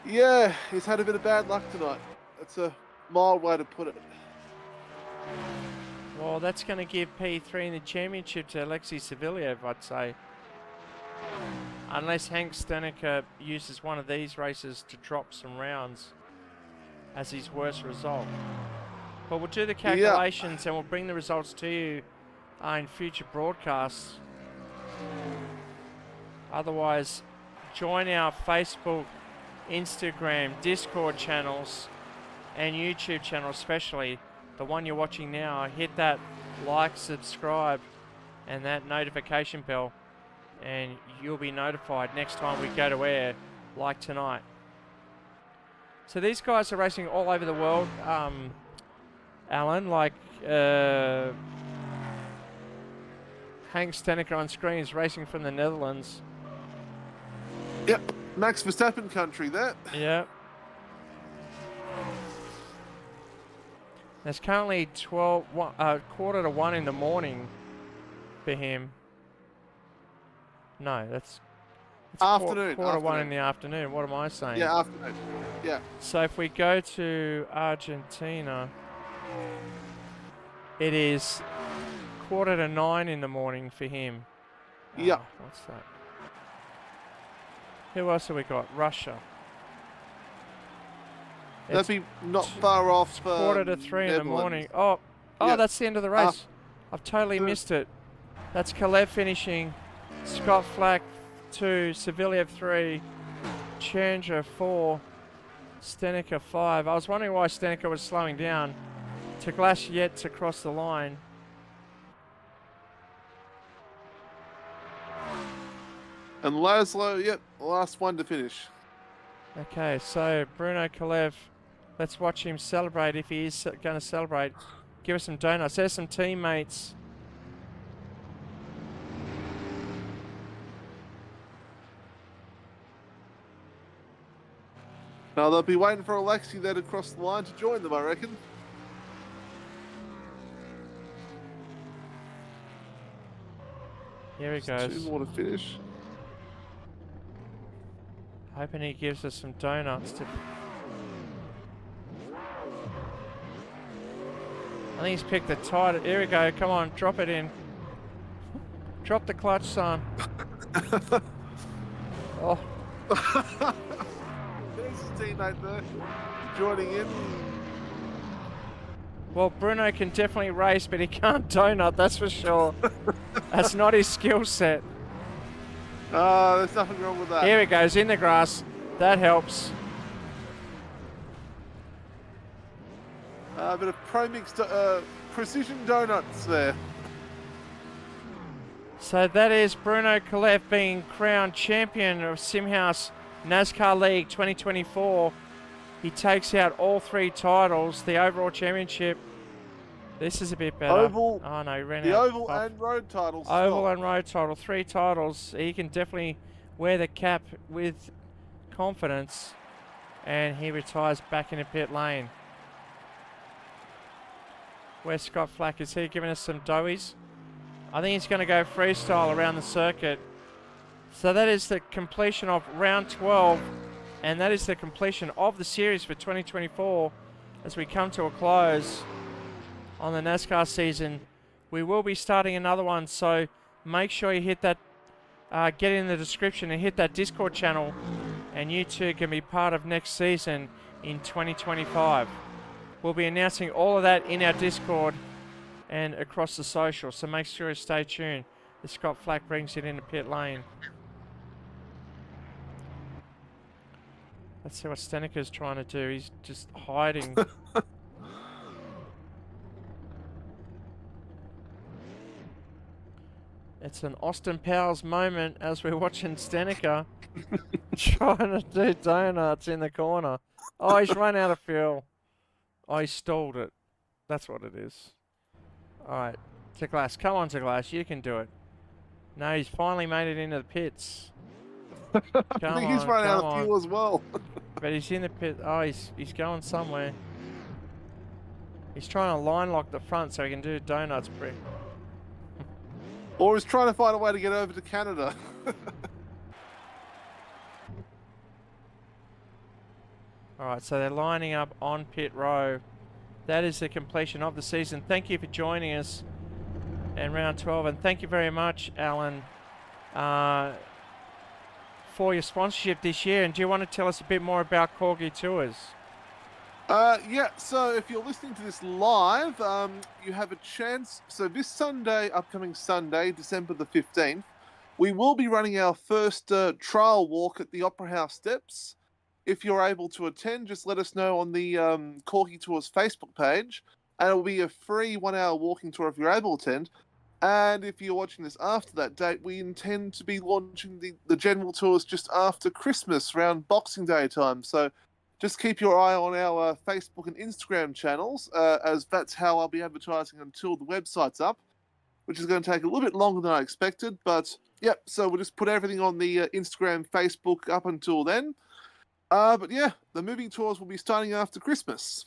he's had a bit of bad luck tonight. That's a mild way to put it. Well, that's going to give P3 in the championship to Alexei Saviliev, I'd say. Unless Hank Stenica uses one of these races to drop some rounds as his worst result. But we'll do the calculations and we'll bring the results to you in future broadcasts. Otherwise, join our Facebook, Instagram, Discord channels and YouTube channel especially. The one you're watching now, hit that like, subscribe, and that notification bell, and you'll be notified next time we go to air, like tonight. So these guys are racing all over the world, Alan, like Hank Stenica on screen is racing from the Netherlands. Yep, Max Verstappen country there. Yeah. It's currently 1:45 in the morning for him. No, that's Afternoon. quarter one in the afternoon. What am I saying? Yeah, afternoon. Yeah. So if we go to Argentina, it is 8:45 in the morning for him. Yeah. What's that? Who else have we got? Russia. That'd be not far off. 2:45 in the morning. Oh, Yeah. that's the end of the race. I've totally missed it. That's Kalev finishing. Scott Flack 2, Saviliev 3, Chandra 4, Stenica 5. I was wondering why Stenica was slowing down. Teglash yet to cross the line. And Laszlo, yep, last one to finish. Okay, so Bruno Kalev, let's watch him celebrate if he is going to celebrate. Give us some donuts. There's some teammates. Now they'll be waiting for Alexi there to cross the line to join them, I reckon. Here he Just goes. 2 more to finish. Hoping he gives us some donuts to... I think he's picked the tight. Here we go. Come on, drop it in. Drop the clutch, son. Oh. There's his teammate there, joining in. Well, Bruno can definitely race, but he can't donut, that's for sure. That's not his skill set. There's nothing wrong with that. Here he goes, in the grass. That helps. A bit of pro-mixed precision donuts there. So that is Bruno Kalev being crowned champion of SimHaus NASCAR League 2024. He takes out all 3 titles, the overall championship. This is a bit better. Oval. Oh no, he ran The out. oval and road titles. Oval and road title, 3 titles. He can definitely wear the cap with confidence, and he retires back in the pit lane. Where's Scott Flack? Is he giving us some doughies? I think he's going to go freestyle around the circuit. So that is the completion of round 12, and that is the completion of the series for 2024 as we come to a close on the NASCAR season. We will be starting another one, so make sure you hit that, get in the description and hit that Discord channel, and you too can be part of next season in 2025. We'll be announcing all of that in our Discord and across the social, so make sure you stay tuned as Scott Flack brings it into pit lane. Let's see what Steniker's trying to do. He's just hiding. It's an Austin Powers moment as we're watching Steniker trying to do donuts in the corner. Oh, he's run out of fuel. Oh, he stalled it. That's what it is. Alright, Zaglas, come on Zaglas, you can do it. No, he's finally made it into the pits. I think he's run out of fuel as well. But he's in the pit. Oh, he's going somewhere. He's trying to line lock the front so he can do donuts brick. Or he's trying to find a way to get over to Canada. Alright, so they're lining up on pit row. That is the completion of the season. Thank you for joining us in round 12. And thank you very much, Alan, for your sponsorship this year. And do you want to tell us a bit more about Corgi Tours? Yeah, so if you're listening to this live, you have a chance. So this Sunday, upcoming Sunday, December the 15th, we will be running our first trial walk at the Opera House steps. If you're able to attend, just let us know on the Corgi Tours Facebook page, and it will be a free 1-hour walking tour if you're able to attend. And if you're watching this after that date, we intend to be launching the general tours just after Christmas, around Boxing Day time. So just keep your eye on our Facebook and Instagram channels, as that's how I'll be advertising until the website's up, which is going to take a little bit longer than I expected. But, yeah, so we'll just put everything on the Instagram, Facebook up until then. But yeah, the moving tours will be starting after Christmas.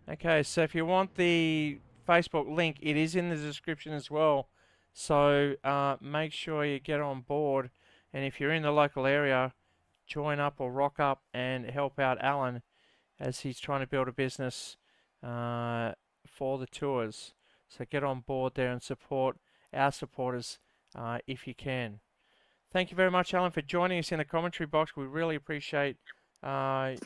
Okay, so if you want the Facebook link, it is in the description as well. So make sure you get on board. And if you're in the local area, join up or rock up and help out Alan as he's trying to build a business for the tours. So get on board there and support our supporters if you can. Thank you very much, Alan, for joining us in the commentary box. We really appreciate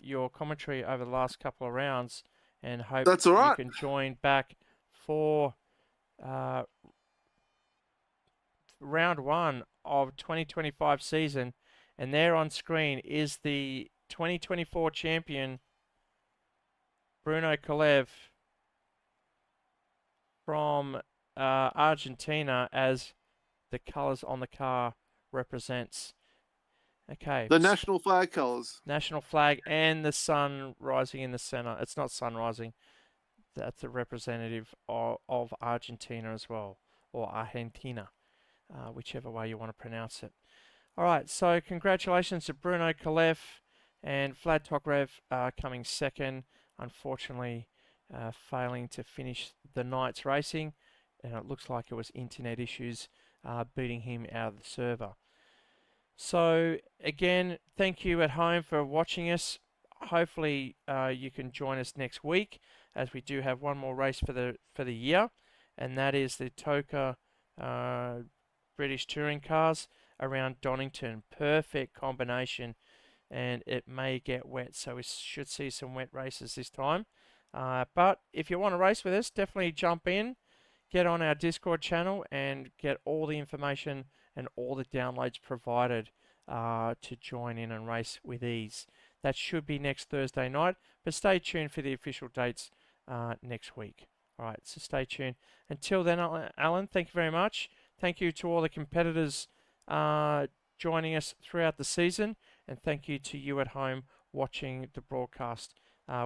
your commentary over the last couple of rounds, and hope That's all right. you can join back for round 1 of 2025 season. And there on screen is the 2024 champion Bruno Kalev from Argentina, as the colors on the car represents. Okay. The national flag colours. National flag and the sun rising in the center. It's not sun rising. That's a representative of Argentina as well, or Argentina, whichever way you want to pronounce it. All right, so congratulations to Bruno Kalev And Vlad Tokrev coming second, unfortunately failing to finish the night's racing, and it looks like it was internet issues beating him out of the server. So again, thank you at home for watching us. Hopefully you can join us next week, as we do have one more race for the year, and that is the Toka British Touring Cars around Donington. Perfect combination, and it may get wet, so we should see some wet races this time. But if you want to race with us, definitely jump in, get on our Discord channel, and get all the information and all the downloads provided to join in and race with ease. That should be next Thursday night, but stay tuned for the official dates next week. All right, so stay tuned. Until then, Alan, thank you very much. Thank you to all the competitors joining us throughout the season, and thank you to you at home watching the broadcast.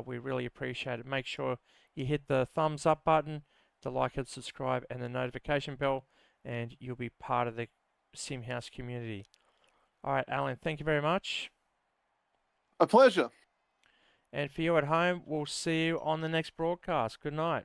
We really appreciate it. Make sure you hit the thumbs up button, the like and subscribe, and the notification bell, and you'll be part of the SimHaus community. All right, Alan, thank you very much. A pleasure. And for you at home, we'll see you on the next broadcast. Good night.